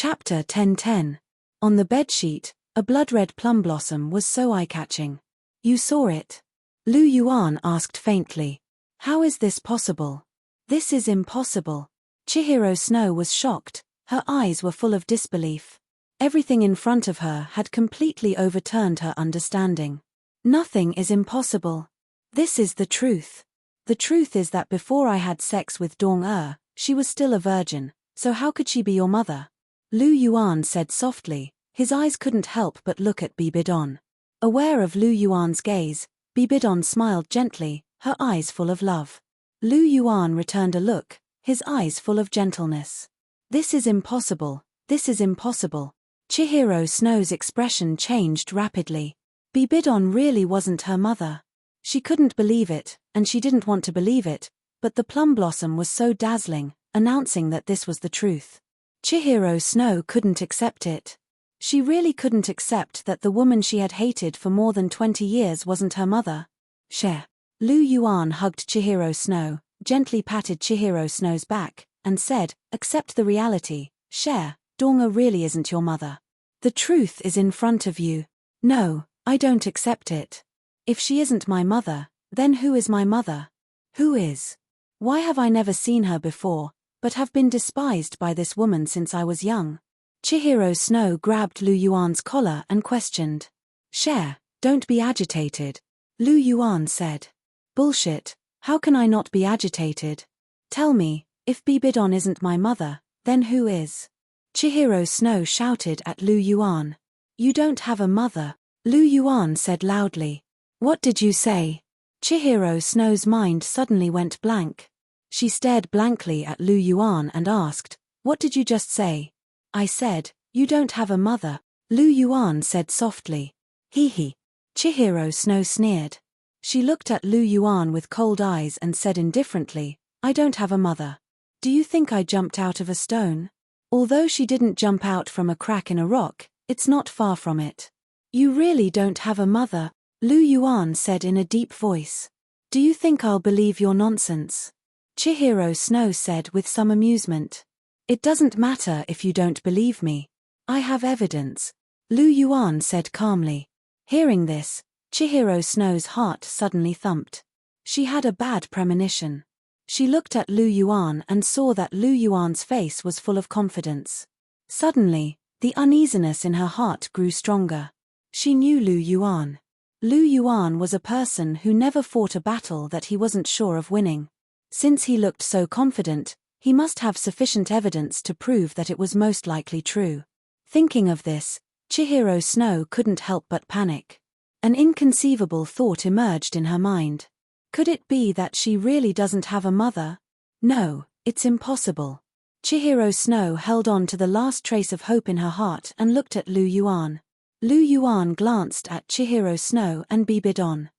Chapter 10:10. On the bedsheet, a blood-red plum blossom was so eye-catching. You saw it? Lu Yuan asked faintly. How is this possible? This is impossible. Chihiro Snow was shocked, her eyes were full of disbelief. Everything in front of her had completely overturned her understanding. Nothing is impossible. This is the truth. The truth is that before I had sex with Dong-er, she was still a virgin, so how could she be your mother? Lu Yuan said softly, his eyes couldn't help but look at Bibidon. Aware of Lu Yuan's gaze, Bibidon smiled gently, her eyes full of love. Lu Yuan returned a look, his eyes full of gentleness. This is impossible, this is impossible. Chihiro Snow's expression changed rapidly. Bibidon really wasn't her mother. She couldn't believe it, and she didn't want to believe it, but the plum blossom was so dazzling, announcing that this was the truth. Chihiro Snow couldn't accept it. She really couldn't accept that the woman she had hated for more than 20 years wasn't her mother. Share. Lu Yuan hugged Chihiro Snow, gently patted Chihiro Snow's back, and said, accept the reality, Share, Dong-er really isn't your mother. The truth is in front of you. No, I don't accept it. If she isn't my mother, then who is my mother? Who is? Why have I never seen her before, but have been despised by this woman since I was young? Chihiro Snow grabbed Lu Yuan's collar and questioned. Share, don't be agitated. Lu Yuan said. Bullshit, how can I not be agitated? Tell me, if Bibidon isn't my mother, then who is? Chihiro Snow shouted at Lu Yuan. You don't have a mother, Lu Yuan said loudly. What did you say? Chihiro Snow's mind suddenly went blank. She stared blankly at Lu Yuan and asked, what did you just say? I said, you don't have a mother, Lu Yuan said softly. Hee. Chihiro Snow sneered. She looked at Lu Yuan with cold eyes and said indifferently, I don't have a mother. Do you think I jumped out of a stone? Although she didn't jump out from a crack in a rock, it's not far from it. You really don't have a mother, Lu Yuan said in a deep voice. Do you think I'll believe your nonsense? Chihiro Snow said with some amusement. It doesn't matter if you don't believe me. I have evidence, Lu Yuan said calmly. Hearing this, Chihiro Snow's heart suddenly thumped. She had a bad premonition. She looked at Lu Yuan and saw that Lu Yuan's face was full of confidence. Suddenly, the uneasiness in her heart grew stronger. She knew Lu Yuan. Lu Yuan was a person who never fought a battle that he wasn't sure of winning. Since he looked so confident, he must have sufficient evidence to prove that it was most likely true. Thinking of this, Chihiro Snow couldn't help but panic. An inconceivable thought emerged in her mind. Could it be that she really doesn't have a mother? No, it's impossible. Chihiro Snow held on to the last trace of hope in her heart and looked at Lu Yuan. Lu Yuan glanced at Chihiro Snow and Bibidon.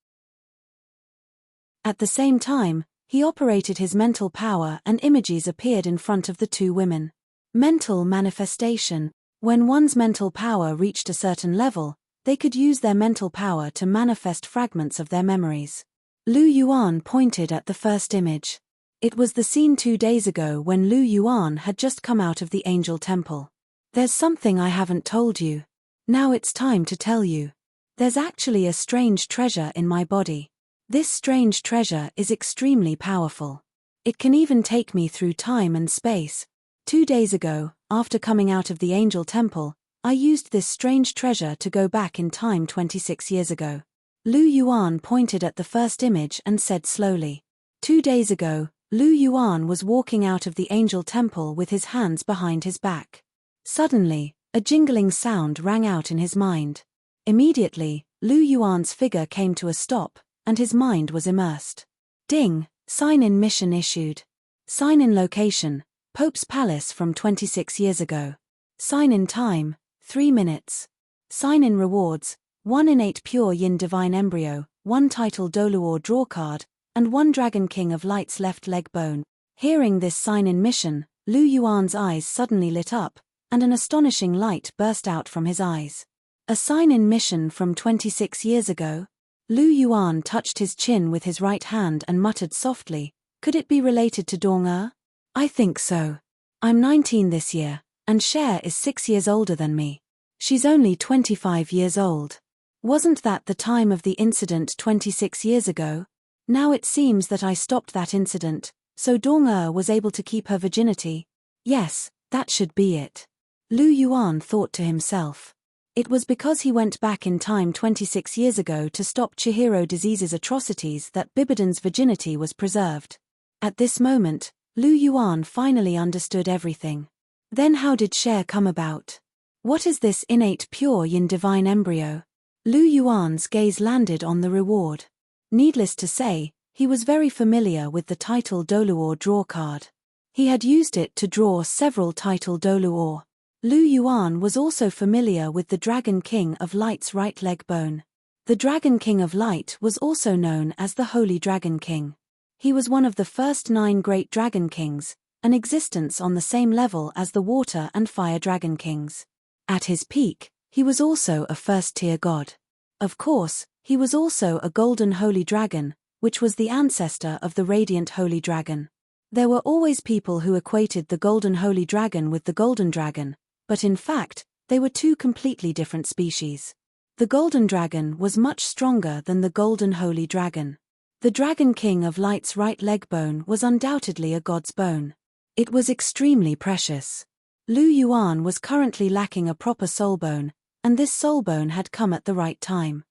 At the same time, he operated his mental power and images appeared in front of the two women. Mental manifestation. When one's mental power reached a certain level, they could use their mental power to manifest fragments of their memories. Lu Yuan pointed at the first image. It was the scene 2 days ago when Lu Yuan had just come out of the Angel Temple. There's something I haven't told you. Now it's time to tell you. There's actually a strange treasure in my body. This strange treasure is extremely powerful. It can even take me through time and space. 2 days ago, after coming out of the Angel Temple, I used this strange treasure to go back in time 26 years ago. Lu Yuan pointed at the first image and said slowly. 2 days ago, Lu Yuan was walking out of the Angel Temple with his hands behind his back. Suddenly, a jingling sound rang out in his mind. Immediately, Lu Yuan's figure came to a stop, and his mind was immersed. Ding, sign-in mission issued. Sign-in location, Pope's Palace from 26 years ago. Sign-in time, 3 minutes. Sign-in rewards, 1 in 8 pure yin divine embryo, 1 title Douluo draw card, and 1 Dragon King of Light's left leg bone. Hearing this sign-in mission, Lu Yuan's eyes suddenly lit up, and an astonishing light burst out from his eyes. A sign-in mission from 26 years ago? Lu Yuan touched his chin with his right hand and muttered softly, could it be related to Dong-er? I think so. I'm 19 this year, And Cher is 6 years older than me. She's only 25 years old. Wasn't that the time of the incident 26 years ago? Now it seems that I stopped that incident, so Dong-er was able to keep her virginity. Yes, that should be it. Lu Yuan thought to himself. It was because he went back in time 26 years ago to stop Chihiro Disease's atrocities that Bibidan's virginity was preserved. At this moment, Lu Yuan finally understood everything. Then how did Cher come about? What is this innate pure yin divine embryo? Lu Yuan's gaze landed on the reward. Needless to say, he was very familiar with the title Douluo draw card. He had used it to draw several title Douluo. Lu Yuan was also familiar with the Dragon King of Light's right leg bone. The Dragon King of Light was also known as the Holy Dragon King. He was one of the first 9 great Dragon Kings, an existence on the same level as the Water and Fire Dragon Kings. At his peak, he was also a first-tier god. Of course, he was also a Golden Holy Dragon, which was the ancestor of the Radiant Holy Dragon. There were always people who equated the Golden Holy Dragon with the Golden Dragon, but in fact, they were 2 completely different species. The Golden Dragon was much stronger than the Golden Holy Dragon. The Dragon King of Light's right leg bone was undoubtedly a god's bone. It was extremely precious. Lu Yuan was currently lacking a proper soul bone, and this soul bone had come at the right time.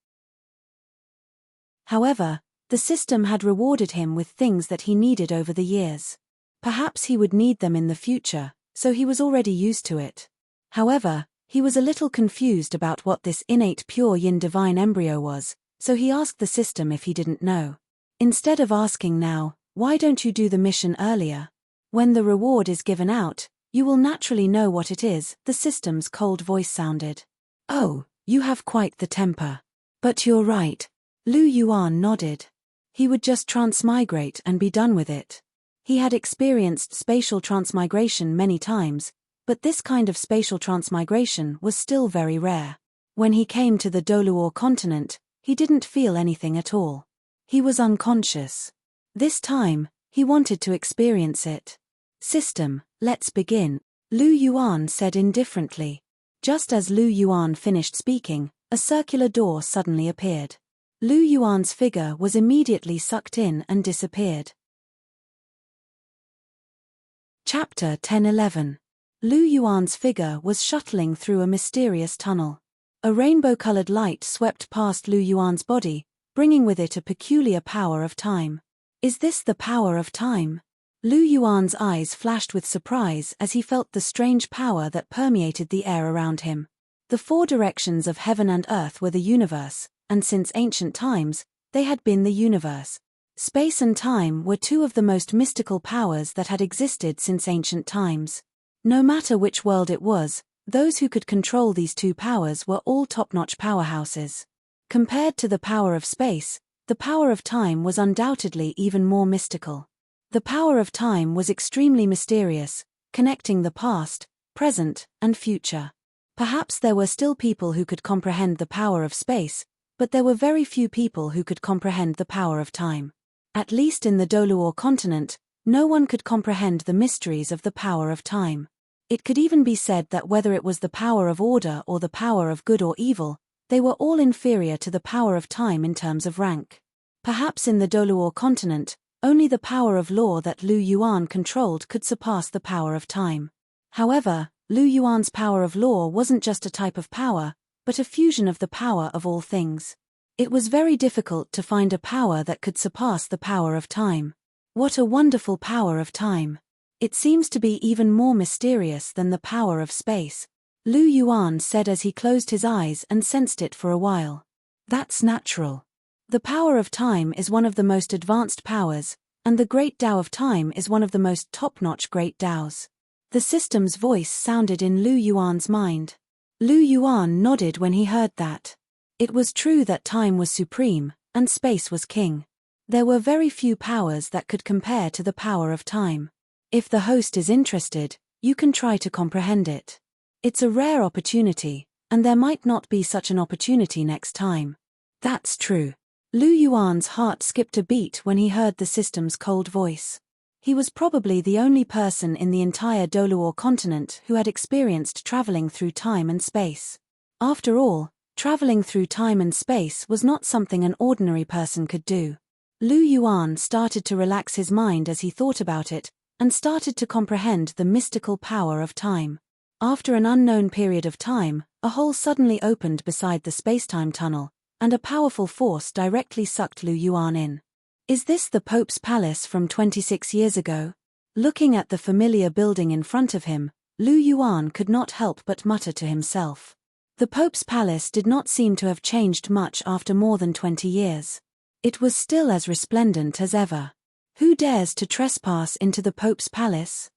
However, the system had rewarded him with things that he needed over the years. Perhaps he would need them in the future, so he was already used to it. However, he was a little confused about what this innate pure yin divine embryo was, so he asked the system if he didn't know. Instead of asking now, why don't you do the mission earlier? When the reward is given out, you will naturally know what it is, the system's cold voice sounded. Oh, you have quite the temper. But you're right. Lu Yuan nodded. He would just transmigrate and be done with it. He had experienced spatial transmigration many times, but this kind of spatial transmigration was still very rare. When he came to the Douluo continent, he didn't feel anything at all. He was unconscious. This time, he wanted to experience it. System, let's begin, Lu Yuan said indifferently. Just as Lu Yuan finished speaking, a circular door suddenly appeared. Lu Yuan's figure was immediately sucked in and disappeared. Chapter 10-11. Lu Yuan's figure was shuttling through a mysterious tunnel. A rainbow-colored light swept past Lu Yuan's body, bringing with it a peculiar power of time. Is this the power of time? Lu Yuan's eyes flashed with surprise as he felt the strange power that permeated the air around him. The 4 directions of heaven and earth were the universe, and since ancient times, they had been the universe. Space and time were 2 of the most mystical powers that had existed since ancient times. No matter which world it was, those who could control these 2 powers were all top-notch powerhouses. Compared to the power of space, the power of time was undoubtedly even more mystical. The power of time was extremely mysterious, connecting the past, present, and future. Perhaps there were still people who could comprehend the power of space, but there were very few people who could comprehend the power of time. At least in the Douluo continent, no one could comprehend the mysteries of the power of time. It could even be said that whether it was the power of order or the power of good or evil, they were all inferior to the power of time in terms of rank. Perhaps in the Douluo continent, only the power of law that Lu Yuan controlled could surpass the power of time. However, Lu Yuan's power of law wasn't just a type of power, but a fusion of the power of all things. It was very difficult to find a power that could surpass the power of time. What a wonderful power of time. It seems to be even more mysterious than the power of space, Lu Yuan said as he closed his eyes and sensed it for a while. That's natural. The power of time is one of the most advanced powers, and the Great Tao of Time is one of the most top-notch Great Taos. The system's voice sounded in Lu Yuan's mind. Lu Yuan nodded when he heard that. It was true that time was supreme, and space was king. There were very few powers that could compare to the power of time. If the host is interested, you can try to comprehend it. It's a rare opportunity, and there might not be such an opportunity next time. That's true. Lu Yuan's heart skipped a beat when he heard the system's cold voice. He was probably the only person in the entire Douluo continent who had experienced traveling through time and space. After all, traveling through time and space was not something an ordinary person could do. Lu Yuan started to relax his mind as he thought about it, and started to comprehend the mystical power of time. After an unknown period of time, a hole suddenly opened beside the spacetime tunnel, and a powerful force directly sucked Lu Yuan in. Is this the Pope's palace from 26 years ago? Looking at the familiar building in front of him, Lu Yuan could not help but mutter to himself. The Pope's palace did not seem to have changed much after more than 20 years. It was still as resplendent as ever. Who dares to trespass into the Pope's palace?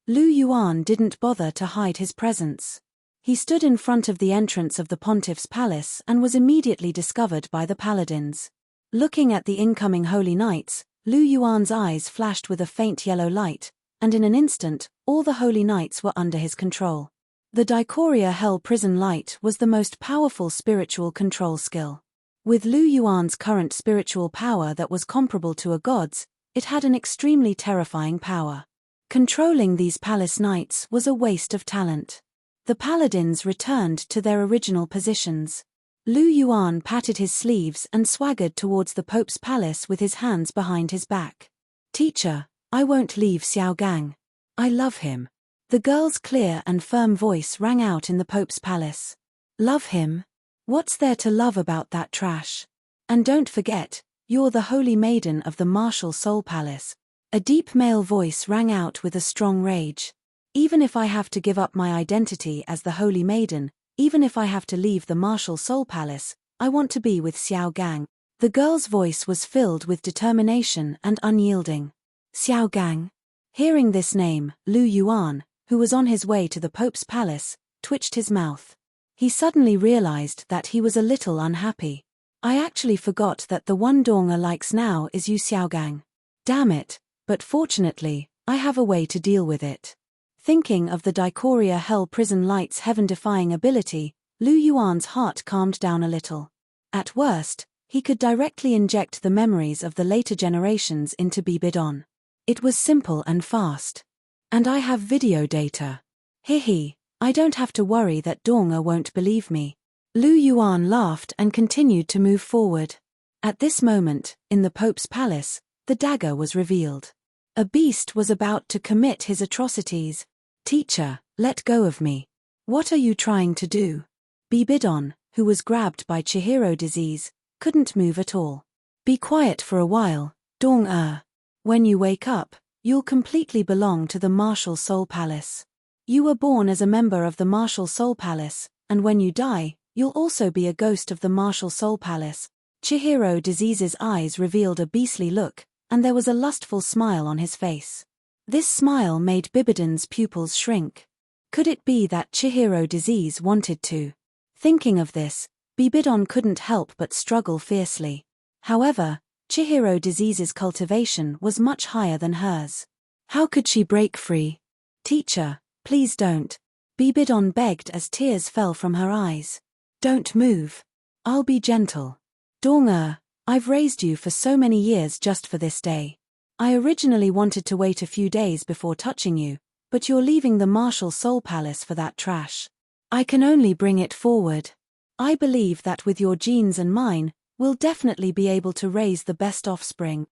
Lu Yuan didn't bother to hide his presence. He stood in front of the entrance of the pontiff's palace and was immediately discovered by the paladins. Looking at the incoming holy knights, Lu Yuan's eyes flashed with a faint yellow light, and in an instant, all the holy knights were under his control. The Dichoria Hell Prison Light was the most powerful spiritual control skill. With Lu Yuan's current spiritual power that was comparable to a god's, it had an extremely terrifying power. Controlling these palace knights was a waste of talent. The paladins returned to their original positions. Lu Yuan patted his sleeves and swaggered towards the Pope's palace with his hands behind his back. "Teacher, I won't leave Xiaogang. I love him." The girl's clear and firm voice rang out in the Pope's palace. "Love him? What's there to love about that trash? And don't forget, you're the holy maiden of the martial soul palace." A deep male voice rang out with a strong rage. "Even if I have to give up my identity as the holy maiden, even if I have to leave the martial soul palace, I want to be with Xiaogang." The girl's voice was filled with determination and unyielding. Xiaogang. Hearing this name, Lu Yuan, who was on his way to the Pope's palace, twitched his mouth. He suddenly realized that he was a little unhappy. "I actually forgot that the one Donga likes now is you, Xiaogang. Damn it, but fortunately, I have a way to deal with it." Thinking of the Dichoria Hell Prison Light's heaven-defying ability, Lu Yuan's heart calmed down a little. At worst, he could directly inject the memories of the later generations into Bibidon. It was simple and fast. "And I have video data. Hehe, I don't have to worry that Donga won't believe me." Lu Yuan laughed and continued to move forward. At this moment, in the Pope's palace, the dagger was revealed. A beast was about to commit his atrocities. "Teacher, let go of me. What are you trying to do?" Bibidon, who was grabbed by Chihiro disease, couldn't move at all. "Be quiet for a while, Dong. When you wake up, you'll completely belong to the Martial Soul Palace. You were born as a member of the Martial Soul Palace, and when you die, you'll also be a ghost of the Martial Soul Palace." Chihiro disease's eyes revealed a beastly look, and there was a lustful smile on his face. This smile made Bibidon's pupils shrink. Could it be that Chihiro disease wanted to? Thinking of this, Bibidon couldn't help but struggle fiercely. However, Chihiro disease's cultivation was much higher than hers. How could she break free? "Teacher, please don't." Bibidon begged as tears fell from her eyes. "Don't move. I'll be gentle. Dong, I've raised you for so many years just for this day. I originally wanted to wait a few days before touching you, but you're leaving the Martial Soul Palace for that trash. I can only bring it forward. I believe that with your genes and mine, we'll definitely be able to raise the best offspring."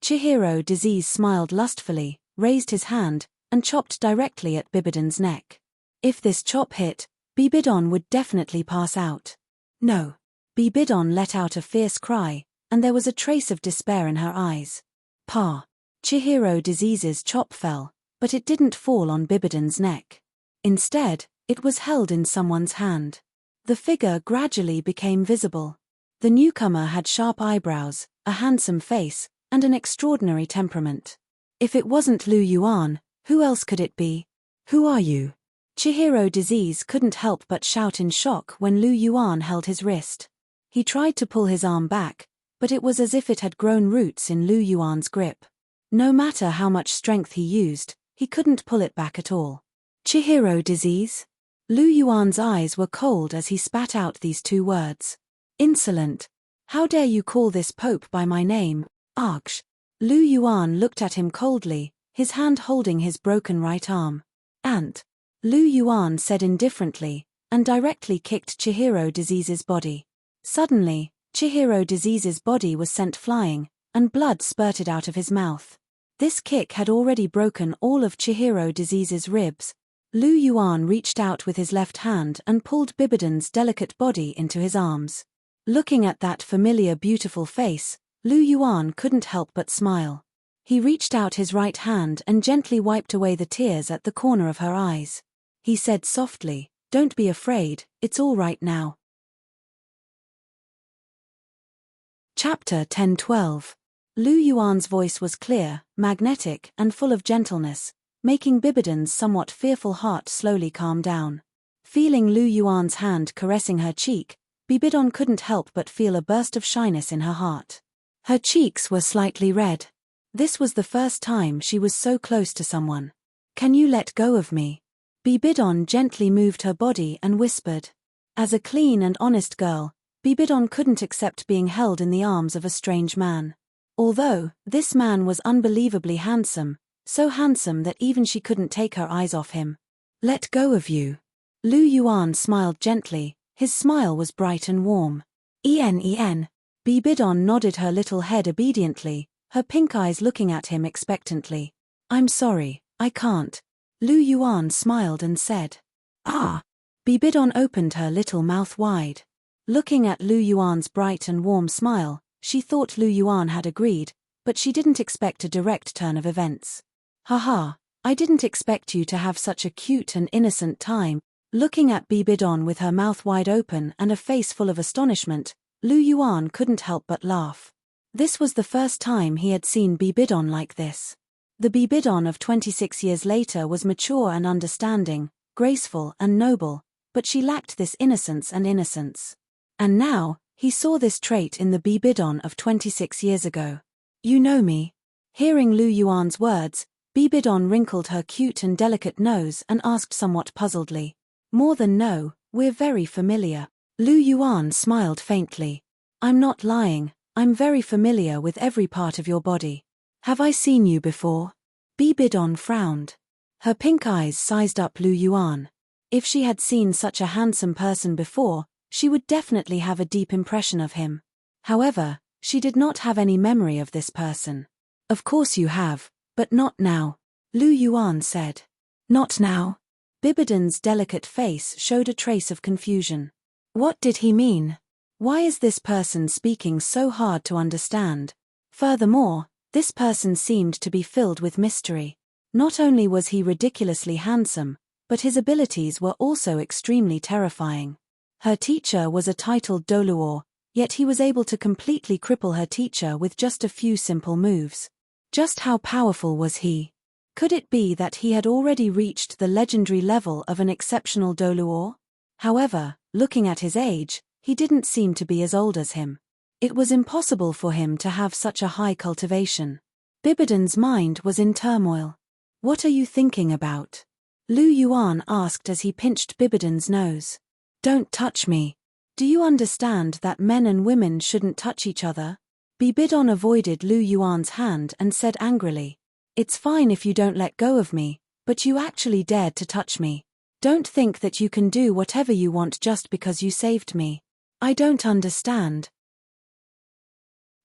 Chihiro disease smiled lustfully, raised his hand, and chopped directly at Bibidon's neck. If this chop hit, Bibidon would definitely pass out. "No." Bibidon let out a fierce cry, and there was a trace of despair in her eyes. "Pa." Chihiro disease's chop fell, but it didn't fall on Bibidon's neck. Instead, it was held in someone's hand. The figure gradually became visible. The newcomer had sharp eyebrows, a handsome face, and an extraordinary temperament. If it wasn't Lu Yuan, who else could it be? "Who are you?" Chihiro disease couldn't help but shout in shock when Lu Yuan held his wrist. He tried to pull his arm back, but it was as if it had grown roots in Lu Yuan's grip. No matter how much strength he used, he couldn't pull it back at all. "Chihiro disease?" Lu Yuan's eyes were cold as he spat out these two words. "Insolent! How dare you call this pope by my name, Argsh?" Lu Yuan looked at him coldly, his hand holding his broken right arm. "Ant," Lu Yuan said indifferently, and directly kicked Chihiro Disease's body. Suddenly, Chihiro Disease's body was sent flying, and blood spurted out of his mouth. This kick had already broken all of Chihiro Disease's ribs. Lu Yuan reached out with his left hand and pulled Bibidon's delicate body into his arms. Looking at that familiar beautiful face, Lu Yuan couldn't help but smile. He reached out his right hand and gently wiped away the tears at the corner of her eyes. He said softly, "Don't be afraid, it's all right now." Chapter 10-12. Lu Yuan's voice was clear, magnetic, and full of gentleness, making Bibidon's somewhat fearful heart slowly calm down. Feeling Lu Yuan's hand caressing her cheek, Bibidon couldn't help but feel a burst of shyness in her heart. Her cheeks were slightly red. This was the first time she was so close to someone. "Can you let go of me?" Bibidon gently moved her body and whispered. As a clean and honest girl, Bibidon couldn't accept being held in the arms of a strange man. Although, this man was unbelievably handsome, so handsome that even she couldn't take her eyes off him. "Let go of you." Lu Yuan smiled gently, his smile was bright and warm. En. Bibidon nodded her little head obediently, her pink eyes looking at him expectantly. "I'm sorry, I can't." Lu Yuan smiled and said. "Ah." Bibidon opened her little mouth wide. Looking at Lu Yuan's bright and warm smile, she thought Lu Yuan had agreed, but she didn't expect a direct turn of events. "Haha, I didn't expect you to have such a cute and innocent time." Looking at Bibidon with her mouth wide open and a face full of astonishment, Lu Yuan couldn't help but laugh. This was the first time he had seen Bibidon like this. The Bibidon of 26 years later was mature and understanding, graceful and noble, but she lacked this innocence. And now, he saw this trait in the Bibidon of 26 years ago. "You know me." Hearing Lu Yuan's words, Bibidon wrinkled her cute and delicate nose and asked somewhat puzzledly. "More than no, we're very familiar." Lu Yuan smiled faintly. "I'm not lying, I'm very familiar with every part of your body. Have I seen you before?" Bibidon frowned. Her pink eyes sized up Lu Yuan. If she had seen such a handsome person before, she would definitely have a deep impression of him. However, she did not have any memory of this person. "Of course you have, but not now," Lu Yuan said. "Not now?" Bibidon's delicate face showed a trace of confusion. What did he mean? Why is this person speaking so hard to understand? Furthermore, this person seemed to be filled with mystery. Not only was he ridiculously handsome, but his abilities were also extremely terrifying. Her teacher was a titled Douluo, yet he was able to completely cripple her teacher with just a few simple moves. Just how powerful was he? Could it be that he had already reached the legendary level of an exceptional Douluo? However, looking at his age, he didn't seem to be as old as him. It was impossible for him to have such a high cultivation. Bibidon's mind was in turmoil. "What are you thinking about?" Lu Yuan asked as he pinched Bibidon's nose. "Don't touch me. Do you understand that men and women shouldn't touch each other?" Bibidon avoided Lu Yuan's hand and said angrily. "It's fine if you don't let go of me, but you actually dared to touch me. Don't think that you can do whatever you want just because you saved me. I don't understand."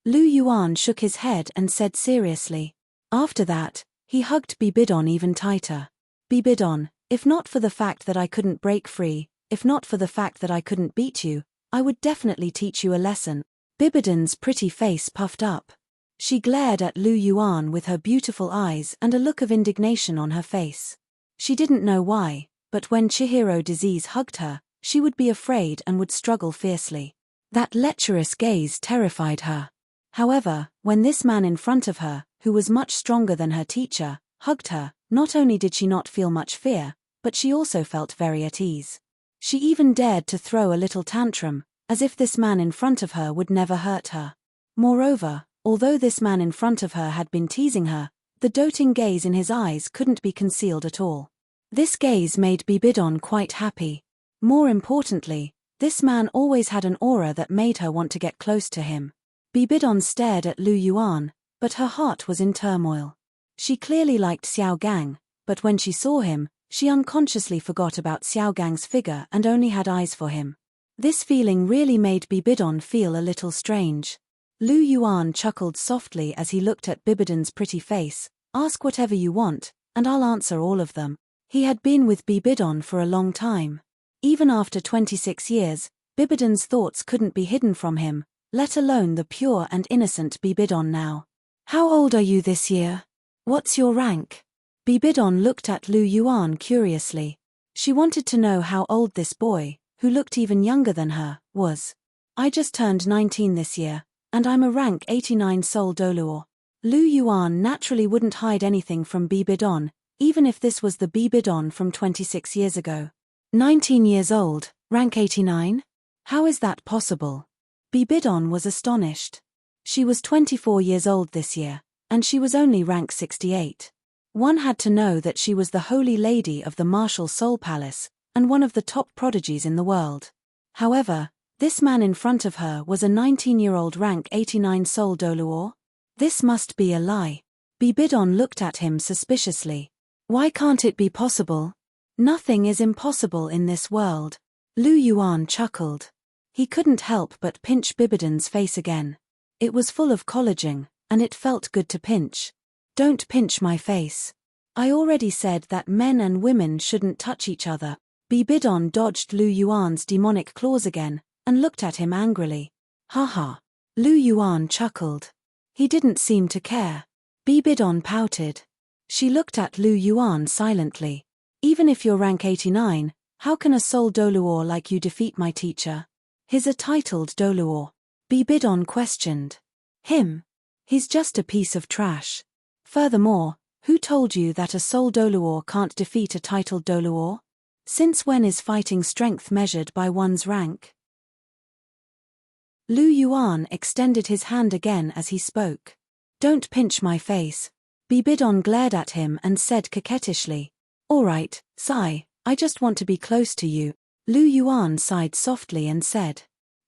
Lu Yuan shook his head and said seriously. After that, he hugged Bibidon even tighter. "Bibidon, if not for the fact that I couldn't break free, if not for the fact that I couldn't beat you, I would definitely teach you a lesson." Bibidon's pretty face puffed up. She glared at Lu Yuan with her beautiful eyes and a look of indignation on her face. She didn't know why, but when Chihiro Disease hugged her, she would be afraid and would struggle fiercely. That lecherous gaze terrified her. However, when this man in front of her, who was much stronger than her teacher, hugged her, not only did she not feel much fear, but she also felt very at ease. She even dared to throw a little tantrum, as if this man in front of her would never hurt her. Moreover, although this man in front of her had been teasing her, the doting gaze in his eyes couldn't be concealed at all. This gaze made Bibidon quite happy. More importantly, this man always had an aura that made her want to get close to him. Bibidon stared at Lu Yuan, but her heart was in turmoil. She clearly liked Xiao Gang, but when she saw him, she unconsciously forgot about Xiao Gang's figure and only had eyes for him. This feeling really made Bibidon feel a little strange. Lu Yuan chuckled softly as he looked at Bibidon's pretty face. Ask whatever you want, and I'll answer all of them. He had been with Bibidon for a long time. Even after 26 years, Bibidon's thoughts couldn't be hidden from him, let alone the pure and innocent Bibidon now. How old are you this year? What's your rank? Bibidon looked at Lu Yuan curiously. She wanted to know how old this boy, who looked even younger than her, was. I just turned 19 this year, and I'm a rank 89 Soul Douluo. Lu Yuan naturally wouldn't hide anything from Bibidon, even if this was the Bibidon from 26 years ago. 19 years old, rank 89? How is that possible? Bibidon was astonished. She was 24 years old this year, and she was only rank 68. One had to know that she was the Holy Lady of the Martial Soul Palace, and one of the top prodigies in the world. However, this man in front of her was a 19-year-old rank 89 Soul Douluo. This must be a lie. Bibidon looked at him suspiciously. Why can't it be possible? Nothing is impossible in this world. Lu Yuan chuckled. He couldn't help but pinch Bibidon's face again. It was full of collagen, and it felt good to pinch. Don't pinch my face. I already said that men and women shouldn't touch each other. Bibidon dodged Lu Yuan's demonic claws again, and looked at him angrily. Haha. Lu Yuan chuckled. He didn't seem to care. Bibidon pouted. She looked at Lu Yuan silently. Even if you're rank 89, how can a Soul Douluo like you defeat my teacher? He's a titled Douluo. Bibidon questioned. Him? He's just a piece of trash. Furthermore, who told you that a Soul Douluo can't defeat a titled Douluo? Since when is fighting strength measured by one's rank? Lu Yuan extended his hand again as he spoke. Don't pinch my face. Bibidon glared at him and said coquettishly. All right, Sai, I just want to be close to you. Lu Yuan sighed softly and said.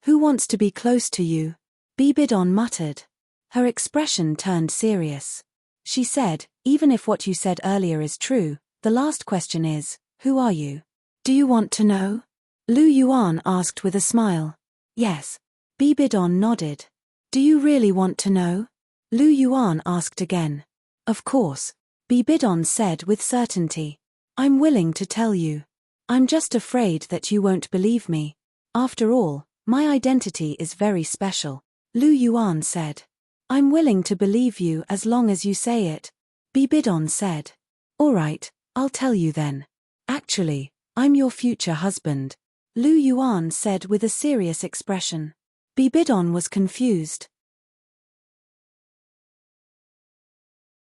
Who wants to be close to you? Bibidon muttered. Her expression turned serious. She said, even if what you said earlier is true, the last question is, who are you? Do you want to know? Lu Yuan asked with a smile. Yes. Bibidon nodded. Do you really want to know? Lu Yuan asked again. Of course. Bibidon said with certainty. I'm willing to tell you. I'm just afraid that you won't believe me. After all, my identity is very special. Lu Yuan said. I'm willing to believe you as long as you say it. Bibidon said. All right, I'll tell you then. Actually, I'm your future husband. Lu Yuan said with a serious expression. Bibidon was confused.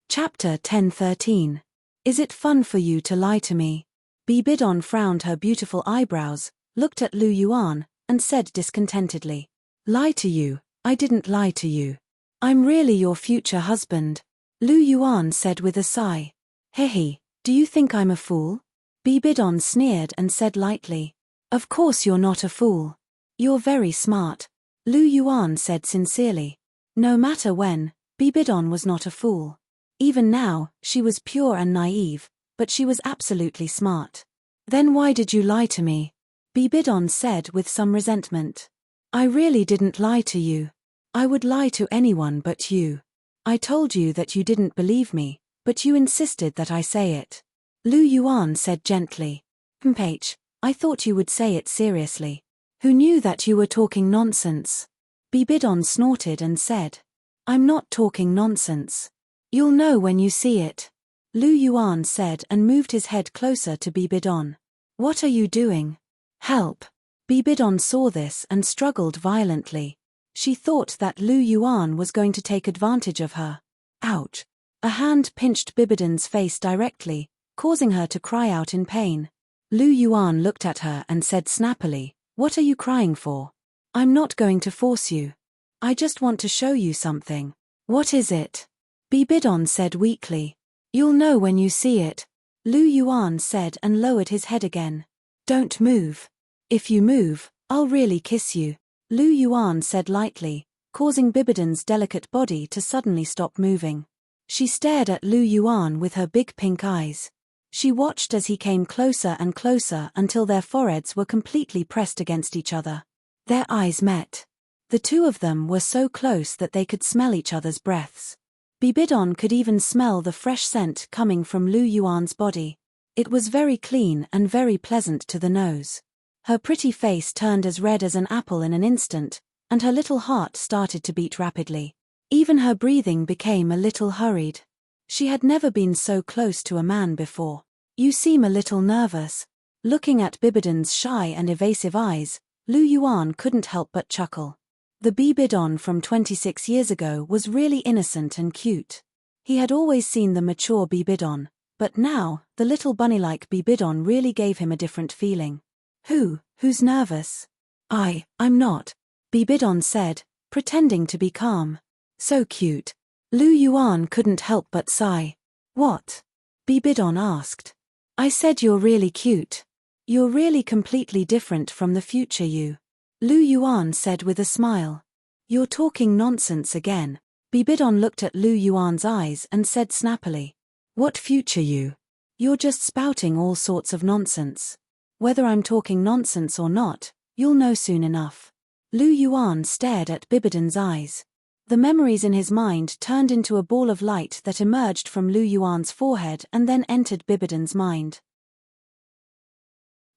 Chapter 10:13. Is it fun for you to lie to me? Bibidon frowned her beautiful eyebrows, looked at Lu Yuan, and said discontentedly. Lie to you? I didn't lie to you. I'm really your future husband. Lu Yuan said with a sigh. Hehe, do you think I'm a fool? Bibidon sneered and said lightly. Of course you're not a fool. You're very smart. Lu Yuan said sincerely. No matter when, Bibidon was not a fool. Even now, she was pure and naive, but she was absolutely smart. Then why did you lie to me? Bibidon said with some resentment. I really didn't lie to you. I would lie to anyone but you. I told you that you didn't believe me, but you insisted that I say it. Lu Yuan said gently. Mph, I thought you would say it seriously. Who knew that you were talking nonsense? Bibidon snorted and said. I'm not talking nonsense. You'll know when you see it. Lu Yuan said and moved his head closer to Bibidon. What are you doing? Help. Bibidon saw this and struggled violently. She thought that Lu Yuan was going to take advantage of her. Ouch. A hand pinched Bibidon's face directly, causing her to cry out in pain. Lu Yuan looked at her and said snappily, What are you crying for? I'm not going to force you. I just want to show you something. What is it? Bibidon said weakly. You'll know when you see it. Lu Yuan said and lowered his head again. Don't move. If you move, I'll really kiss you. Lu Yuan said lightly, causing Bibidon's delicate body to suddenly stop moving. She stared at Lu Yuan with her big pink eyes. She watched as he came closer and closer until their foreheads were completely pressed against each other. Their eyes met. The two of them were so close that they could smell each other's breaths. Bibidon could even smell the fresh scent coming from Lu Yuan's body. It was very clean and very pleasant to the nose. Her pretty face turned as red as an apple in an instant, and her little heart started to beat rapidly. Even her breathing became a little hurried. She had never been so close to a man before. "You seem a little nervous." Looking at Bibidon's shy and evasive eyes, Lu Yuan couldn't help but chuckle. The Bibidon from 26 years ago was really innocent and cute. He had always seen the mature Bibidon, but now, the little bunny-like Bibidon really gave him a different feeling. Who's nervous?" I'm not," Bibidon said, pretending to be calm. "So cute." Lu Yuan couldn't help but sigh. "What?" Bibidon asked. "I said you're really cute. You're really completely different from the future you." Lu Yuan said with a smile. "You're talking nonsense again." Bibidon looked at Lu Yuan's eyes and said snappily. "What future you? You're just spouting all sorts of nonsense. Whether I'm talking nonsense or not, you'll know soon enough." Lu Yuan stared at Bibidon's eyes. The memories in his mind turned into a ball of light that emerged from Lu Yuan's forehead and then entered Bibidon's mind.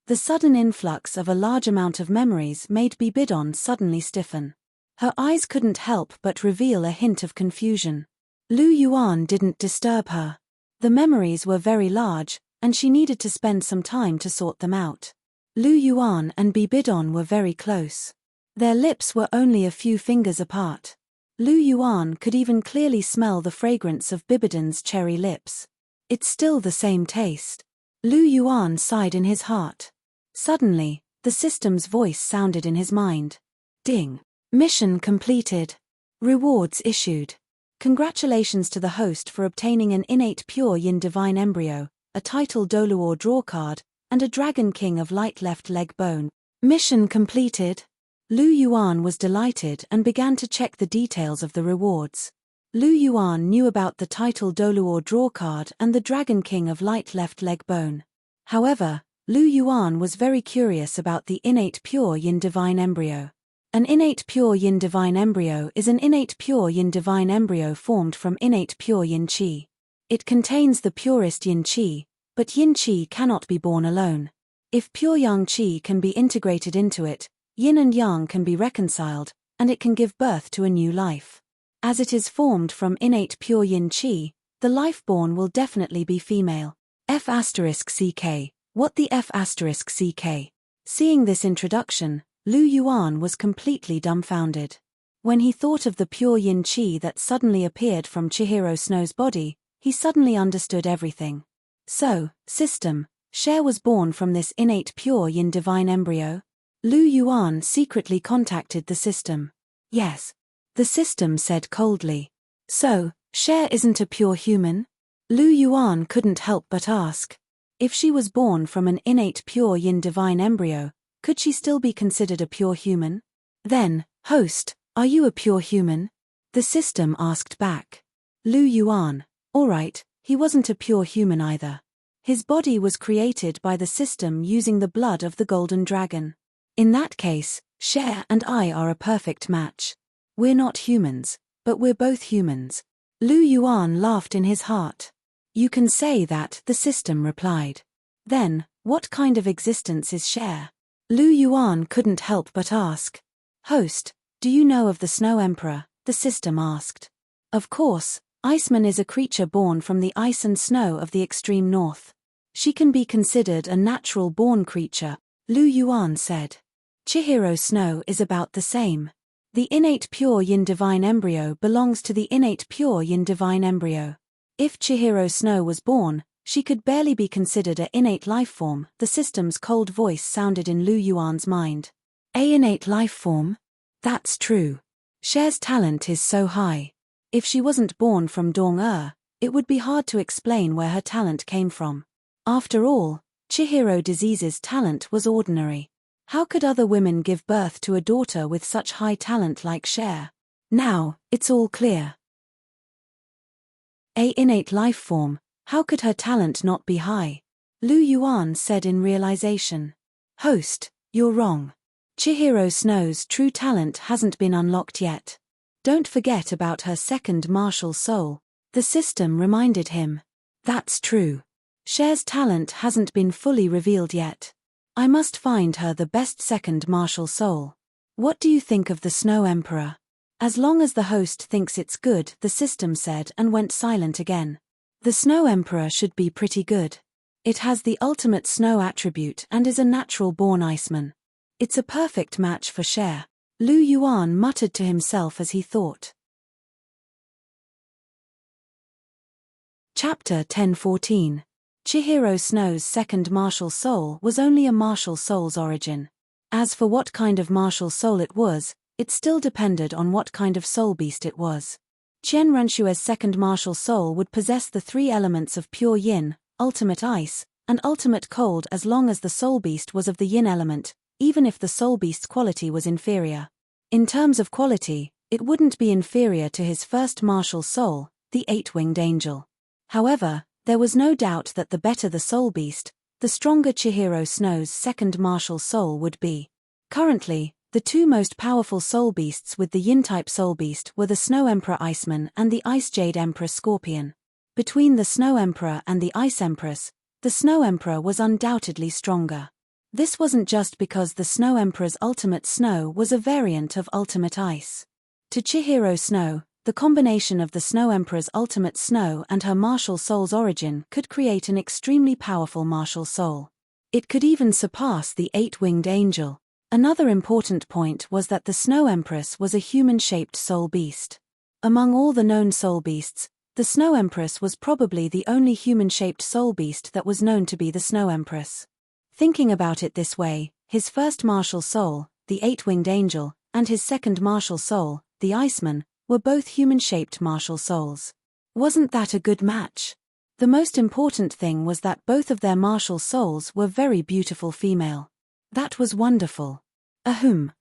The sudden influx of a large amount of memories made Bibidon suddenly stiffen. Her eyes couldn't help but reveal a hint of confusion. Lu Yuan didn't disturb her. The memories were very large, and she needed to spend some time to sort them out. Lu Yuan and Bibidon were very close. Their lips were only a few fingers apart. Lu Yuan could even clearly smell the fragrance of Bibidon's cherry lips. "It's still the same taste." Lu Yuan sighed in his heart. Suddenly, the system's voice sounded in his mind. Ding! Mission completed. Rewards issued. Congratulations to the host for obtaining an innate pure yin divine embryo, a title Douluo draw card, and a Dragon King of light left leg bone. Mission completed. Lu Yuan was delighted and began to check the details of the rewards. Lu Yuan knew about the title Douluo draw card and the Dragon King of light left leg bone. However, Lu Yuan was very curious about the innate pure yin divine embryo. An innate pure yin divine embryo is an innate pure yin divine embryo formed from innate pure yin qi. It contains the purest yin qi, but yin qi cannot be born alone. If pure yang qi can be integrated into it, yin and yang can be reconciled, and it can give birth to a new life. As it is formed from innate pure yin qi, the life born will definitely be female. F***ck. What the F***ck? Seeing this introduction, Lu Yuan was completely dumbfounded. When he thought of the pure yin qi that suddenly appeared from Chihiro Snow's body, he suddenly understood everything. So, system, Cher was born from this innate pure yin divine embryo? Lu Yuan secretly contacted the system. Yes. The system said coldly. So, Cher isn't a pure human? Lu Yuan couldn't help but ask. If she was born from an innate pure yin divine embryo, could she still be considered a pure human? Then, host, are you a pure human? The system asked back. Lu Yuan, alright, he wasn't a pure human either. His body was created by the system using the blood of the golden dragon. In that case, Cher and I are a perfect match. We're not humans, but we're both humans. Lu Yuan laughed in his heart. You can say that, the system replied. Then, what kind of existence is Cher? Lu Yuan couldn't help but ask. Host, do you know of the Snow Emperor? The system asked. Of course, Iceman is a creature born from the ice and snow of the extreme north. She can be considered a natural-born creature, Lu Yuan said. Chihiro Snow is about the same. The innate pure yin divine embryo belongs to the innate pure yin divine embryo. If Chihiro Snow was born, she could barely be considered an innate life form, the system's cold voice sounded in Lu Yuan's mind. A innate life form? That's true. Cher's talent is so high. If she wasn't born from Dong-er, it would be hard to explain where her talent came from. After all, Chihiro Disease's talent was ordinary. How could other women give birth to a daughter with such high talent like Cher? Now, it's all clear. A innate life form, how could her talent not be high? Lu Yuan said in realization. Host, you're wrong. Chihiro Snow's true talent hasn't been unlocked yet. Don't forget about her second martial soul, the system reminded him. That's true. Cher's talent hasn't been fully revealed yet. I must find her the best second martial soul. What do you think of the Snow Emperor? As long as the host thinks it's good, the system said and went silent again. The Snow Emperor should be pretty good. It has the ultimate snow attribute and is a natural-born iceman. It's a perfect match for Cher. Lu Yuan muttered to himself as he thought. Chapter 10:14. Chihiro Snow's second martial soul was only a martial soul's origin. As for what kind of martial soul it was, it still depended on what kind of soul beast it was. Qian Renshue's second martial soul would possess the three elements of pure yin, ultimate ice, and ultimate cold as long as the soul beast was of the yin element, even if the soul beast's quality was inferior. In terms of quality, it wouldn't be inferior to his first martial soul, the eight-winged angel. However, there was no doubt that the better the soul beast, the stronger Chihiro Snow's second martial soul would be. Currently, the two most powerful soul beasts with the yin-type soul beast were the Snow Emperor Iceman and the Ice Jade Empress Scorpion. Between the Snow Emperor and the Ice Empress, the Snow Emperor was undoubtedly stronger. This wasn't just because the Snow Emperor's ultimate snow was a variant of ultimate ice. To Chihiro Snow, the combination of the Snow Emperor's ultimate snow and her martial soul's origin could create an extremely powerful martial soul. It could even surpass the eight-winged angel. Another important point was that the Snow Empress was a human-shaped soul beast. Among all the known soul beasts, the Snow Empress was probably the only human-shaped soul beast that was known to be the Snow Empress. Thinking about it this way, his first martial soul, the eight-winged angel, and his second martial soul, the Iceman, were both human-shaped martial souls. Wasn't that a good match? The most important thing was that both of their martial souls were very beautiful female. That was wonderful.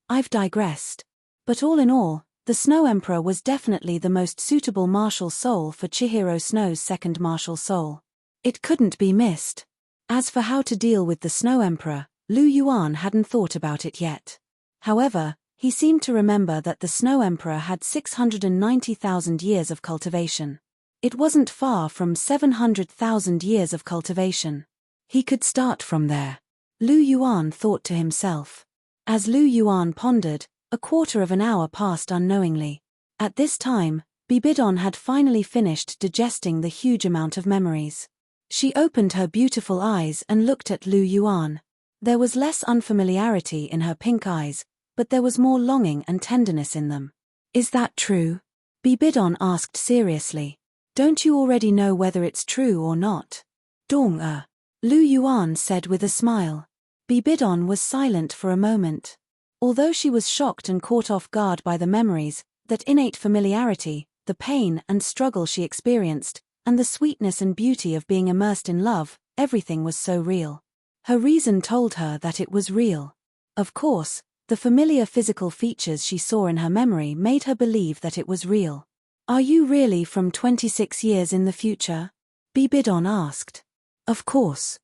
I've digressed. But all in all, the Snow Emperor was definitely the most suitable martial soul for Chihiro Snow's second martial soul. It couldn't be missed. As for how to deal with the Snow Emperor, Lu Yuan hadn't thought about it yet. However, he seemed to remember that the Snow Emperor had 690,000 years of cultivation. It wasn't far from 700,000 years of cultivation. He could start from there. Lu Yuan thought to himself. As Lu Yuan pondered, a quarter of an hour passed unknowingly. At this time, Bibidon had finally finished digesting the huge amount of memories. She opened her beautiful eyes and looked at Lu Yuan. There was less unfamiliarity in her pink eyes, but there was more longing and tenderness in them. Is that true? Bibidon asked seriously. Don't you already know whether it's true or not? Dong. Lu Yuan said with a smile. Bibidon was silent for a moment. Although she was shocked and caught off guard by the memories, that innate familiarity, the pain and struggle she experienced, and the sweetness and beauty of being immersed in love, everything was so real. Her reason told her that it was real. Of course, the familiar physical features she saw in her memory made her believe that it was real. Are you really from 26 years in the future? Bibidon asked. Of course.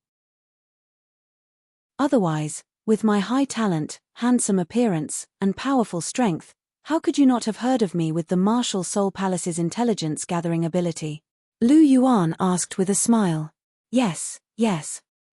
Otherwise, with my high talent, handsome appearance, and powerful strength, how could you not have heard of me with the Martial Soul Palace's intelligence-gathering ability? Lu Yuan asked with a smile. Yes.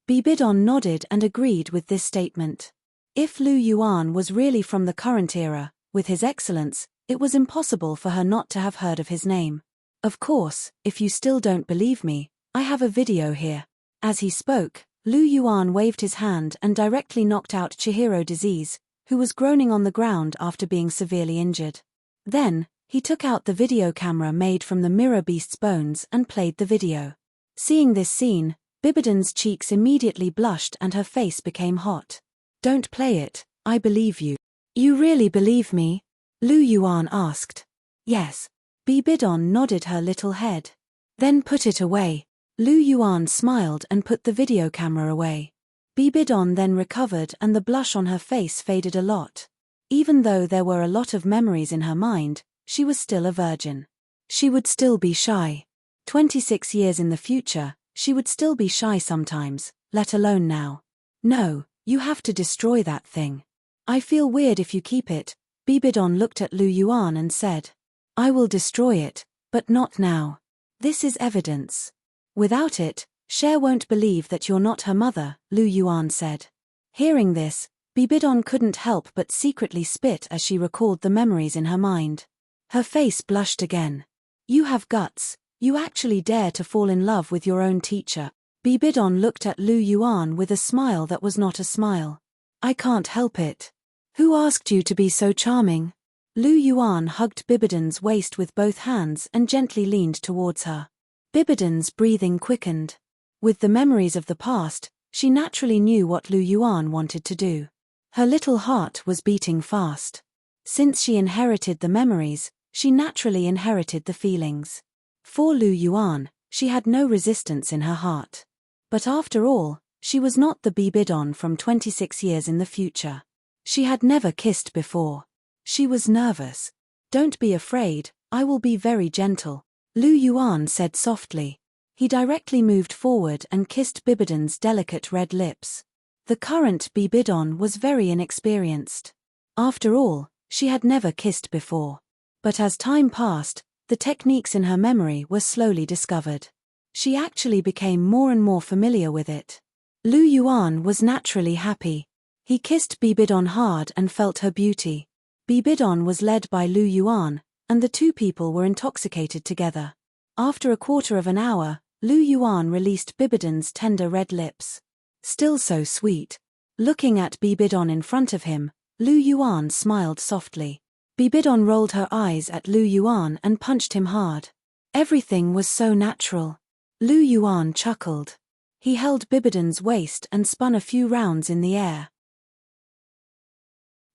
Bibidon nodded and agreed with this statement. If Lu Yuan was really from the current era, with his excellence, it was impossible for her not to have heard of his name. Of course, if you still don't believe me, I have a video here. As he spoke, Lu Yuan waved his hand and directly knocked out Chihiro Disease, who was groaning on the ground after being severely injured. Then, he took out the video camera made from the mirror beast's bones and played the video. Seeing this scene, Bibidon's cheeks immediately blushed and her face became hot. Don't play it, I believe you. You really believe me? Lu Yuan asked. Yes. Bibidon nodded her little head. Then put it away. Lu Yuan smiled and put the video camera away. Bibidon then recovered and the blush on her face faded a lot. Even though there were a lot of memories in her mind, she was still a virgin. She would still be shy. 26 years in the future, she would still be shy sometimes, let alone now. No, you have to destroy that thing. I feel weird if you keep it. Bibidon looked at Lu Yuan and said. I will destroy it, but not now. This is evidence. Without it, Cher won't believe that you're not her mother, Lu Yuan said. Hearing this, Bibidon couldn't help but secretly spit as she recalled the memories in her mind. Her face blushed again. You have guts, you actually dare to fall in love with your own teacher. Bibidon looked at Lu Yuan with a smile that was not a smile. I can't help it. Who asked you to be so charming? Lu Yuan hugged Bibidon's waist with both hands and gently leaned towards her. Bibidon's breathing quickened. With the memories of the past, she naturally knew what Lu Yuan wanted to do. Her little heart was beating fast. Since she inherited the memories, she naturally inherited the feelings. For Lu Yuan, she had no resistance in her heart. But after all, she was not the Bibidon from 26 years in the future. She had never kissed before. She was nervous. Don't be afraid, I will be very gentle, Lu Yuan said softly. He directly moved forward and kissed Bibidon's delicate red lips. The current Bibidon was very inexperienced. After all, she had never kissed before. But as time passed, the techniques in her memory were slowly discovered. She actually became more and more familiar with it. Lu Yuan was naturally happy. He kissed Bibidon hard and felt her beauty. Bibidon was led by Lu Yuan, and the two people were intoxicated together. After a quarter of an hour, Lu Yuan released Bibidon's tender red lips. Still so sweet. Looking at Bibidon in front of him, Lu Yuan smiled softly. Bibidon rolled her eyes at Lu Yuan and punched him hard. Everything was so natural. Lu Yuan chuckled. He held Bibidon's waist and spun a few rounds in the air.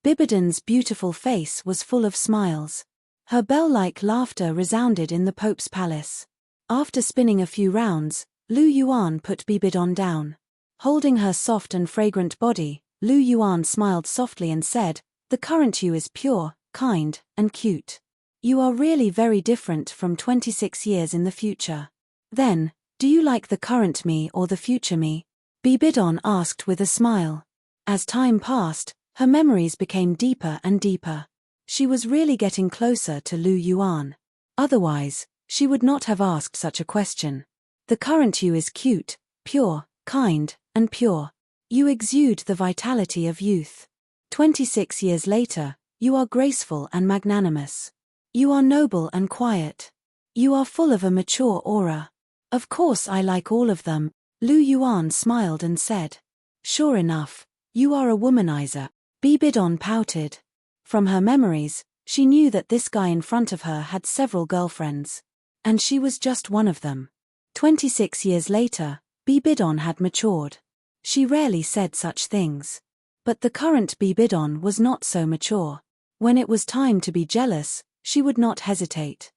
Bibidon's beautiful face was full of smiles. Her bell-like laughter resounded in the Pope's palace. After spinning a few rounds, Lu Yuan put Bibidon down. Holding her soft and fragrant body, Lu Yuan smiled softly and said, "The current you is pure, kind, and cute. You are really very different from 26 years in the future. Then, do you like the current me or the future me?" Bibidon asked with a smile. As time passed, her memories became deeper and deeper. She was really getting closer to Lu Yuan. Otherwise, she would not have asked such a question. The current you is cute, pure, kind, and pure. You exude the vitality of youth. 26 years later, you are graceful and magnanimous. You are noble and quiet. You are full of a mature aura. Of course I like all of them, Lu Yuan smiled and said. Sure enough, you are a womanizer. Bibidon pouted. From her memories, she knew that this guy in front of her had several girlfriends. And she was just one of them. 26 years later, Bibidon had matured. She rarely said such things. But the current Bibidon was not so mature. When it was time to be jealous, she would not hesitate.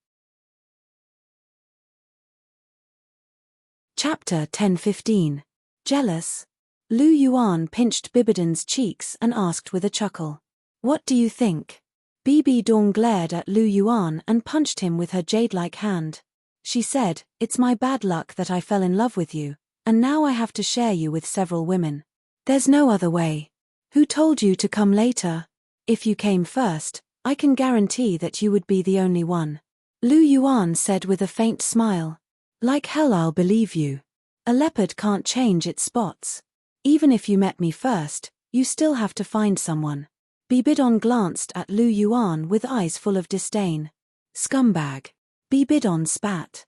Chapter 10-15. Jealous? Lu Yuan pinched Bibidon's cheeks and asked with a chuckle. What do you think? Bibidon glared at Lu Yuan and punched him with her jade-like hand. She said, It's my bad luck that I fell in love with you, and now I have to share you with several women. There's no other way. Who told you to come later? If you came first, I can guarantee that you would be the only one. Lu Yuan said with a faint smile. Like hell I'll believe you. A leopard can't change its spots. Even if you met me first, you still have to find someone. Bibidon glanced at Lu Yuan with eyes full of disdain. Scumbag. Bibidon spat.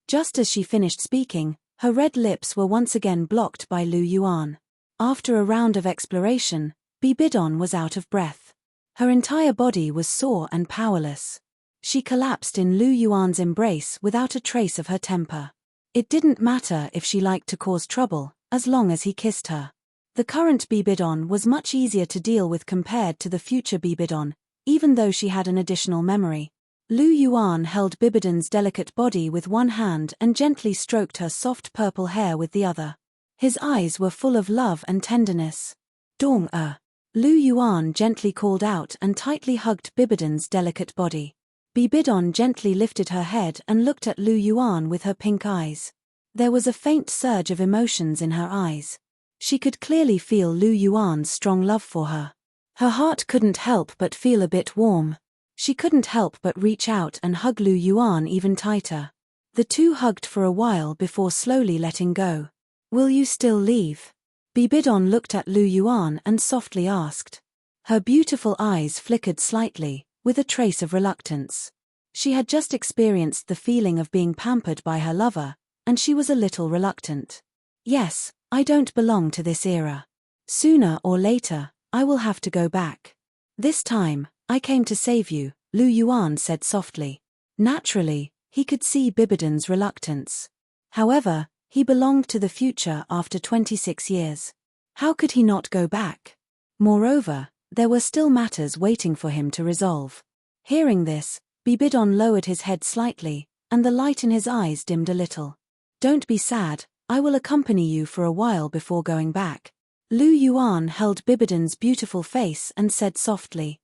Just as she finished speaking, her red lips were once again blocked by Lu Yuan. After a round of exploration, Bibidon was out of breath. Her entire body was sore and powerless. She collapsed in Lu Yuan's embrace without a trace of her temper. It didn't matter if she liked to cause trouble, as long as he kissed her. The current Bibidon was much easier to deal with compared to the future Bibidon, even though she had an additional memory. Lu Yuan held Bibidon's delicate body with one hand and gently stroked her soft purple hair with the other. His eyes were full of love and tenderness. Dong-er. Lu Yuan gently called out and tightly hugged Bibidon's delicate body. Bibidon gently lifted her head and looked at Lu Yuan with her pink eyes. There was a faint surge of emotions in her eyes. She could clearly feel Lu Yuan's strong love for her. Her heart couldn't help but feel a bit warm. She couldn't help but reach out and hug Lu Yuan even tighter. The two hugged for a while before slowly letting go. "Will you still leave?" Bibidon looked at Lu Yuan and softly asked. Her beautiful eyes flickered slightly, with a trace of reluctance. She had just experienced the feeling of being pampered by her lover, and she was a little reluctant. "Yes, I don't belong to this era. Sooner or later, I will have to go back. This time, I came to save you," Lu Yuan said softly. Naturally, he could see Bibidon's reluctance. However, he belonged to the future after 26 years. How could he not go back? Moreover, there were still matters waiting for him to resolve. Hearing this, Bibidon lowered his head slightly, and the light in his eyes dimmed a little. "Don't be sad, I will accompany you for a while before going back." Lu Yuan held Bibidon's beautiful face and said softly,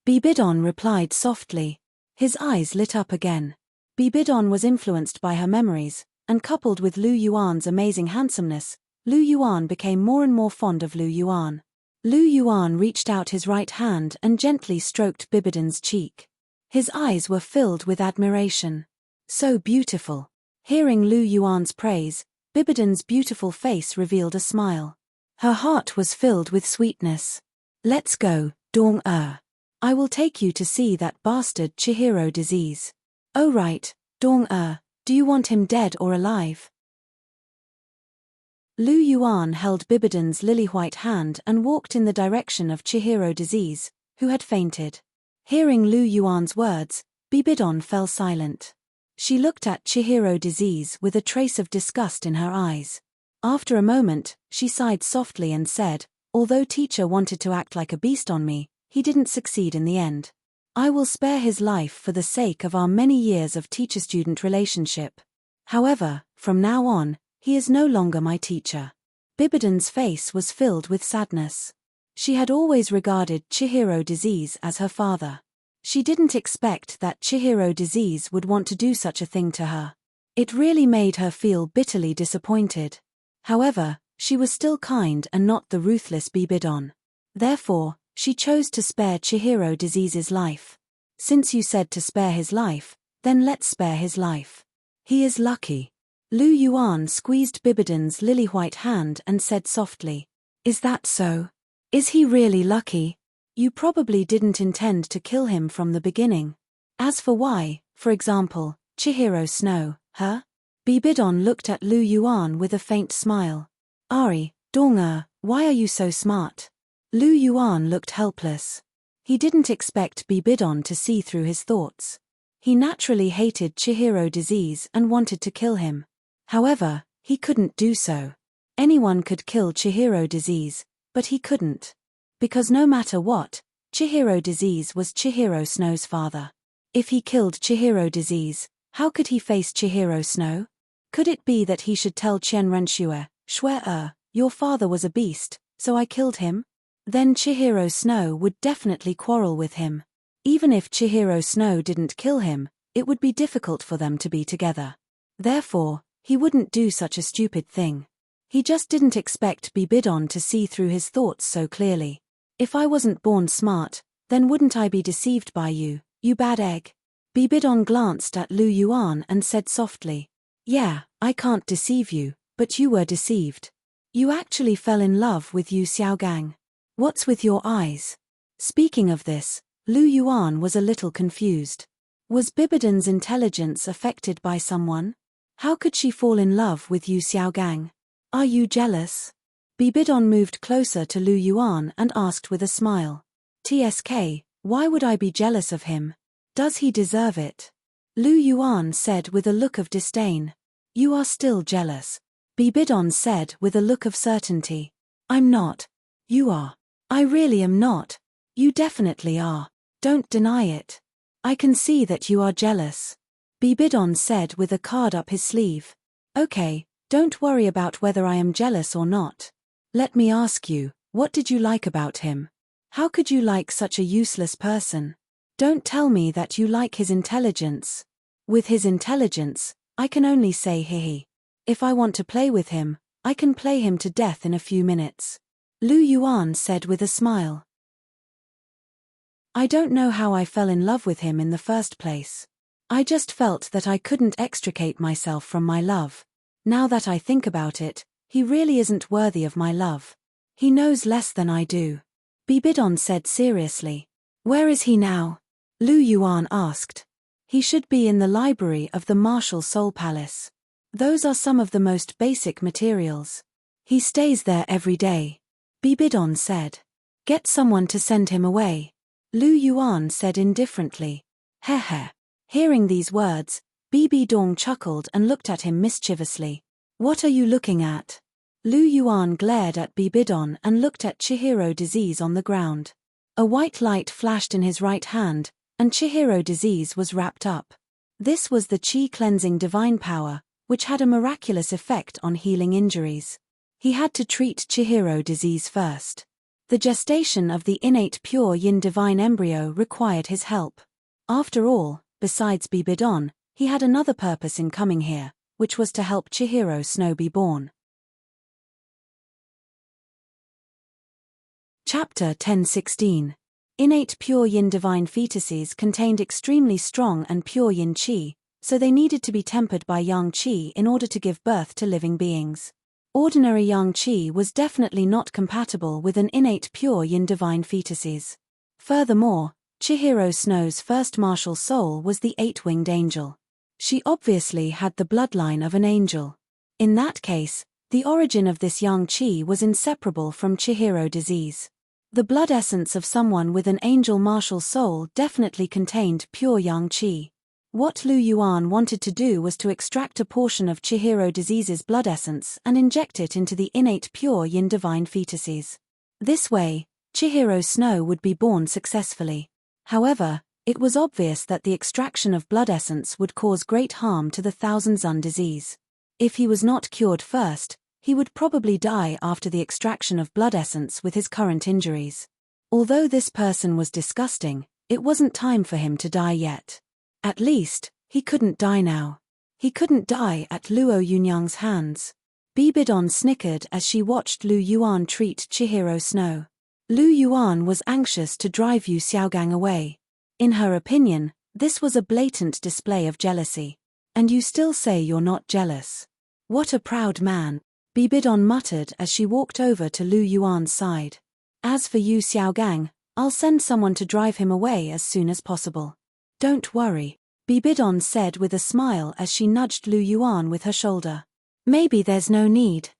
Bibidon replied softly. His eyes lit up again. Bibidon was influenced by her memories, and coupled with Lu Yuan's amazing handsomeness, Lu Yuan became more and more fond of Lu Yuan. Lu Yuan reached out his right hand and gently stroked Bibidon's cheek. His eyes were filled with admiration. So beautiful. Hearing Lu Yuan's praise, Bibidon's beautiful face revealed a smile. Her heart was filled with sweetness. "Let's go, Douluo. I will take you to see that bastard Chihiro disease." "Oh right, Douluo, do you want him dead or alive?" Lu Yuan held Bibidon's lily-white hand and walked in the direction of Chihiro disease, who had fainted. Hearing Lu Yuan's words, Bibidon fell silent. She looked at Chihiro disease with a trace of disgust in her eyes. After a moment, she sighed softly and said, "Although teacher wanted to act like a beast on me, he didn't succeed in the end. I will spare his life for the sake of our many years of teacher-student relationship. However, from now on, he is no longer my teacher." Bibidon's face was filled with sadness. She had always regarded Chihiro disease as her father. She didn't expect that Chihiro disease would want to do such a thing to her. It really made her feel bitterly disappointed. However, she was still kind and not the ruthless Bibidon. Therefore, she chose to spare Chihiro disease's life. "Since you said to spare his life, then let's spare his life. He is lucky." Lu Yuan squeezed Bibidon's lily-white hand and said softly, "Is that so? Is he really lucky? You probably didn't intend to kill him from the beginning. As for why, for example, Chihiro Snow, huh?" Bibidon looked at Lu Yuan with a faint smile. "Ari, Douluo, why are you so smart?" Lu Yuan looked helpless. He didn't expect Bibidon to see through his thoughts. He naturally hated Chihiro disease and wanted to kill him. However, he couldn't do so. Anyone could kill Chihiro disease, but he couldn't. Because no matter what, Chihiro disease was Chihiro Snow's father. If he killed Chihiro disease, how could he face Chihiro Snow? Could it be that he should tell Chen Renshue, "Shui, your father was a beast, so I killed him"? Then Chihiro Snow would definitely quarrel with him. Even if Chihiro Snow didn't kill him, it would be difficult for them to be together. Therefore, he wouldn't do such a stupid thing. He just didn't expect Bibidon to see through his thoughts so clearly. "If I wasn't born smart, then wouldn't I be deceived by you, you bad egg?" Bibidon glanced at Lu Yuan and said softly, "Yeah, I can't deceive you, but you were deceived. You actually fell in love with Yu Xiaogang. What's with your eyes?" Speaking of this, Lu Yuan was a little confused. Was Bibidon's intelligence affected by someone? How could she fall in love with Yu Xiaogang? "Are you jealous?" Bibidon moved closer to Lu Yuan and asked with a smile. "TSK, why would I be jealous of him? Does he deserve it?" Lu Yuan said with a look of disdain. "You are still jealous," Bibidon said with a look of certainty. "I'm not. You are." "I really am not. You definitely are. Don't deny it. I can see that you are jealous," Bibidon said with a card up his sleeve. "Okay, don't worry about whether I am jealous or not. Let me ask you, What did you like about him? How could you like such a useless person? Don't tell me that you like his intelligence. With his intelligence, I can only say hehe. If I want to play with him, I can play him to death in a few minutes. Lu Yuan said with a smile. I don't know how I fell in love with him in the first place. I just felt that I couldn't extricate myself from my love. Now that I think about it, he really isn't worthy of my love. He knows less than I do. Bibidon said seriously. Where is he now? Lu Yuan asked. He should be in the library of the Martial Soul Palace. Those are some of the most basic materials. He stays there every day. Bibidon said. Get someone to send him away. Lu Yuan said indifferently. Heh. Hearing these words, Bibidong chuckled and looked at him mischievously. What are you looking at? Lu Yuan glared at Bibidon and looked at Chihiro Disease on the ground. A white light flashed in his right hand, and Chihiro Disease was wrapped up. This was the Chi cleansing divine power, which had a miraculous effect on healing injuries. He had to treat Chihiro Disease first. The gestation of the innate pure yin divine embryo required his help. After all, besides Bibidon, he had another purpose in coming here, which was to help Chihiro Snow be born. Chapter 10:16. Innate pure yin divine fetuses contained extremely strong and pure yin qi, so they needed to be tempered by yang qi in order to give birth to living beings. Ordinary yang qi was definitely not compatible with an innate pure yin divine fetuses. Furthermore, Chihiro Snow's first martial soul was the eight-winged angel. She obviously had the bloodline of an angel. In that case, the origin of this yang qi was inseparable from Chihiro Disease. The blood essence of someone with an angel martial soul definitely contained pure yang qi. What Lu Yuan wanted to do was to extract a portion of Chihiro Disease's blood essence and inject it into the innate pure yin divine fetuses. This way, Chihiro Snow would be born successfully. However, it was obvious that the extraction of blood essence would cause great harm to the Thousand Sun disease. If he was not cured first, he would probably die after the extraction of blood essence with his current injuries. Although this person was disgusting, it wasn't time for him to die yet. At least, he couldn't die now. He couldn't die at Luo Yunyang's hands. Bibidon snickered as she watched Lu Yuan treat Chihiro Snow. Lu Yuan was anxious to drive Yu Xiaogang away. In her opinion, this was a blatant display of jealousy. And you still say you're not jealous. What a proud man, Bibidon muttered as she walked over to Lu Yuan's side. As for Yu Xiaogang, I'll send someone to drive him away as soon as possible. Don't worry, Bibidon said with a smile as she nudged Lu Yuan with her shoulder. Maybe there's no need.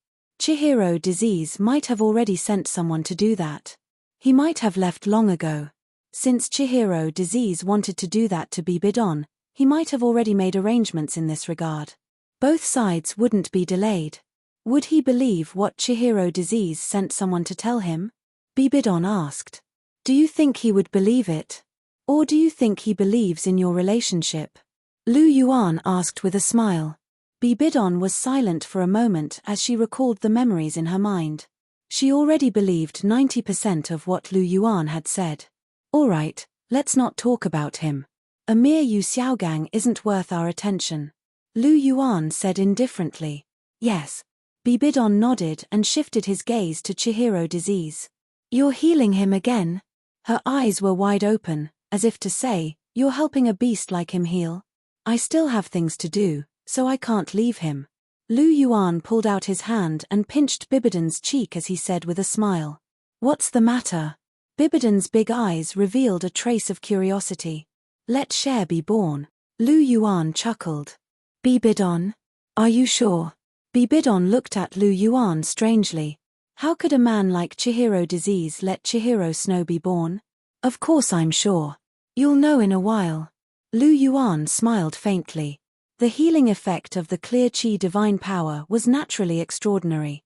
Chihiro Disease might have already sent someone to do that. He might have left long ago. Since Chihiro Disease wanted to do that to Bibidon, he might have already made arrangements in this regard. Both sides wouldn't be delayed. Would he believe what Chihiro Disease sent someone to tell him? Bibidon asked. Do you think he would believe it? Or do you think he believes in your relationship? Lu Yuan asked with a smile. Bibidon was silent for a moment as she recalled the memories in her mind. She already believed 90% of what Lu Yuan had said. All right, let's not talk about him. A mere Yu Xiaogang isn't worth our attention. Lu Yuan said indifferently. Yes. Bibidon nodded and shifted his gaze to Chihiro Disease. You're healing him again? Her eyes were wide open, as if to say, you're helping a beast like him heal? I still have things to do, so I can't leave him. Lu Yuan pulled out his hand and pinched Bibidon's cheek as he said with a smile. What's the matter? Bibidon's big eyes revealed a trace of curiosity. Let Cher be born. Lu Yuan chuckled. Bibidon? Are you sure? Bibidon looked at Lu Yuan strangely. How could a man like Chihiro Disease let Chihiro Snow be born? Of course I'm sure. You'll know in a while. Lu Yuan smiled faintly. The healing effect of the clear Qi divine power was naturally extraordinary.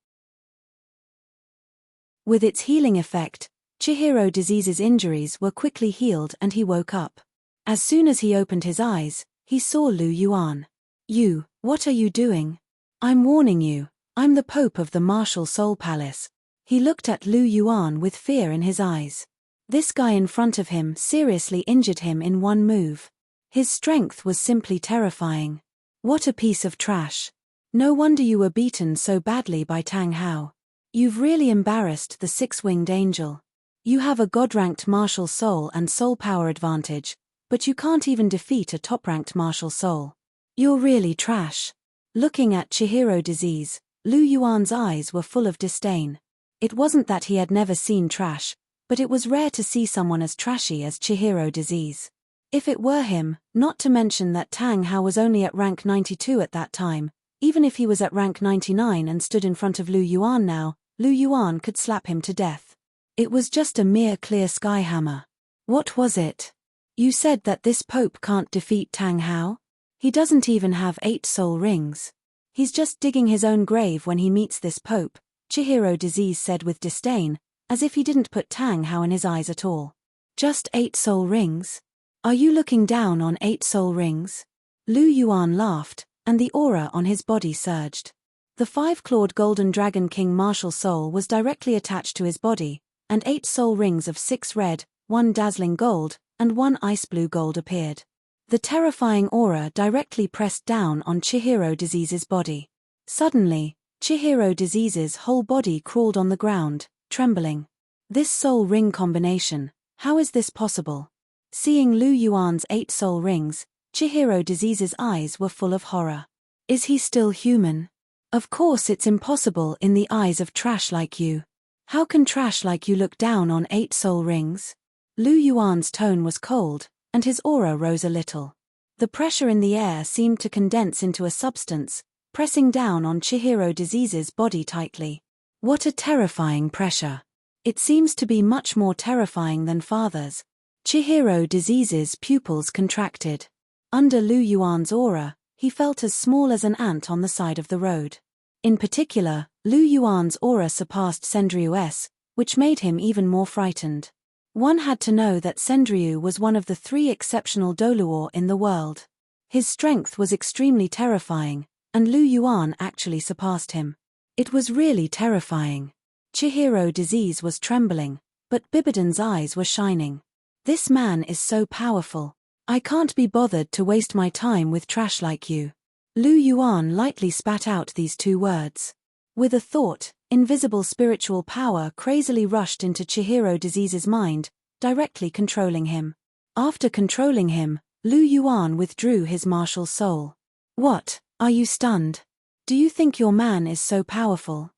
With its healing effect, Chihiro Disease's injuries were quickly healed and he woke up. As soon as he opened his eyes, he saw Lu Yuan. You, what are you doing? I'm warning you, I'm the Pope of the Martial Soul Palace. He looked at Lu Yuan with fear in his eyes. This guy in front of him seriously injured him in one move. His strength was simply terrifying. What a piece of trash. No wonder you were beaten so badly by Tang Hao. You've really embarrassed the six-winged angel. You have a god-ranked martial soul and soul power advantage, but you can't even defeat a top-ranked martial soul. You're really trash. Looking at Chihiro Disease, Lu Yuan's eyes were full of disdain. It wasn't that he had never seen trash, but it was rare to see someone as trashy as Chihiro Disease. If it were him, not to mention that Tang Hao was only at rank 92 at that time, even if he was at rank 99 and stood in front of Lu Yuan now, Lu Yuan could slap him to death. It was just a mere clear sky hammer. What was it? You said that this Pope can't defeat Tang Hao? He doesn't even have 8 soul rings. He's just digging his own grave when he meets this Pope, Chihiro Disease said with disdain, as if he didn't put Tang Hao in his eyes at all. Just 8 soul rings? Are you looking down on 8 soul rings? Lu Yuan laughed, and the aura on his body surged. The 5-clawed golden dragon king martial soul was directly attached to his body, and 8 soul rings of 6 red, 1 dazzling gold, and 1 ice blue gold appeared. The terrifying aura directly pressed down on Chihiro Disease's body. Suddenly, Chihiro Disease's whole body crawled on the ground, trembling. This soul ring combination, how is this possible? Seeing Lu Yuan's 8 soul rings, Chihiro Disease's eyes were full of horror. Is he still human? Of course it's impossible in the eyes of trash like you. How can trash like you look down on 8 soul rings? Lu Yuan's tone was cold, and his aura rose a little. The pressure in the air seemed to condense into a substance, pressing down on Chihiro Disease's body tightly. What a terrifying pressure. It seems to be much more terrifying than father's. Chihiro Disease's pupils contracted. Under Lu Yuan's aura, he felt as small as an ant on the side of the road. In particular, Lu Yuan's aura surpassed Sendriu's, which made him even more frightened. One had to know that Sendriu was one of the 3 exceptional Douluo in the world. His strength was extremely terrifying, and Lu Yuan actually surpassed him. It was really terrifying. Chihiro Disease was trembling, but Bibidan's eyes were shining. This man is so powerful. I can't be bothered to waste my time with trash like you. Lu Yuan lightly spat out these 2 words. With a thought, invisible spiritual power crazily rushed into Chihiro Disease's mind, directly controlling him. After controlling him, Lu Yuan withdrew his martial soul. What, are you stunned? Do you think your man is so powerful?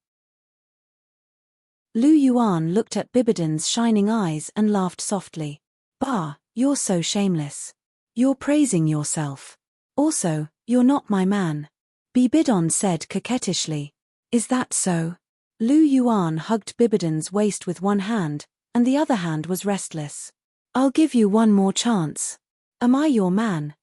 Lu Yuan looked at Bibidan's shining eyes and laughed softly. Bah, you're so shameless. You're praising yourself. Also, you're not my man. Bibidan said coquettishly. Is that so? Lu Yuan hugged Bibidan's waist with one hand, and the other hand was restless. I'll give you one more chance. Am I your man,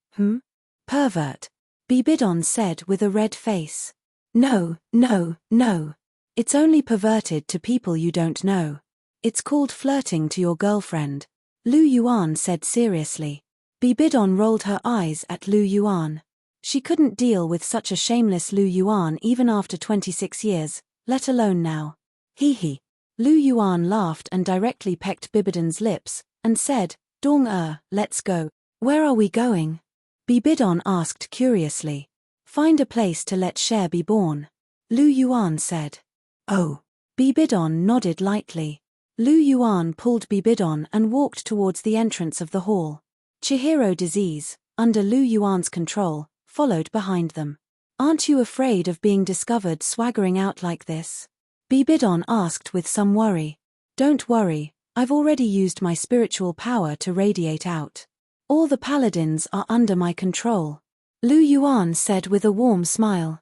Pervert. Bibidan said with a red face. No, no, no. It's only perverted to people you don't know. It's called flirting to your girlfriend. Lu Yuan said seriously. Bibidan rolled her eyes at Lu Yuan. She couldn't deal with such a shameless Lu Yuan even after 26 years, let alone now. Hee. Lu Yuan laughed and directly pecked Bibidan's lips, and said, Dong let's go. Where are we going? Bibidan asked curiously. Find a place to let Cher be born. Lu Yuan said. Oh. Bibidan nodded lightly. Lu Yuan pulled Bibidan and walked towards the entrance of the hall. Chihiro Disease, under Lu Yuan's control, followed behind them. Aren't you afraid of being discovered swaggering out like this? Bibidan asked with some worry. Don't worry, I've already used my spiritual power to radiate out. All the paladins are under my control. Lu Yuan said with a warm smile.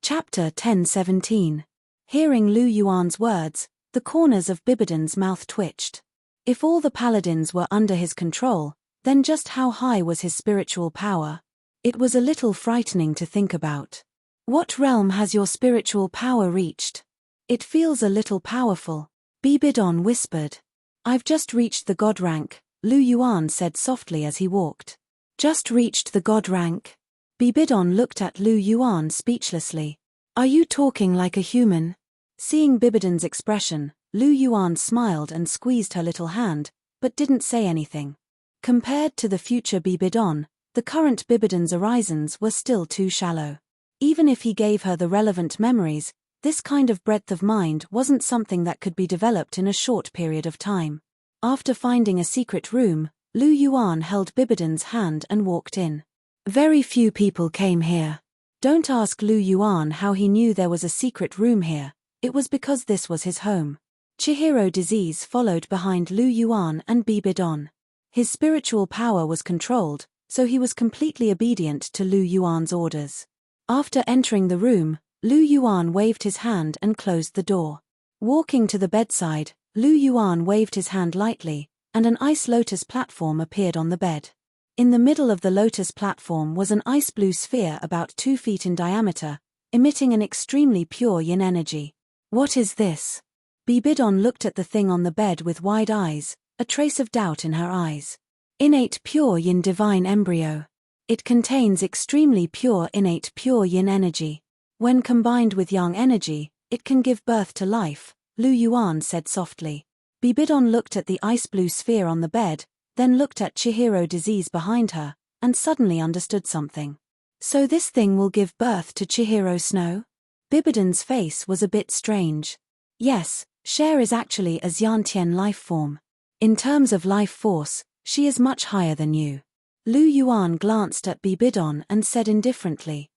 Chapter 1017. Hearing Lu Yuan's words, the corners of Bibidan's mouth twitched. If all the paladins were under his control, then just how high was his spiritual power? It was a little frightening to think about. What realm has your spiritual power reached? It feels a little powerful, Bibidan whispered. I've just reached the god rank, Lu Yuan said softly as he walked. Just reached the god rank? Bibidan looked at Lu Yuan speechlessly. Are you talking like a human? Seeing Bibidon's expression, Lu Yuan smiled and squeezed her little hand, but didn't say anything. Compared to the future Bibidon, the current Bibidon's horizons were still too shallow. Even if he gave her the relevant memories, this kind of breadth of mind wasn't something that could be developed in a short period of time. After finding a secret room, Lu Yuan held Bibidon's hand and walked in. Very few people came here. Don't ask Lu Yuan how he knew there was a secret room here. It was because this was his home. Chihiro Disease followed behind Lu Yuan and Bibidon. His spiritual power was controlled, so he was completely obedient to Lu Yuan's orders. After entering the room, Lu Yuan waved his hand and closed the door. Walking to the bedside, Lu Yuan waved his hand lightly, and an ice lotus platform appeared on the bed. In the middle of the lotus platform was an ice blue sphere about 2 feet in diameter, emitting an extremely pure yin energy. What is this? Bibidon looked at the thing on the bed with wide eyes, a trace of doubt in her eyes. Innate pure yin divine embryo. It contains extremely pure innate pure yin energy. When combined with yang energy, it can give birth to life, Lu Yuan said softly. Bibidon looked at the ice blue sphere on the bed, then looked at Chihiro Disease behind her, and suddenly understood something. So this thing will give birth to Chihiro Snow? Bibidon's face was a bit strange. Yes, Cher is actually a Xiantian life form. In terms of life force, she is much higher than you. Lu Yuan glanced at Bibidon and said indifferently.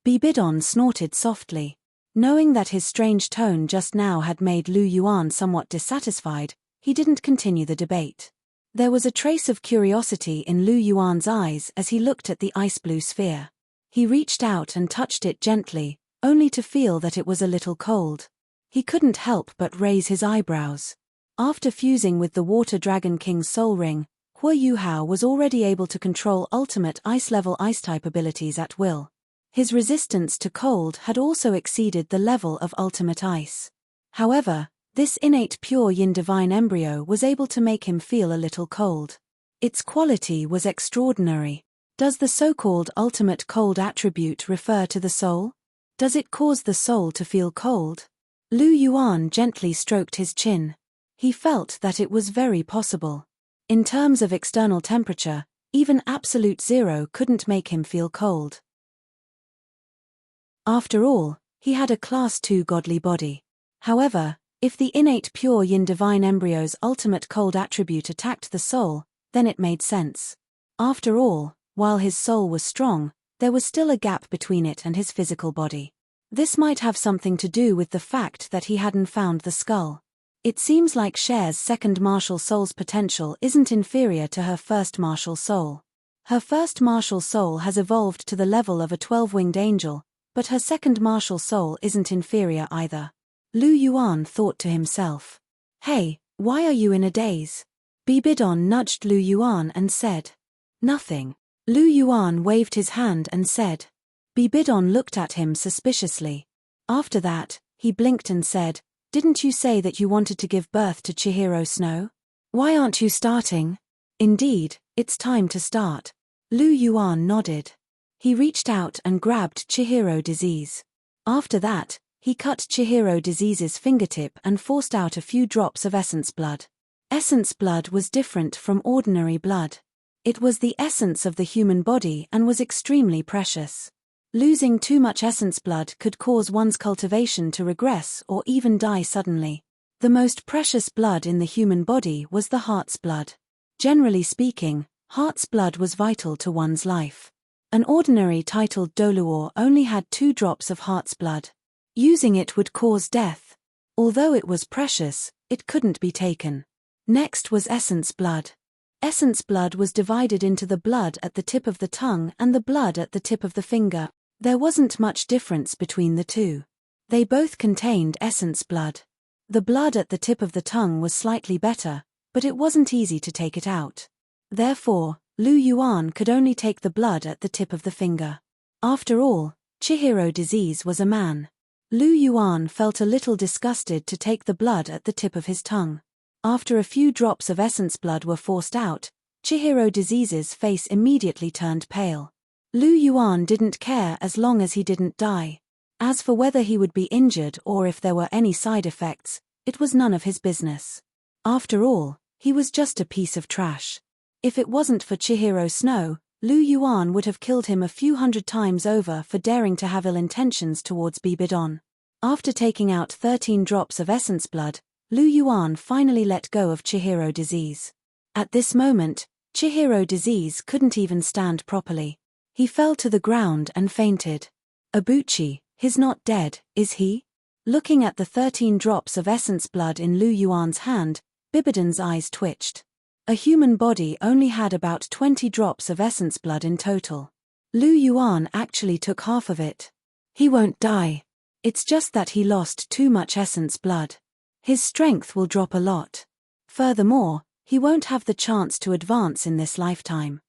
Bibidon snorted softly. Knowing that his strange tone just now had made Lu Yuan somewhat dissatisfied, he didn't continue the debate. There was a trace of curiosity in Lu Yuan's eyes as he looked at the ice blue sphere. He reached out and touched it gently, only to feel that it was a little cold. He couldn't help but raise his eyebrows. After fusing with the Water Dragon King's soul ring, Hua Yuhao was already able to control ultimate ice-level ice-type abilities at will. His resistance to cold had also exceeded the level of ultimate ice. However, this innate pure yin divine embryo was able to make him feel a little cold. Its quality was extraordinary. Does the so-called ultimate cold attribute refer to the soul? Does it cause the soul to feel cold? Lu Yuan gently stroked his chin. He felt that it was very possible. In terms of external temperature, even absolute zero couldn't make him feel cold. After all, he had a Class 2 godly body. However, if the innate pure yin divine embryo's ultimate cold attribute attacked the soul, then it made sense. After all, while his soul was strong, there was still a gap between it and his physical body. This might have something to do with the fact that he hadn't found the skull. It seems like Cher's second martial soul's potential isn't inferior to her first martial soul. Her first martial soul has evolved to the level of a 12-winged angel, but her second martial soul isn't inferior either. Lu Yuan thought to himself. Hey, why are you in a daze? Bibidon nudged Lu Yuan and said. Nothing. Lu Yuan waved his hand and said. Bibidon looked at him suspiciously. After that, he blinked and said, Didn't you say that you wanted to give birth to Chihiro Snow? Why aren't you starting? Indeed, it's time to start. Lu Yuan nodded. He reached out and grabbed Chihiro Disease. After that, he cut Chihiro Disease's fingertip and forced out a few drops of essence blood. Essence blood was different from ordinary blood. It was the essence of the human body and was extremely precious. Losing too much essence blood could cause one's cultivation to regress or even die suddenly. The most precious blood in the human body was the heart's blood. Generally speaking, heart's blood was vital to one's life. An ordinary titled Douluo only had 2 drops of heart's blood. Using it would cause death. Although it was precious, it couldn't be taken. Next was essence blood. Essence blood was divided into the blood at the tip of the tongue and the blood at the tip of the finger. There wasn't much difference between the two. They both contained essence blood. The blood at the tip of the tongue was slightly better, but it wasn't easy to take it out. Therefore, Lu Yuan could only take the blood at the tip of the finger. After all, Chihiro Disease was a man. Lu Yuan felt a little disgusted to take the blood at the tip of his tongue. After a few drops of essence blood were forced out, Chihiro Disease's face immediately turned pale. Lu Yuan didn't care as long as he didn't die. As for whether he would be injured or if there were any side effects, it was none of his business. After all, he was just a piece of trash. If it wasn't for Chihiro Snow, Lu Yuan would have killed him a few hundred times over for daring to have ill intentions towards Bibidon. After taking out 13 drops of essence blood, Lu Yuan finally let go of Chihiro disease. At this moment, Chihiro disease couldn't even stand properly. He fell to the ground and fainted. Abuchi, he's not dead, is he? Looking at the 13 drops of essence blood in Lu Yuan's hand, Bibidon's eyes twitched. A human body only had about 20 drops of essence blood in total. Lu Yuan actually took half of it. He won't die. It's just that he lost too much essence blood. His strength will drop a lot. Furthermore, he won't have the chance to advance in this lifetime.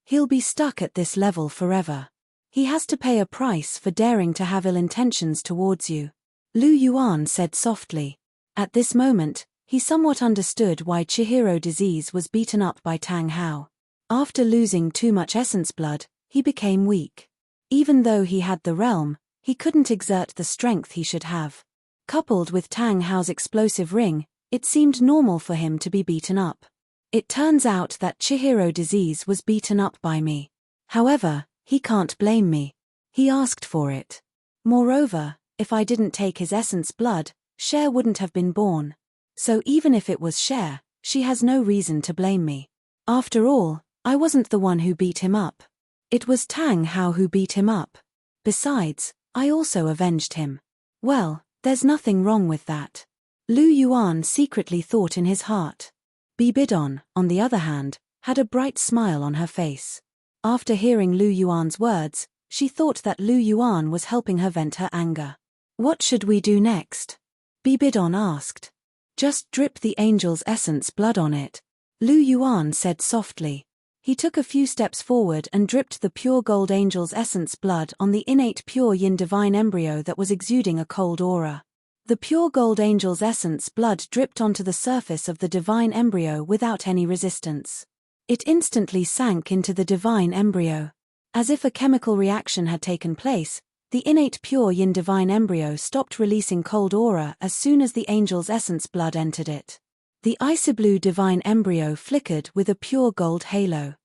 He'll be stuck at this level forever. He has to pay a price for daring to have ill intentions towards you. Lu Yuan said softly. At this moment, he somewhat understood why Chihiro disease was beaten up by Tang Hao. After losing too much essence blood, he became weak. Even though he had the realm, he couldn't exert the strength he should have. Coupled with Tang Hao's explosive ring, it seemed normal for him to be beaten up. It turns out that Chihiro disease was beaten up by me. However, he can't blame me. He asked for it. Moreover, if I didn't take his essence blood, Cher wouldn't have been born. So even if it was Cher, she has no reason to blame me. After all, I wasn't the one who beat him up. It was Tang Hao who beat him up. Besides, I also avenged him. Well, there's nothing wrong with that. Lu Yuan secretly thought in his heart. Bibidon, on the other hand, had a bright smile on her face. After hearing Lu Yuan's words, she thought that Lu Yuan was helping her vent her anger. What should we do next? Bibidon asked. Just drip the angel's essence blood on it, Lu Yuan said softly. He took a few steps forward and dripped the pure gold angel's essence blood on the innate pure yin divine embryo that was exuding a cold aura. The pure gold angel's essence blood dripped onto the surface of the divine embryo without any resistance. It instantly sank into the divine embryo. As if a chemical reaction had taken place, the innate pure yin divine embryo stopped releasing cold aura as soon as the angel's essence blood entered it. The icy blue divine embryo flickered with a pure gold halo.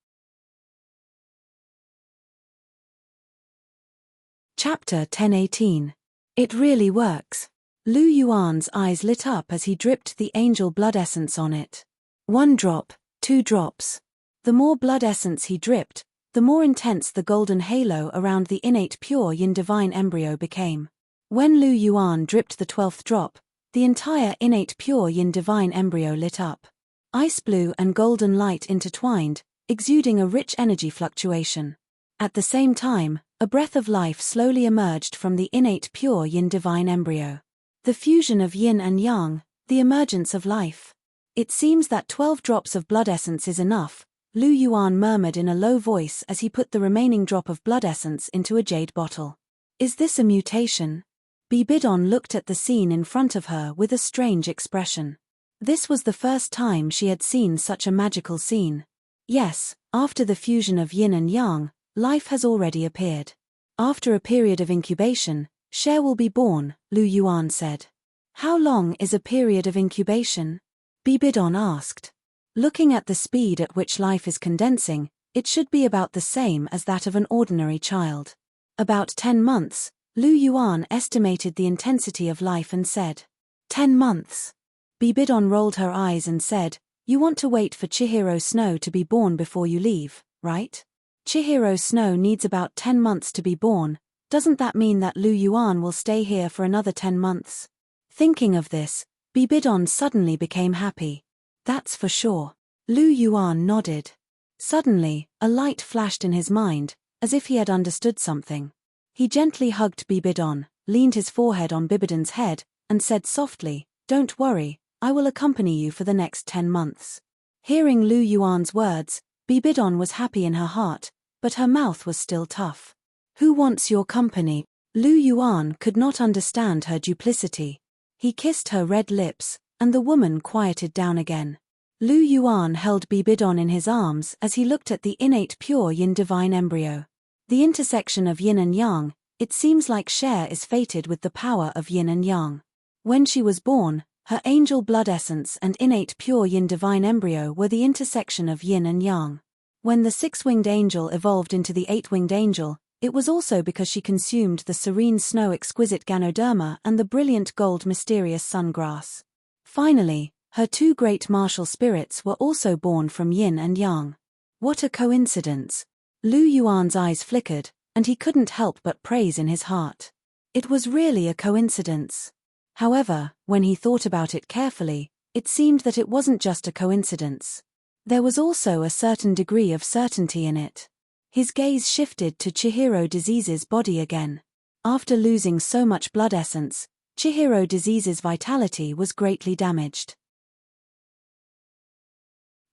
Chapter 1018. It really works. Lu Yuan's eyes lit up as he dripped the angel blood essence on it. 1 drop, 2 drops. The more blood essence he dripped, the more intense the golden halo around the innate pure yin divine embryo became. When Lu Yuan dripped the 12th drop, the entire innate pure yin divine embryo lit up. Ice blue and golden light intertwined, exuding a rich energy fluctuation. At the same time, a breath of life slowly emerged from the innate pure yin divine embryo. The fusion of yin and yang, the emergence of life. It seems that 12 drops of blood essence is enough, Lu Yuan murmured in a low voice as he put the remaining drop of blood essence into a jade bottle. Is this a mutation? Bibidon looked at the scene in front of her with a strange expression. This was the first time she had seen such a magical scene. Yes, after the fusion of yin and yang, life has already appeared. After a period of incubation, Cher will be born, Lu Yuan said. How long is a period of incubation? Bibidon asked. Looking at the speed at which life is condensing, it should be about the same as that of an ordinary child. About 10 months, Lu Yuan estimated the intensity of life and said. 10 months. Bibidon rolled her eyes and said, You want to wait for Chihiro Snow to be born before you leave, right? Chihiro Snow needs about 10 months to be born. Doesn't that mean that Lu Yuan will stay here for another 10 months? Thinking of this, Bibidon suddenly became happy. That's for sure. Lu Yuan nodded. Suddenly, a light flashed in his mind, as if he had understood something. He gently hugged Bibidon, leaned his forehead on Bibidon's head, and said softly, Don't worry, I will accompany you for the next 10 months. Hearing Lu Yuan's words, Bibidon was happy in her heart, but her mouth was still tough. Who wants your company? Lu Yuan could not understand her duplicity. He kissed her red lips, and the woman quieted down again. Lu Yuan held Bibidon in his arms as he looked at the innate pure yin divine embryo. The intersection of yin and yang, it seems like Cher is fated with the power of yin and yang. When she was born, her angel blood essence and innate pure yin divine embryo were the intersection of yin and yang. When the six-winged angel evolved into the eight-winged angel, it was also because she consumed the serene snow exquisite Ganoderma and the brilliant gold mysterious sungrass. Finally, her two great martial spirits were also born from yin and yang. What a coincidence! Lu Yuan's eyes flickered, and he couldn't help but praise in his heart. It was really a coincidence. However, when he thought about it carefully, it seemed that it wasn't just a coincidence. There was also a certain degree of certainty in it. His gaze shifted to Chihiro Disease's body again. After losing so much blood essence, Chihiro Disease's vitality was greatly damaged.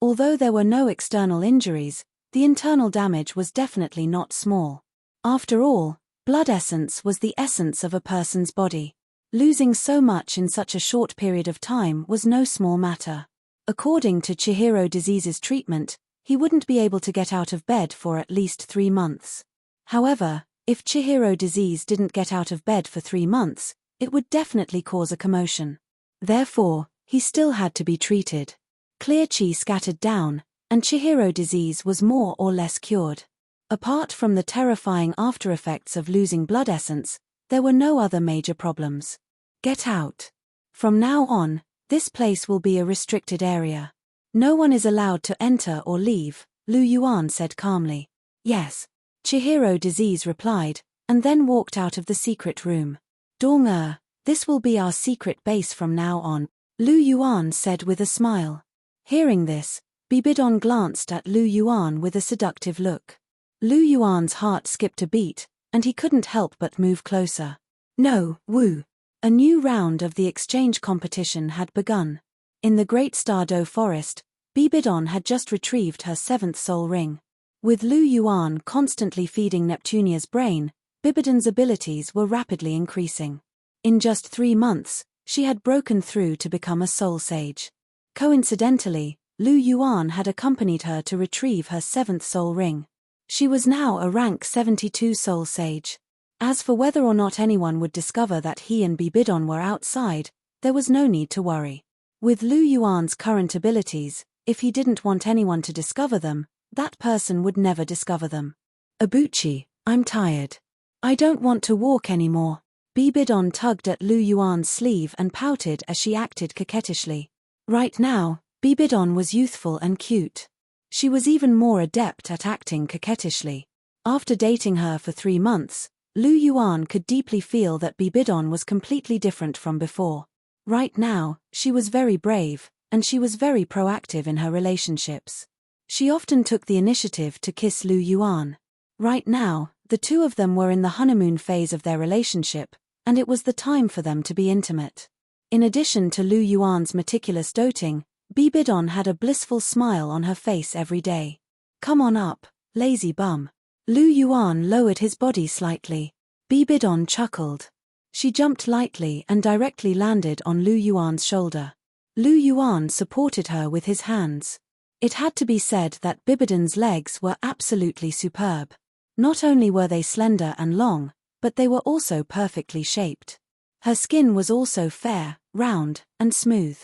Although there were no external injuries, the internal damage was definitely not small. After all, blood essence was the essence of a person's body. Losing so much in such a short period of time was no small matter. According to Chihiro Disease's treatment, he wouldn't be able to get out of bed for at least 3 months. However, if Chihiro Disease didn't get out of bed for 3 months, it would definitely cause a commotion. Therefore, he still had to be treated. Clear chi scattered down, and Chihiro Disease was more or less cured. Apart from the terrifying after-effects of losing blood essence, there were no other major problems. Get out. From now on, this place will be a restricted area. No one is allowed to enter or leave, Lu Yuan said calmly. Yes. Chihiro Disease replied, and then walked out of the secret room. Douluo, this will be our secret base from now on, Lu Yuan said with a smile. Hearing this, Bibidon glanced at Lu Yuan with a seductive look. Lu Yuan's heart skipped a beat, and he couldn't help but move closer. No, Wu. A new round of the exchange competition had begun. In the Great Stardow Forest, Bibidon had just retrieved her 7th soul ring. With Lu Yuan constantly feeding Neptunia's brain, Bibidon's abilities were rapidly increasing. In just 3 months, she had broken through to become a soul sage. Coincidentally, Lu Yuan had accompanied her to retrieve her 7th soul ring. She was now a rank 72 soul sage. As for whether or not anyone would discover that he and Bibidon were outside, there was no need to worry. With Lu Yuan's current abilities, if he didn't want anyone to discover them, that person would never discover them. Abuchi, I'm tired. I don't want to walk anymore. Bibidon tugged at Lu Yuan's sleeve and pouted as she acted coquettishly. Right now, Bibidon was youthful and cute. She was even more adept at acting coquettishly. After dating her for 3 months, Lu Yuan could deeply feel that Bibidon was completely different from before. Right now, she was very brave, and she was very proactive in her relationships. She often took the initiative to kiss Lu Yuan. Right now, the two of them were in the honeymoon phase of their relationship, and it was the time for them to be intimate. In addition to Lu Yuan's meticulous doting, Bibidon had a blissful smile on her face every day. Come on up, lazy bum. Lu Yuan lowered his body slightly. Bibidon chuckled. She jumped lightly and directly landed on Lu Yuan's shoulder. Lu Yuan supported her with his hands. It had to be said that Bibidon's legs were absolutely superb. Not only were they slender and long, but they were also perfectly shaped. Her skin was also fair, round, and smooth.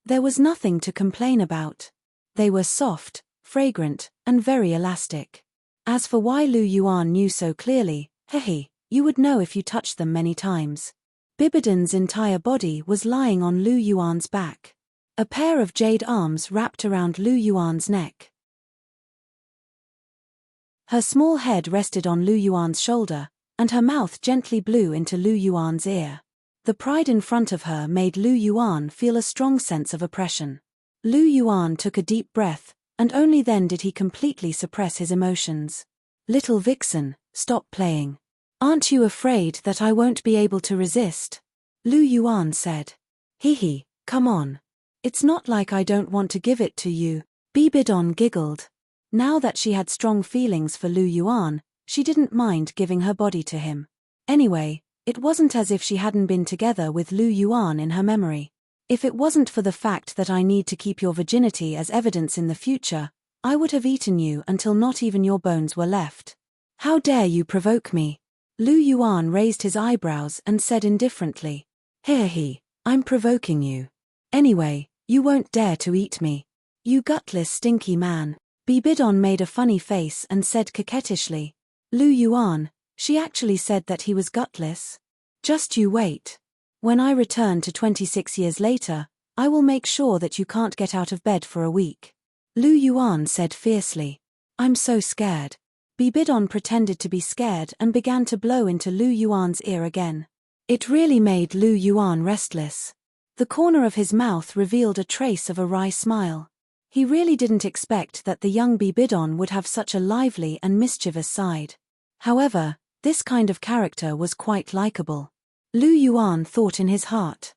There was nothing to complain about. They were soft, fragrant, and very elastic. As for why Lu Yuan knew so clearly, you would know if you touched them many times. Bibidon's entire body was lying on Lu Yuan's back. A pair of jade arms wrapped around Lu Yuan's neck. Her small head rested on Lu Yuan's shoulder, and her mouth gently blew into Lu Yuan's ear. The pride in front of her made Lu Yuan feel a strong sense of oppression. Lu Yuan took a deep breath, and only then did he completely suppress his emotions. Little vixen, stop playing. Aren't you afraid that I won't be able to resist? Lu Yuan said. Come on. It's not like I don't want to give it to you. Bibidon giggled. Now that she had strong feelings for Lu Yuan, she didn't mind giving her body to him. Anyway, it wasn't as if she hadn't been together with Lu Yuan in her memory. If it wasn't for the fact that I need to keep your virginity as evidence in the future, I would have eaten you until not even your bones were left. How dare you provoke me? Lu Yuan raised his eyebrows and said indifferently. He, I'm provoking you. Anyway, you won't dare to eat me. You gutless stinky man. Bibidon made a funny face and said coquettishly. Lu Yuan, she actually said that he was gutless? Just you wait. When I return to 26 years later, I will make sure that you can't get out of bed for a week. Lu Yuan said fiercely. I'm so scared. Bibidon pretended to be scared and began to blow into Lu Yuan's ear again. It really made Lu Yuan restless. The corner of his mouth revealed a trace of a wry smile. He really didn't expect that the young Bibidon would have such a lively and mischievous side. However, this kind of character was quite likable. Lu Yuan thought in his heart.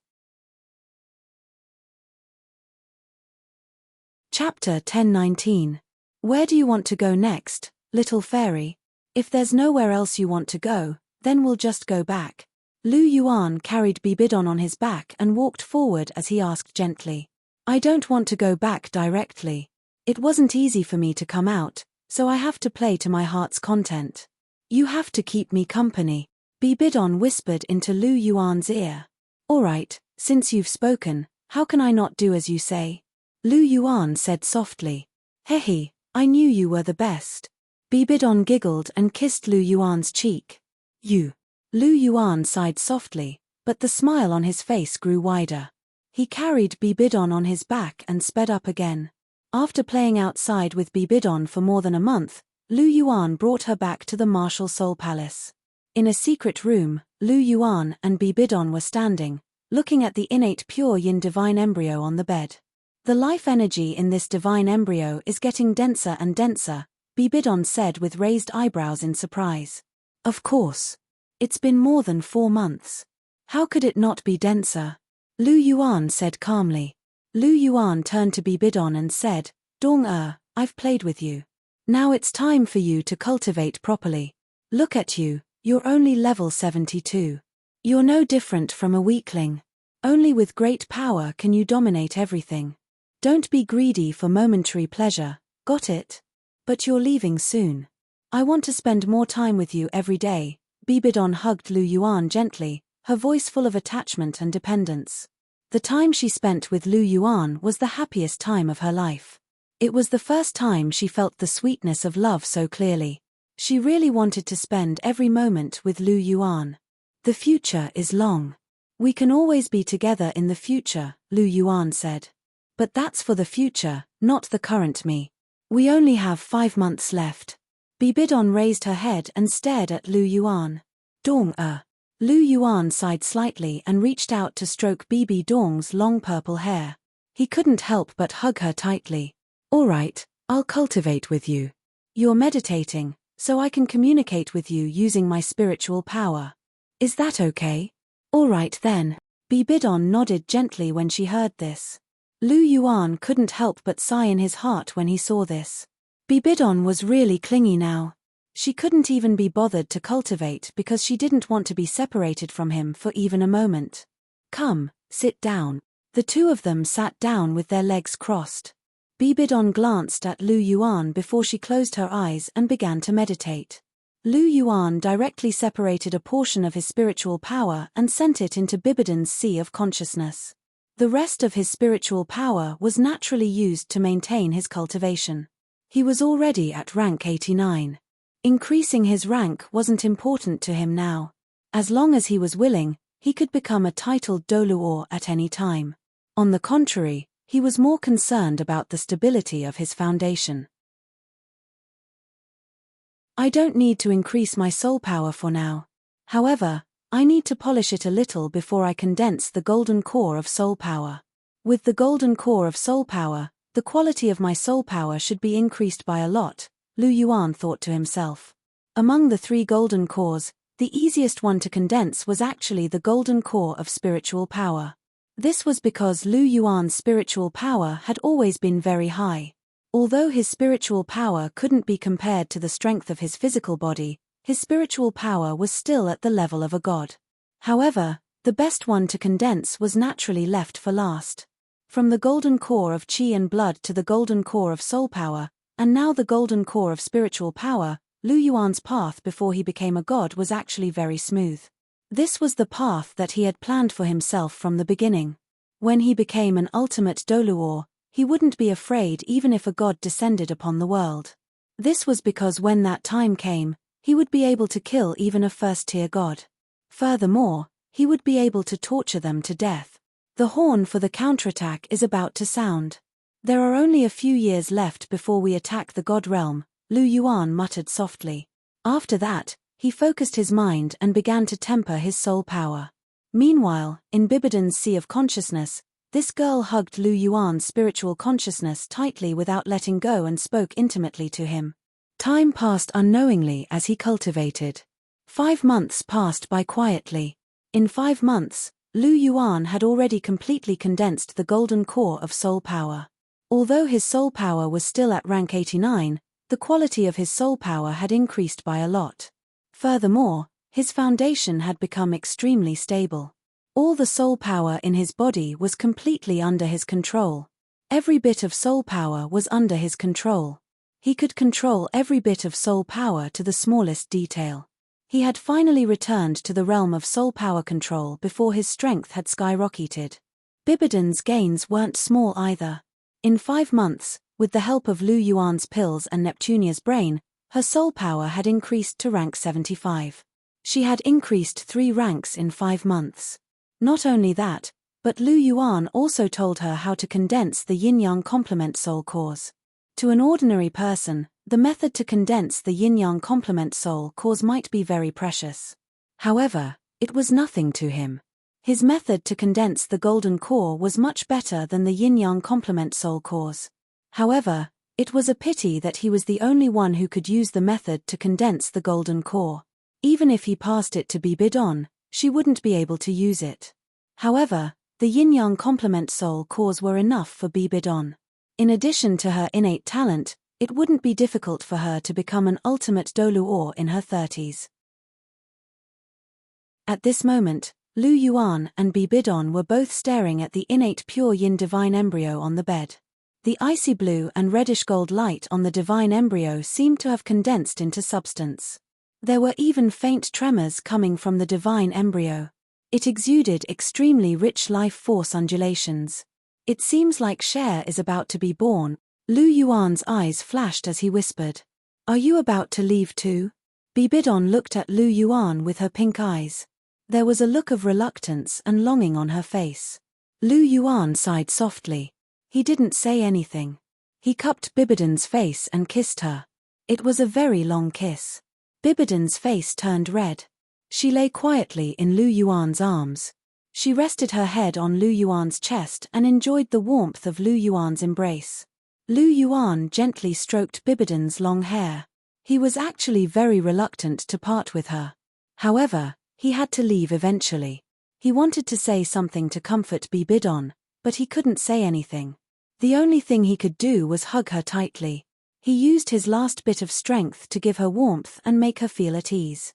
Chapter 10:19. Where do you want to go next, little fairy? If there's nowhere else you want to go, then we'll just go back. Lu Yuan carried Bibidon on his back and walked forward as he asked gently. I don't want to go back directly. It wasn't easy for me to come out, so I have to play to my heart's content. You have to keep me company, Bibidon whispered into Lu Yuan's ear. All right, since you've spoken, how can I not do as you say? Lu Yuan said softly. Hehe, I knew you were the best. Bibidon giggled and kissed Lu Yuan's cheek. You. Lu Yuan sighed softly, but the smile on his face grew wider. He carried Bibidon on his back and sped up again. After playing outside with Bibidon for more than a month, Lu Yuan brought her back to the Martial Soul Palace. In a secret room, Lu Yuan and Bibidon were standing, looking at the innate pure yin divine embryo on the bed. The life energy in this divine embryo is getting denser and denser, Bibidon said with raised eyebrows in surprise. Of course. It's been more than 4 months. How could it not be denser? Lu Yuan said calmly. Lu Yuan turned to Bibidon and said, Dong I've played with you. Now it's time for you to cultivate properly. Look at you, you're only level 72. You're no different from a weakling. Only with great power can you dominate everything. Don't be greedy for momentary pleasure, got it? But you're leaving soon. I want to spend more time with you every day. Bibidon hugged Lu Yuan gently, her voice full of attachment and dependence. The time she spent with Lu Yuan was the happiest time of her life. It was the first time she felt the sweetness of love so clearly. She really wanted to spend every moment with Lu Yuan. The future is long. We can always be together in the future, Lu Yuan said. But that's for the future, not the current me. We only have 5 months left. Bibidon raised her head and stared at Lu Yuan. Dong Lu Yuan sighed slightly and reached out to stroke Bibi Dong's long purple hair. He couldn't help but hug her tightly. All right, I'll cultivate with you. You're meditating, so I can communicate with you using my spiritual power. Is that okay? All right then. Bibidon nodded gently when she heard this. Lu Yuan couldn't help but sigh in his heart when he saw this. Bibidon was really clingy now. She couldn't even be bothered to cultivate because she didn't want to be separated from him for even a moment. Come, sit down. The two of them sat down with their legs crossed. Bibidon glanced at Lu Yuan before she closed her eyes and began to meditate. Lu Yuan directly separated a portion of his spiritual power and sent it into Bibidon's sea of consciousness. The rest of his spiritual power was naturally used to maintain his cultivation. He was already at rank 89. Increasing his rank wasn't important to him now. As long as he was willing, he could become a titled Douluo at any time. On the contrary, he was more concerned about the stability of his foundation. I don't need to increase my soul power for now. However, I need to polish it a little before I condense the golden core of soul power. With the golden core of soul power, the quality of my soul power should be increased by a lot, Lu Yuan thought to himself. Among the 3 golden cores, the easiest one to condense was actually the golden core of spiritual power. This was because Lu Yuan's spiritual power had always been very high. Although his spiritual power couldn't be compared to the strength of his physical body, his spiritual power was still at the level of a god. However, the best one to condense was naturally left for last. From the golden core of chi and blood to the golden core of soul power, and now the golden core of spiritual power, Lu Yuan's path before he became a god was actually very smooth. This was the path that he had planned for himself from the beginning. When he became an ultimate Douluo, he wouldn't be afraid even if a god descended upon the world. This was because when that time came, he would be able to kill even a first-tier god. Furthermore, he would be able to torture them to death. The horn for the counterattack is about to sound. There are only a few years left before we attack the god realm, Lu Yuan muttered softly. After that, he focused his mind and began to temper his soul power. Meanwhile, in Bibidan's sea of consciousness, this girl hugged Lu Yuan's spiritual consciousness tightly without letting go and spoke intimately to him. Time passed unknowingly as he cultivated. 5 months passed by quietly. In 5 months, Lu Yuan had already completely condensed the golden core of soul power. Although his soul power was still at rank 89, the quality of his soul power had increased by a lot. Furthermore, his foundation had become extremely stable. All the soul power in his body was completely under his control. Every bit of soul power was under his control. He could control every bit of soul power to the smallest detail. He had finally returned to the realm of soul power control before his strength had skyrocketed. Bibidan's gains weren't small either. In 5 months, with the help of Lu Yuan's pills and Neptunia's brain, her soul power had increased to rank 75. She had increased 3 ranks in 5 months. Not only that, but Lu Yuan also told her how to condense the yin-yang complement soul cores. To an ordinary person, the method to condense the yin-yang complement soul cores might be very precious. However, it was nothing to him. His method to condense the golden core was much better than the yin-yang complement soul cores. However, it was a pity that he was the only one who could use the method to condense the golden core. Even if he passed it to Bibidan, she wouldn't be able to use it. However, the yin-yang complement soul cores were enough for Bibidan. In addition to her innate talent, it wouldn't be difficult for her to become an ultimate Douluo in her 30s. At this moment, Lu Yuan and Bibidan were both staring at the innate pure yin divine embryo on the bed. The icy blue and reddish gold light on the divine embryo seemed to have condensed into substance. There were even faint tremors coming from the divine embryo. It exuded extremely rich life force undulations. It seems like Cher is about to be born. Lu Yuan's eyes flashed as he whispered. Are you about to leave too? Bibidan looked at Lu Yuan with her pink eyes. There was a look of reluctance and longing on her face. Lu Yuan sighed softly. He didn't say anything. He cupped Bibidan's face and kissed her. It was a very long kiss. Bibidan's face turned red. She lay quietly in Lu Yuan's arms. She rested her head on Lu Yuan's chest and enjoyed the warmth of Lu Yuan's embrace. Lu Yuan gently stroked Bibidan's long hair. He was actually very reluctant to part with her. However, he had to leave eventually. He wanted to say something to comfort Bibidan, but he couldn't say anything. The only thing he could do was hug her tightly. He used his last bit of strength to give her warmth and make her feel at ease.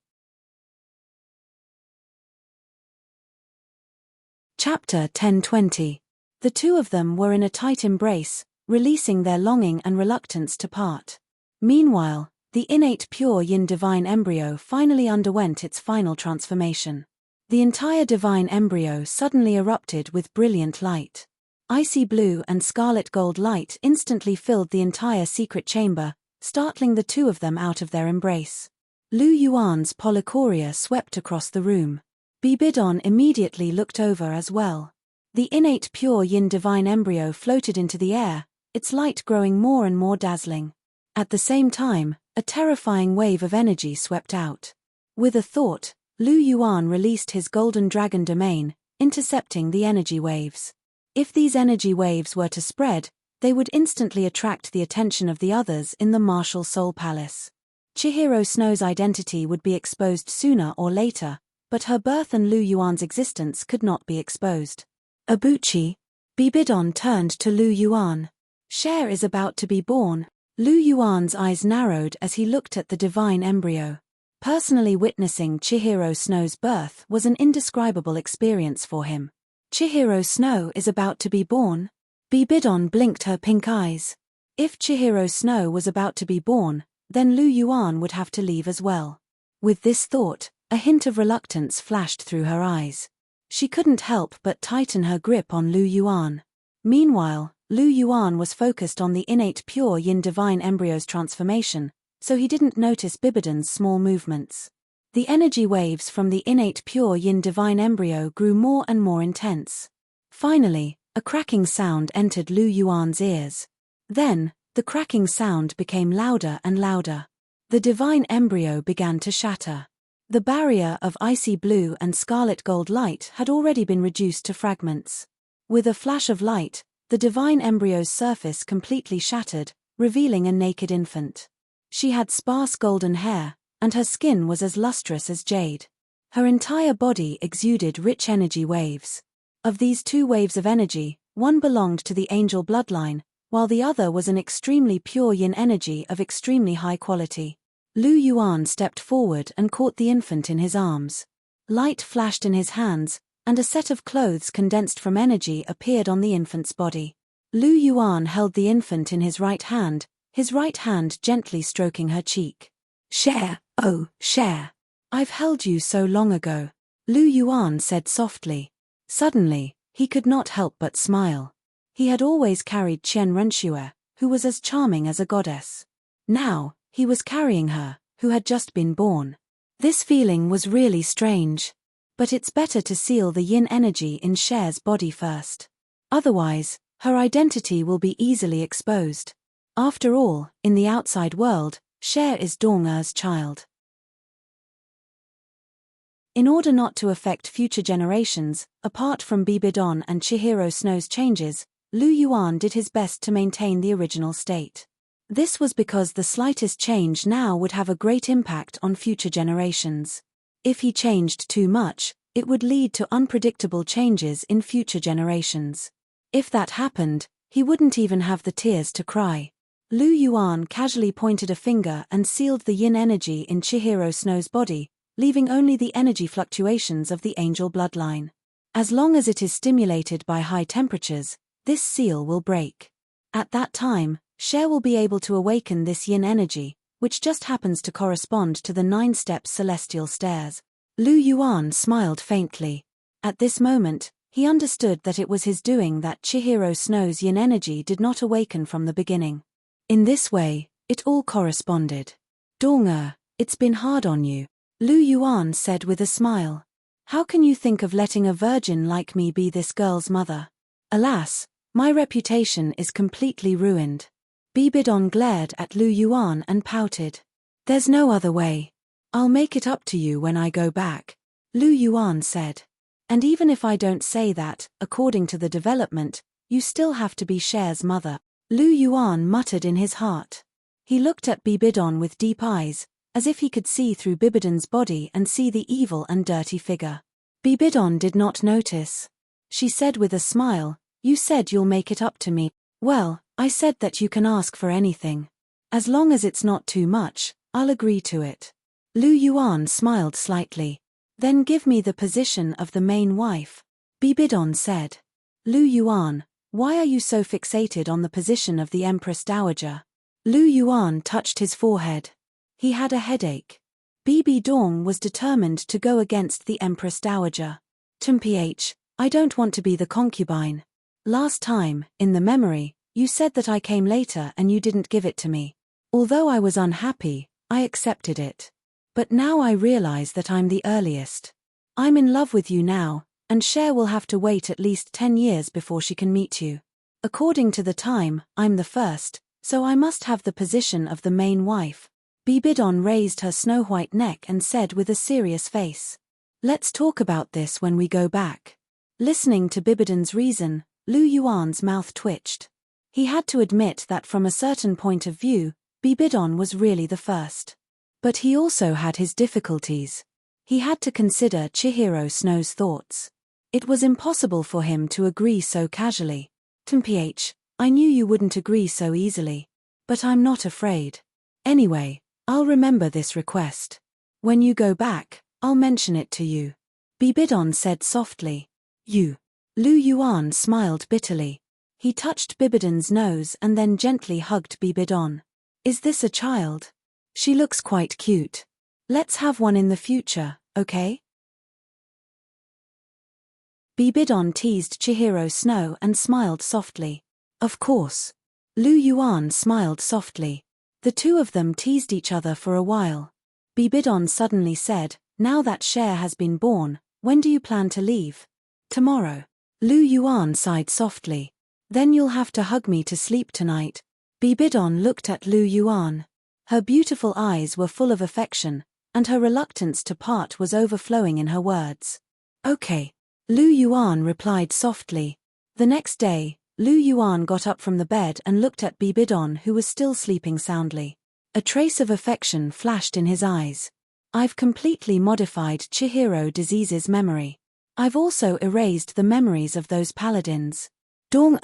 Chapter 10:20. The two of them were in a tight embrace, releasing their longing and reluctance to part. Meanwhile, the innate pure yin divine embryo finally underwent its final transformation. The entire divine embryo suddenly erupted with brilliant light. Icy blue and scarlet gold light instantly filled the entire secret chamber, startling the two of them out of their embrace. Lu Yuan's polychoria swept across the room. Bibidan immediately looked over as well. The innate pure yin divine embryo floated into the air, its light growing more and more dazzling. At the same time, a terrifying wave of energy swept out. With a thought, Lu Yuan released his golden dragon domain, intercepting the energy waves. If these energy waves were to spread, they would instantly attract the attention of the others in the martial soul palace. Chihiro Snow's identity would be exposed sooner or later, but her birth and Lu Yuan's existence could not be exposed. Abuchi. Bibidan turned to Lu Yuan. Cher is about to be born. Lu Yuan's eyes narrowed as he looked at the divine embryo. Personally witnessing Chihiro Snow's birth was an indescribable experience for him. Chihiro Snow is about to be born? Bibidan blinked her pink eyes. If Chihiro Snow was about to be born, then Lu Yuan would have to leave as well. With this thought, a hint of reluctance flashed through her eyes. She couldn't help but tighten her grip on Lu Yuan. Meanwhile, Lu Yuan was focused on the innate pure yin divine embryo's transformation, so he didn't notice Bibidon's small movements. The energy waves from the innate pure yin divine embryo grew more and more intense. Finally, a cracking sound entered Lu Yuan's ears. Then, the cracking sound became louder and louder. The divine embryo began to shatter. The barrier of icy blue and scarlet gold light had already been reduced to fragments. With a flash of light, the divine embryo's surface completely shattered, revealing a naked infant. She had sparse golden hair, and her skin was as lustrous as jade. Her entire body exuded rich energy waves. Of these two waves of energy, one belonged to the angel bloodline, while the other was an extremely pure yin energy of extremely high quality. Lu Yuan stepped forward and caught the infant in his arms. Light flashed in his hands, and a set of clothes condensed from energy appeared on the infant's body. Lu Yuan held the infant in his right hand gently stroking her cheek. "Cher, oh, Cher. I've held you so long ago," Lu Yuan said softly. Suddenly, he could not help but smile. He had always carried Qian Renxue, who was as charming as a goddess. Now, he was carrying her, who had just been born. This feeling was really strange. But it's better to seal the yin energy in Cher's body first. Otherwise, her identity will be easily exposed. After all, in the outside world, Cher is Dong'er's child. In order not to affect future generations, apart from Bibidon and Chihiro Snow's changes, Lu Yuan did his best to maintain the original state. This was because the slightest change now would have a great impact on future generations. If he changed too much, it would lead to unpredictable changes in future generations. If that happened, he wouldn't even have the tears to cry. Lu Yuan casually pointed a finger and sealed the yin energy in Chihiro Snow's body, leaving only the energy fluctuations of the angel bloodline. As long as it is stimulated by high temperatures, this seal will break. At that time, Cher will be able to awaken this yin energy, which just happens to correspond to the 9 steps celestial stairs. Lu Yuan smiled faintly. At this moment, he understood that it was his doing that Chihiro Snow's yin energy did not awaken from the beginning. In this way, it all corresponded. "Dong'er, it's been hard on you," Lu Yuan said with a smile. "How can you think of letting a virgin like me be this girl's mother? Alas, my reputation is completely ruined." Bibidon glared at Lu Yuan and pouted. "There's no other way. I'll make it up to you when I go back," Lu Yuan said. "And even if I don't say that, according to the development, you still have to be Cher's mother," Lu Yuan muttered in his heart. He looked at Bibidon with deep eyes, as if he could see through Bibidon's body and see the evil and dirty figure. Bibidon did not notice. She said with a smile, "You said you'll make it up to me. Well, I said that you can ask for anything. As long as it's not too much, I'll agree to it." Lu Yuan smiled slightly. "Then give me the position of the main wife," Bibidon said. "Lu Yuan, why are you so fixated on the position of the Empress Dowager?" Lu Yuan touched his forehead. He had a headache. Bibidon was determined to go against the Empress Dowager. "Mph, I don't want to be the concubine. Last time, in the memory, you said that I came later and you didn't give it to me. Although I was unhappy, I accepted it. But now I realize that I'm the earliest. I'm in love with you now, and Cher will have to wait at least 10 years before she can meet you. According to the time, I'm the first, so I must have the position of the main wife." Bibidon raised her snow-white neck and said with a serious face, "Let's talk about this when we go back." Listening to Bibidon's reason, Lu Yuan's mouth twitched. He had to admit that from a certain point of view, Bibidon was really the first. But he also had his difficulties. He had to consider Chihiro Snow's thoughts. It was impossible for him to agree so casually. "Mph, I knew you wouldn't agree so easily. But I'm not afraid. Anyway, I'll remember this request. When you go back, I'll mention it to you," Bibidon said softly. "You." Lu Yuan smiled bitterly. He touched Bibidon's nose and then gently hugged Bibidon. "Is this a child?" She looks quite cute. Let's have one in the future, okay? Bibidon teased Chihiro Snow and smiled softly. Of course. Lu Yuan smiled softly. The two of them teased each other for a while. Bibidon suddenly said, now that Cher has been born, when do you plan to leave? Tomorrow. Lu Yuan sighed softly. Then you'll have to hug me to sleep tonight. Bibidon looked at Lu Yuan. Her beautiful eyes were full of affection, and her reluctance to part was overflowing in her words. Okay. Lu Yuan replied softly. The next day, Lu Yuan got up from the bed and looked at Bibidon, who was still sleeping soundly. A trace of affection flashed in his eyes. I've completely modified Chihiro Disease's memory. I've also erased the memories of those paladins. Dong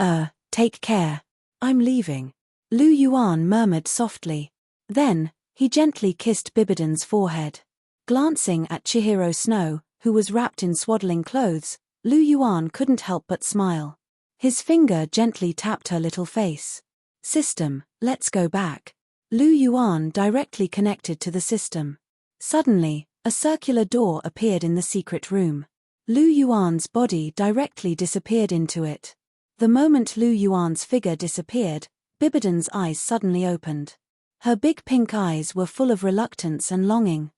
take care. I'm leaving. Lu Yuan murmured softly. Then, he gently kissed Bibidon's forehead. Glancing at Chihiro Snow, who was wrapped in swaddling clothes, Lu Yuan couldn't help but smile. His finger gently tapped her little face. System, let's go back. Lu Yuan directly connected to the system. Suddenly, a circular door appeared in the secret room. Lu Yuan's body directly disappeared into it. The moment Lu Yuan's figure disappeared, Bibidon's eyes suddenly opened. Her big pink eyes were full of reluctance and longing.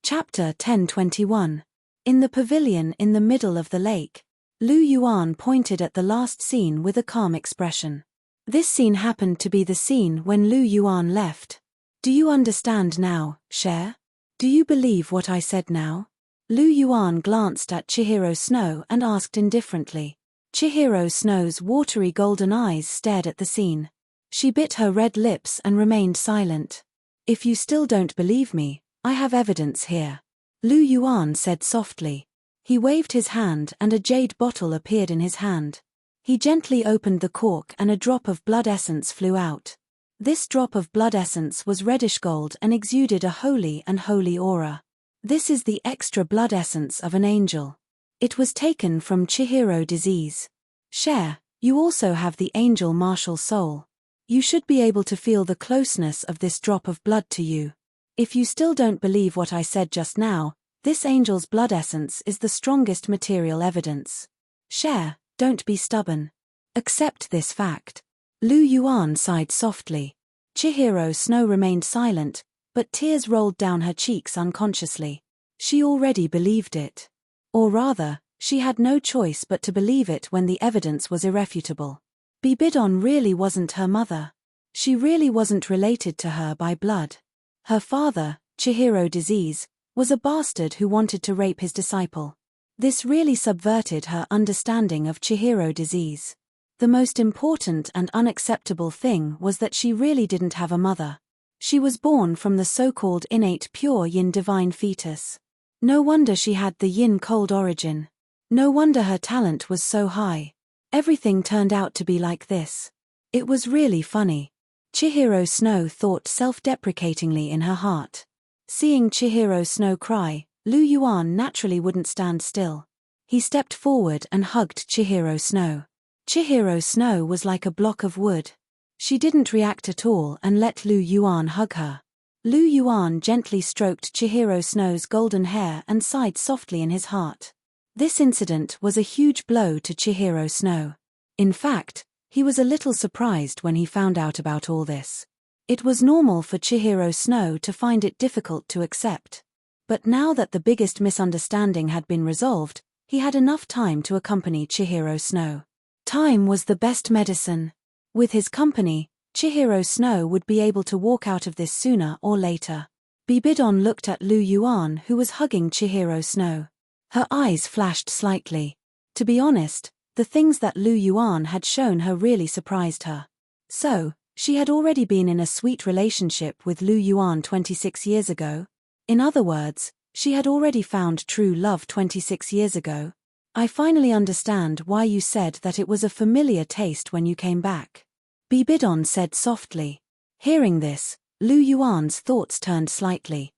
Chapter 10:21. In the pavilion in the middle of the lake, Lu Yuan pointed at the last scene with a calm expression. This scene happened to be the scene when Lu Yuan left. Do you understand now, Cher? Do you believe what I said now? Lu Yuan glanced at Chihiro Snow and asked indifferently. Chihiro Snow's watery golden eyes stared at the scene. She bit her red lips and remained silent. If you still don't believe me, I have evidence here. Lu Yuan said softly. He waved his hand and a jade bottle appeared in his hand. He gently opened the cork and a drop of blood essence flew out. This drop of blood essence was reddish gold and exuded a holy and holy aura. This is the extra blood essence of an angel. It was taken from Chihiro Disease. Cher, you also have the angel martial soul. You should be able to feel the closeness of this drop of blood to you. If you still don't believe what I said just now, this angel's blood essence is the strongest material evidence. Cher, don't be stubborn. Accept this fact. Lu Yuan sighed softly. Chihiro Snow remained silent, but tears rolled down her cheeks unconsciously. She already believed it. Or rather, she had no choice but to believe it when the evidence was irrefutable. Bibidon really wasn't her mother. She really wasn't related to her by blood. Her father, Chihiro Disease, was a bastard who wanted to rape his disciple. This really subverted her understanding of Chihiro Disease. The most important and unacceptable thing was that she really didn't have a mother. She was born from the so-called innate pure yin divine fetus. No wonder she had the yin cold origin. No wonder her talent was so high. Everything turned out to be like this. It was really funny. Chihiro Snow thought self-deprecatingly in her heart. Seeing Chihiro Snow cry, Lu Yuan naturally wouldn't stand still. He stepped forward and hugged Chihiro Snow. Chihiro Snow was like a block of wood. She didn't react at all and let Lu Yuan hug her. Lu Yuan gently stroked Chihiro Snow's golden hair and sighed softly in his heart. This incident was a huge blow to Chihiro Snow. In fact, he was a little surprised when he found out about all this. It was normal for Chihiro Snow to find it difficult to accept. But now that the biggest misunderstanding had been resolved, he had enough time to accompany Chihiro Snow. Time was the best medicine. With his company, Chihiro Snow would be able to walk out of this sooner or later. Bibidon looked at Lu Yuan, who was hugging Chihiro Snow. Her eyes flashed slightly. To be honest, the things that Lu Yuan had shown her really surprised her. So, she had already been in a sweet relationship with Lu Yuan 26 years ago. In other words, she had already found true love 26 years ago. I finally understand why you said that it was a familiar taste when you came back. Bibidon said softly. Hearing this, Lu Yuan's thoughts turned slightly.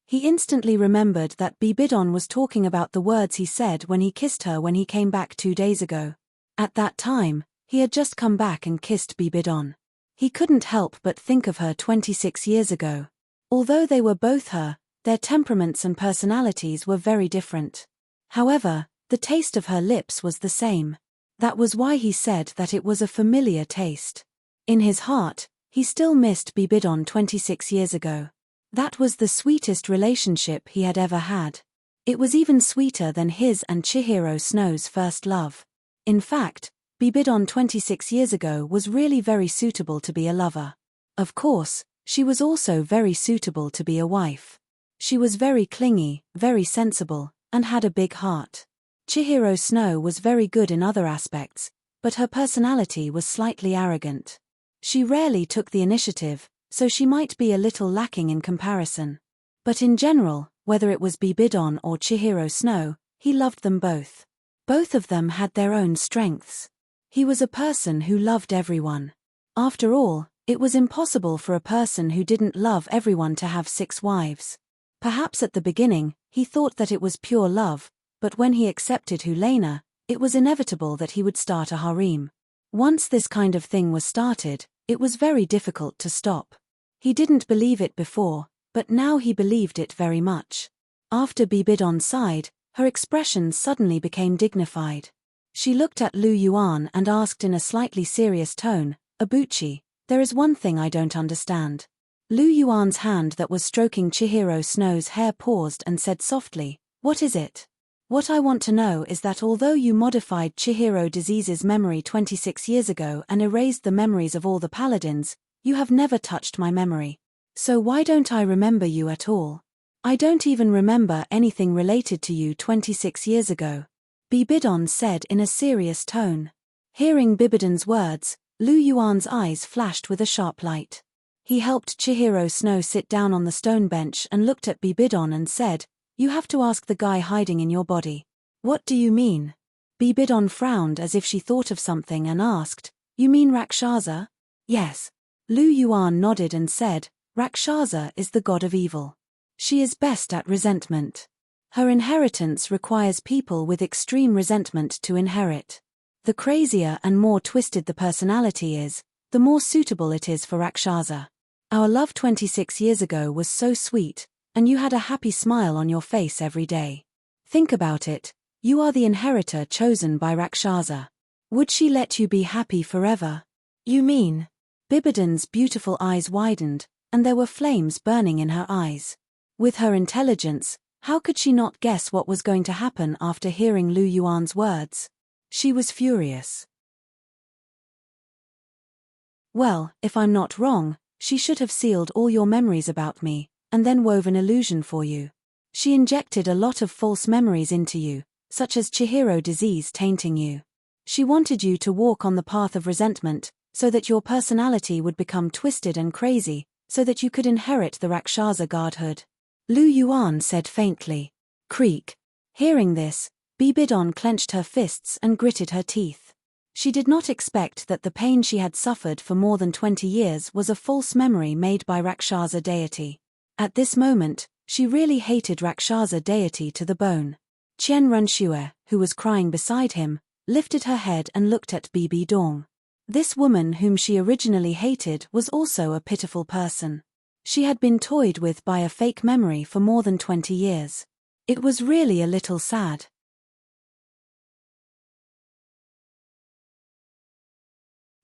He instantly remembered that Bibidon was talking about the words he said when he kissed her when he came back 2 days ago. At that time, he had just come back and kissed Bibidon. He couldn't help but think of her 26 years ago. Although they were both her, their temperaments and personalities were very different. However, the taste of her lips was the same. That was why he said that it was a familiar taste. In his heart, he still missed Bibidon 26 years ago. That was the sweetest relationship he had ever had. It was even sweeter than his and Chihiro Snow's first love. In fact, Bibidon 26 years ago was really very suitable to be a lover. Of course, she was also very suitable to be a wife. She was very clingy, very sensible, and had a big heart. Chihiro Snow was very good in other aspects, but her personality was slightly arrogant. She rarely took the initiative, so she might be a little lacking in comparison. But in general, whether it was Bibidon or Chihiro Snow, he loved them both. Both of them had their own strengths. He was a person who loved everyone. After all, it was impossible for a person who didn't love everyone to have 6 wives. Perhaps at the beginning, he thought that it was pure love, but when he accepted Helena, it was inevitable that he would start a harem. Once this kind of thing was started, it was very difficult to stop. He didn't believe it before, but now he believed it very much. After Bibidon sighed, her expression suddenly became dignified. She looked at Lu Yuan and asked in a slightly serious tone, "Abuchi, there is one thing I don't understand." Lu Yuan's hand that was stroking Chihiro Snow's hair paused and said softly, "What is it?" "What I want to know is that although you modified Chihiro Disease's memory 26 years ago and erased the memories of all the paladins, you have never touched my memory. So why don't I remember you at all? I don't even remember anything related to you 26 years ago," Bibidon said in a serious tone. Hearing Bibidon's words, Lu Yuan's eyes flashed with a sharp light. He helped Chihiro Snow sit down on the stone bench and looked at Bibidon and said, "You have to ask the guy hiding in your body." "What do you mean?" Bibidon frowned as if she thought of something and asked, "You mean Rakshasa?" "Yes." Lu Yuan nodded and said, "Rakshasa is the god of evil. She is best at resentment. Her inheritance requires people with extreme resentment to inherit. The crazier and more twisted the personality is, the more suitable it is for Rakshasa. Our love 26 years ago was so sweet, and you had a happy smile on your face every day. Think about it, you are the inheritor chosen by Rakshasa. Would she let you be happy forever?" "You mean?" Bibidon's beautiful eyes widened, and there were flames burning in her eyes. With her intelligence, how could she not guess what was going to happen after hearing Lu Yuan's words? She was furious. "Well, if I'm not wrong, she should have sealed all your memories about me, and then wove an illusion for you. She injected a lot of false memories into you, such as Chihiro disease tainting you. She wanted you to walk on the path of resentment, so that your personality would become twisted and crazy, so that you could inherit the Rakshasa godhood." Lu Yuan said faintly. "Creak." Hearing this, Bibidon clenched her fists and gritted her teeth. She did not expect that the pain she had suffered for more than 20 years was a false memory made by Rakshasa deity. At this moment, she really hated Rakshasa deity to the bone. Qian Runxue, who was crying beside him, lifted her head and looked at Bibidon. This woman whom she originally hated was also a pitiful person. She had been toyed with by a fake memory for more than 20 years. It was really a little sad.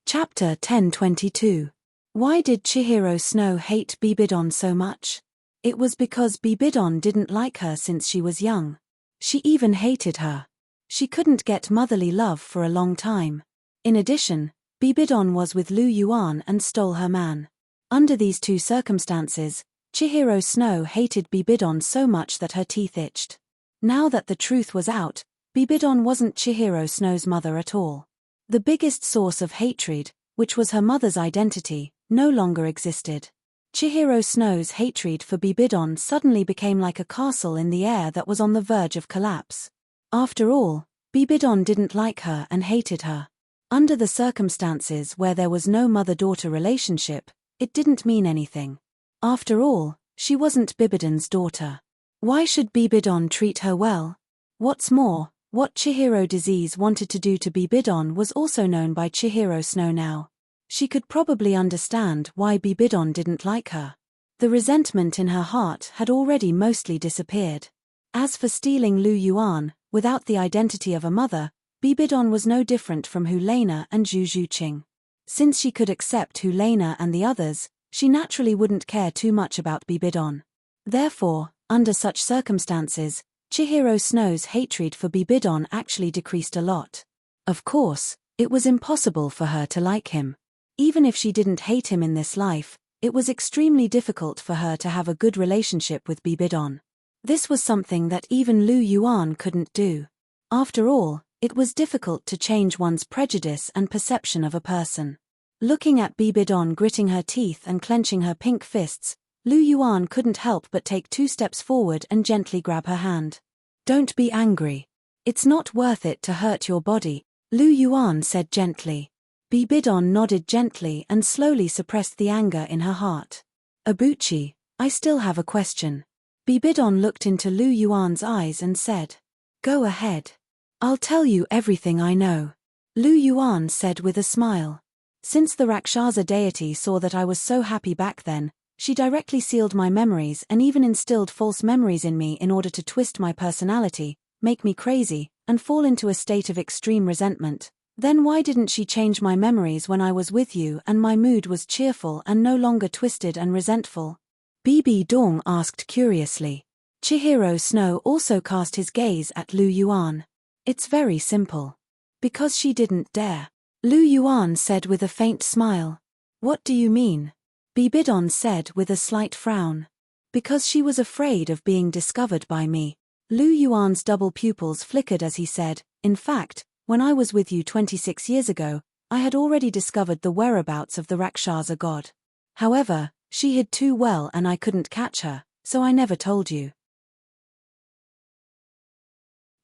Chapter 1022. Why did Chihiro Snow hate Bibidon so much? It was because Bibidon didn't like her since she was young. She even hated her. She couldn't get motherly love for a long time. In addition, Bibidon was with Lu Yuan and stole her man. Under these two circumstances, Chihiro Snow hated Bibidon so much that her teeth itched. Now that the truth was out, Bibidon wasn't Chihiro Snow's mother at all. The biggest source of hatred, which was her mother's identity, no longer existed. Chihiro Snow's hatred for Bibidon suddenly became like a castle in the air that was on the verge of collapse. After all, Bibidon didn't like her and hated her. Under the circumstances where there was no mother-daughter relationship, it didn't mean anything. After all, she wasn't Bibidon's daughter. Why should Bibidon treat her well? What's more, What Chihiro disease wanted to do to Bibidon was also known by Chihiro Snow now. She could probably understand why Bibidon didn't like her. The resentment in her heart had already mostly disappeared. As for stealing Lu Yuan, without the identity of a mother, Bibidon was no different from Hulena and Zhu Zhuqing. Since she could accept Hulena and the others, she naturally wouldn't care too much about Bibidon. Therefore, under such circumstances, Chihiro Snow's hatred for Bibidon actually decreased a lot. Of course, it was impossible for her to like him. Even if she didn't hate him in this life, it was extremely difficult for her to have a good relationship with Bibidon. This was something that even Lu Yuan couldn't do. After all, it was difficult to change one's prejudice and perception of a person. Looking at Bibidon gritting her teeth and clenching her pink fists, Lu Yuan couldn't help but take 2 steps forward and gently grab her hand. "Don't be angry. It's not worth it to hurt your body," Lu Yuan said gently. Bibidon nodded gently and slowly suppressed the anger in her heart. "Abuchi, I still have a question." Bibidon looked into Lu Yuan's eyes and said, "Go ahead. I'll tell you everything I know," Lu Yuan said with a smile. "Since the Rakshasa deity saw that I was so happy back then, she directly sealed my memories and even instilled false memories in me in order to twist my personality, make me crazy, and fall into a state of extreme resentment. Then why didn't she change my memories when I was with you and my mood was cheerful and no longer twisted and resentful?" Bibi Dong asked curiously. Chihiro Snow also cast his gaze at Lu Yuan. "It's very simple. Because she didn't dare," Lu Yuan said with a faint smile. "What do you mean?" Bibidon said with a slight frown. "Because she was afraid of being discovered by me." Lu Yuan's double pupils flickered as he said, "In fact, when I was with you 26 years ago, I had already discovered the whereabouts of the Rakshasa god. However, she hid too well and I couldn't catch her, so I never told you.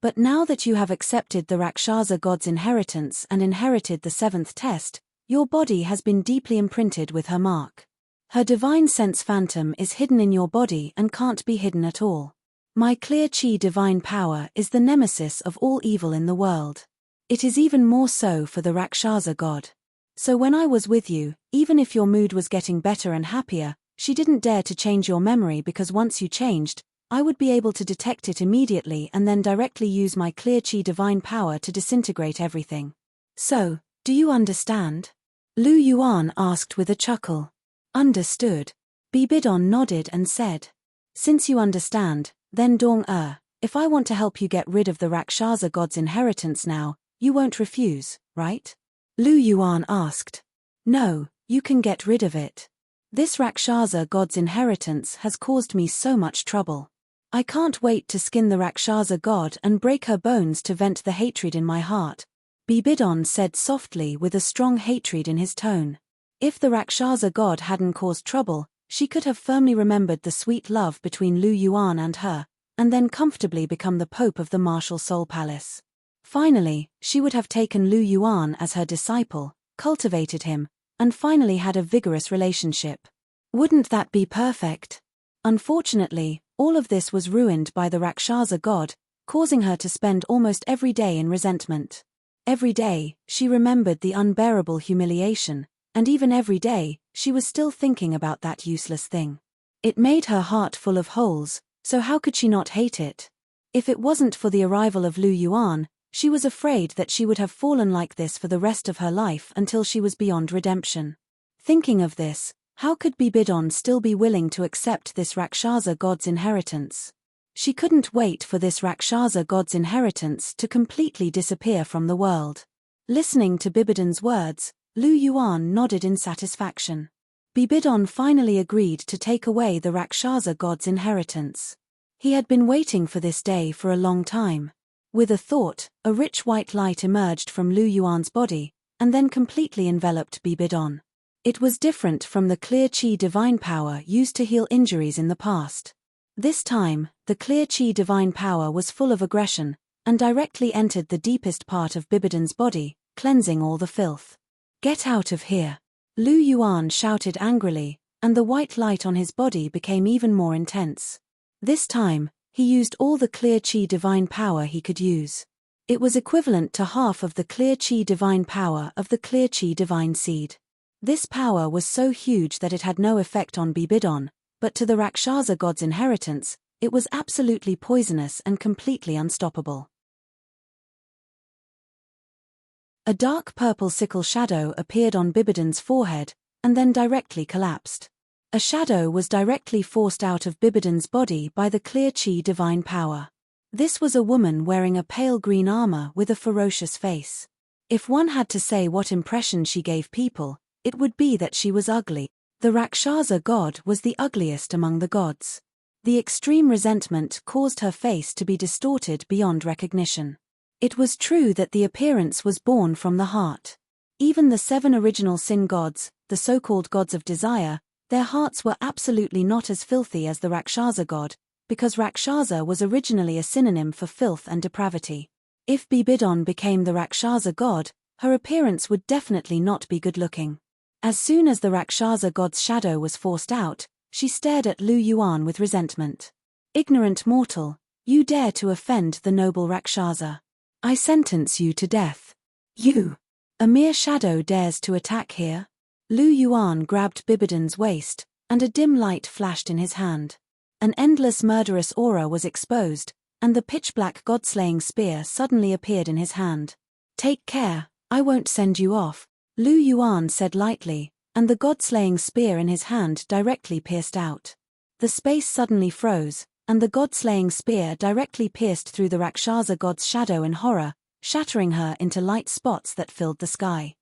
But now that you have accepted the Rakshasa god's inheritance and inherited the 7th test, your body has been deeply imprinted with her mark. Her divine sense phantom is hidden in your body and can't be hidden at all. My clear chi divine power is the nemesis of all evil in the world. It is even more so for the Rakshasa god. So when I was with you, even if your mood was getting better and happier, she didn't dare to change your memory because once you changed, I would be able to detect it immediately and then directly use my clear chi divine power to disintegrate everything. So, do you understand?" Lu Yuan asked with a chuckle. "Understood." Bibidon nodded and said, "Since you understand, then Dong if I want to help you get rid of the Rakshasa god's inheritance now, you won't refuse, right?" Lu Yuan asked. "No, you can get rid of it. This Rakshasa god's inheritance has caused me so much trouble. I can't wait to skin the Rakshasa god and break her bones to vent the hatred in my heart," Bibidon said softly with a strong hatred in his tone. If the Rakshasa god hadn't caused trouble, she could have firmly remembered the sweet love between Lu Yuan and her, and then comfortably become the pope of the martial soul palace. Finally, she would have taken Lu Yuan as her disciple, cultivated him, and finally had a vigorous relationship. Wouldn't that be perfect? Unfortunately, all of this was ruined by the Rakshasa god, causing her to spend almost every day in resentment. Every day, she remembered the unbearable humiliation, and even every day, she was still thinking about that useless thing. It made her heart full of holes, so how could she not hate it? If it wasn't for the arrival of Lu Yuan, she was afraid that she would have fallen like this for the rest of her life until she was beyond redemption. Thinking of this, how could Bibidon still be willing to accept this Rakshasa god's inheritance? She couldn't wait for this Rakshasa god's inheritance to completely disappear from the world. Listening to Bibidon's words, Lu Yuan nodded in satisfaction. Bibidon finally agreed to take away the Rakshasa god's inheritance. He had been waiting for this day for a long time. With a thought, a rich white light emerged from Lu Yuan's body, and then completely enveloped Bibidon. It was different from the clear chi divine power used to heal injuries in the past. This time, the clear chi divine power was full of aggression, and directly entered the deepest part of Bibidon's body, cleansing all the filth. "Get out of here!" Lu Yuan shouted angrily, and the white light on his body became even more intense. This time, he used all the clear chi divine power he could use. It was equivalent to half of the clear chi divine power of the clear chi divine seed. This power was so huge that it had no effect on Bibidon, but to the Rakshasa god's inheritance, it was absolutely poisonous and completely unstoppable. A dark purple sickle shadow appeared on Bibidon's forehead, and then directly collapsed. A shadow was directly forced out of Bibidon's body by the clear chi divine power. This was a woman wearing a pale green armor with a ferocious face. If one had to say what impression she gave people, it would be that she was ugly. The Rakshasa god was the ugliest among the gods. The extreme resentment caused her face to be distorted beyond recognition. It was true that the appearance was born from the heart. Even the 7 original sin gods, the so-called gods of desire, their hearts were absolutely not as filthy as the Rakshasa god, because Rakshasa was originally a synonym for filth and depravity. If Bibidon became the Rakshasa god, her appearance would definitely not be good-looking. As soon as the Rakshasa god's shadow was forced out, she stared at Lu Yuan with resentment. "Ignorant mortal, you dare to offend the noble Rakshasa. I sentence you to death. You! A mere shadow dares to attack here?" Lu Yuan grabbed Bibidon's waist, and a dim light flashed in his hand. An endless murderous aura was exposed, and the pitch-black god-slaying spear suddenly appeared in his hand. "Take care, I won't send you off," Lu Yuan said lightly, and the god-slaying spear in his hand directly pierced out. The space suddenly froze, and the god-slaying spear directly pierced through the Rakshasa god's shadow in horror, shattering her into light spots that filled the sky.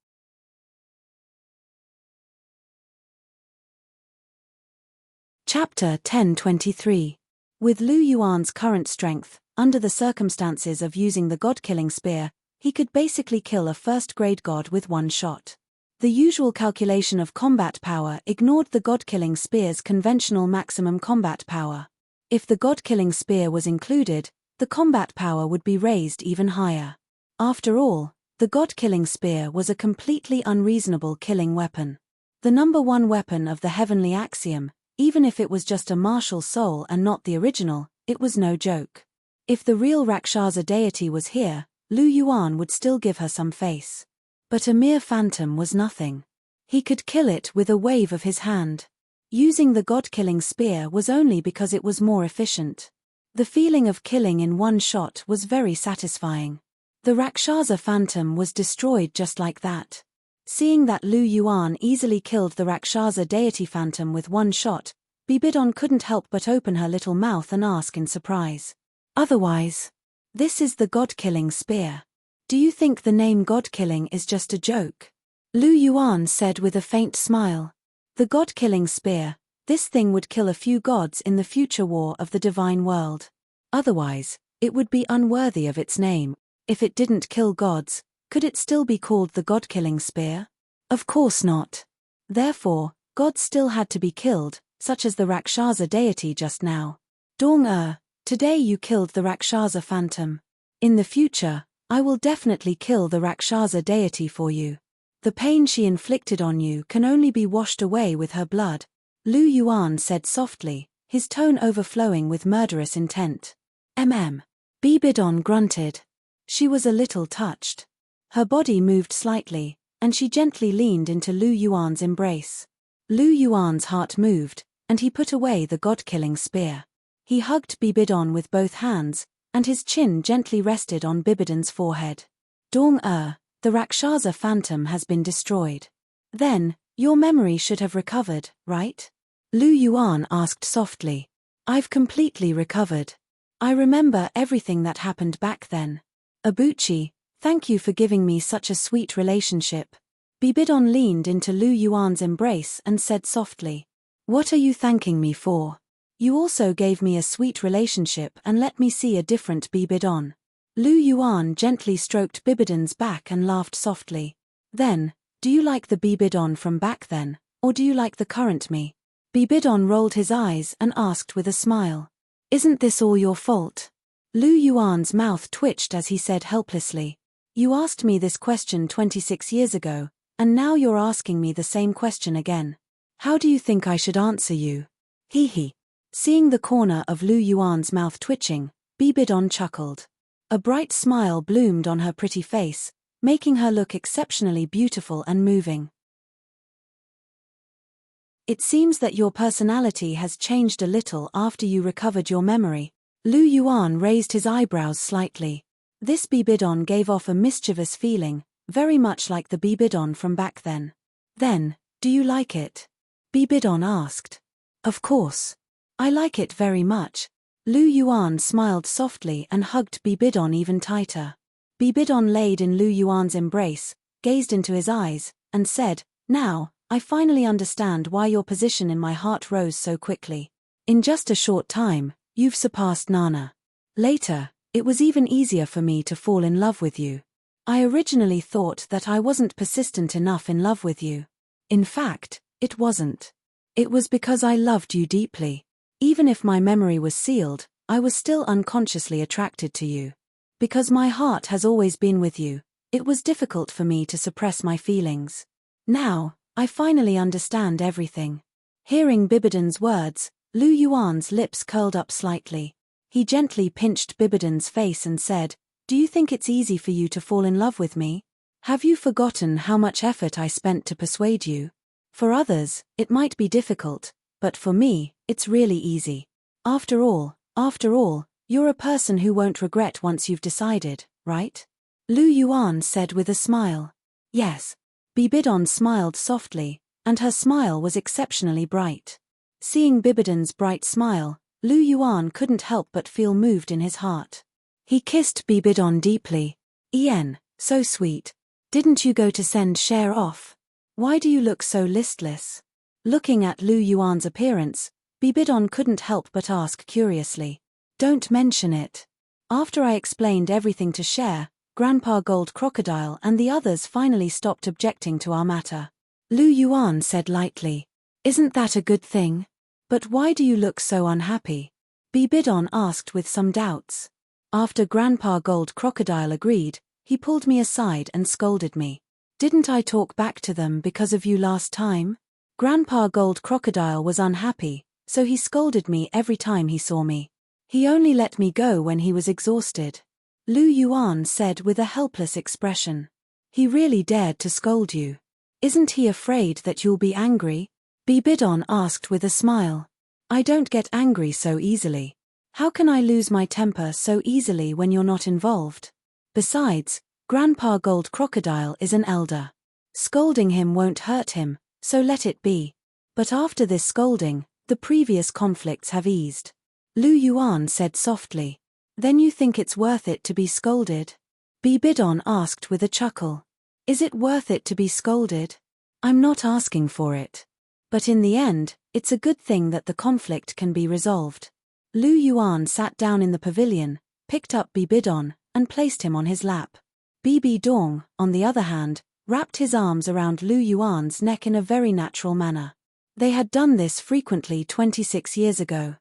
Chapter 1023. With Lu Yuan's current strength, under the circumstances of using the god-killing spear, he could basically kill a first-grade god with one shot. The usual calculation of combat power ignored the god-killing spear's conventional maximum combat power. If the god-killing spear was included, the combat power would be raised even higher. After all, the god-killing spear was a completely unreasonable killing weapon. The number 1 weapon of the heavenly axiom, even if it was just a martial soul and not the original, it was no joke. If the real Rakshasa deity was here, Lu Yuan would still give her some face. But a mere phantom was nothing. He could kill it with a wave of his hand. Using the god-killing spear was only because it was more efficient. The feeling of killing in one shot was very satisfying. The Rakshasa phantom was destroyed just like that. Seeing that Lu Yuan easily killed the Rakshasa deity phantom with one shot, Bibidon couldn't help but open her little mouth and ask in surprise. "Otherwise? This is the god-killing spear. Do you think the name god-killing is just a joke?" Lu Yuan said with a faint smile. "The god-killing spear, this thing would kill a few gods in the future war of the divine world. Otherwise, it would be unworthy of its name. If it didn't kill gods, could it still be called the god-killing spear? Of course not. Therefore, gods still had to be killed, such as the Rakshasa deity just now. Douluo, today you killed the Rakshasa phantom. In the future, I will definitely kill the Rakshasa deity for you. The pain she inflicted on you can only be washed away with her blood," Lu Yuan said softly, his tone overflowing with murderous intent. Bibidon grunted. She was a little touched. Her body moved slightly, and she gently leaned into Lu Yuan's embrace. Lu Yuan's heart moved, and he put away the god-killing spear. He hugged Bibidon with both hands, and his chin gently rested on Bibidon's forehead. "Douluo, the Rakshasa phantom has been destroyed. Then, your memory should have recovered, right?" Lu Yuan asked softly. "I've completely recovered. I remember everything that happened back then. Abuchi, thank you for giving me such a sweet relationship." Bibidon leaned into Lu Yuan's embrace and said softly, "What are you thanking me for? You also gave me a sweet relationship and let me see a different Bibidon." Lu Yuan gently stroked Bibidon's back and laughed softly. "Then, do you like the Bibidon from back then, or do you like the current me?" Bibidon rolled his eyes and asked with a smile. "Isn't this all your fault?" Lu Yuan's mouth twitched as he said helplessly, "You asked me this question 26 years ago, and now you're asking me the same question again. How do you think I should answer you?" Hee hee. Seeing the corner of Lu Yuan's mouth twitching, Bibidon chuckled. A bright smile bloomed on her pretty face, making her look exceptionally beautiful and moving. It seems that your personality has changed a little after you recovered your memory. Lu Yuan raised his eyebrows slightly. This Bibidon gave off a mischievous feeling, very much like the Bibidon from back then. Then, do you like it? Bibidon asked. Of course. I like it very much. Lu Yuan smiled softly and hugged Bibidon even tighter. Bibidon laid in Lu Yuan's embrace, gazed into his eyes, and said, "Now, I finally understand why your position in my heart rose so quickly. In just a short time, you've surpassed Nana. Later, it was even easier for me to fall in love with you. I originally thought that I wasn't persistent enough in love with you. In fact, it wasn't. It was because I loved you deeply. Even if my memory was sealed, I was still unconsciously attracted to you. Because my heart has always been with you, it was difficult for me to suppress my feelings. Now, I finally understand everything." Hearing Bibidon's words, Lu Yuan's lips curled up slightly. He gently pinched Bibidon's face and said, "Do you think it's easy for you to fall in love with me? Have you forgotten how much effort I spent to persuade you? For others, it might be difficult, but for me, it's really easy. After all, you're a person who won't regret once you've decided, right?" Lu Yuan said with a smile. "Yes." Bibidon smiled softly, and her smile was exceptionally bright. Seeing Bibidon's bright smile, Lu Yuan couldn't help but feel moved in his heart. He kissed Bibidon deeply. "Ian, so sweet. Didn't you go to send Cher off? Why do you look so listless?" Looking at Lu Yuan's appearance, Bibidon couldn't help but ask curiously. "Don't mention it. After I explained everything to Cher, Grandpa Gold Crocodile and the others finally stopped objecting to our matter." Lu Yuan said lightly. "Isn't that a good thing? But why do you look so unhappy?" Bibidon asked with some doubts. After Grandpa Gold Crocodile agreed, he pulled me aside and scolded me. "Didn't I talk back to them because of you last time?" Grandpa Gold Crocodile was unhappy, so he scolded me every time he saw me. He only let me go when he was exhausted. Lu Yuan said with a helpless expression. "He really dared to scold you. Isn't he afraid that you'll be angry?" Bibidon asked with a smile. "I don't get angry so easily. How can I lose my temper so easily when you're not involved? Besides, Grandpa Gold Crocodile is an elder. Scolding him won't hurt him, so let it be. But after this scolding, the previous conflicts have eased." Lu Yuan said softly. "Then you think it's worth it to be scolded?" Bibidon asked with a chuckle. "Is it worth it to be scolded? I'm not asking for it. But in the end, it's a good thing that the conflict can be resolved." Lu Yuan sat down in the pavilion, picked up Bibidon, and placed him on his lap. Bibi Dong, on the other hand, wrapped his arms around Lu Yuan's neck in a very natural manner. They had done this frequently 26 years ago.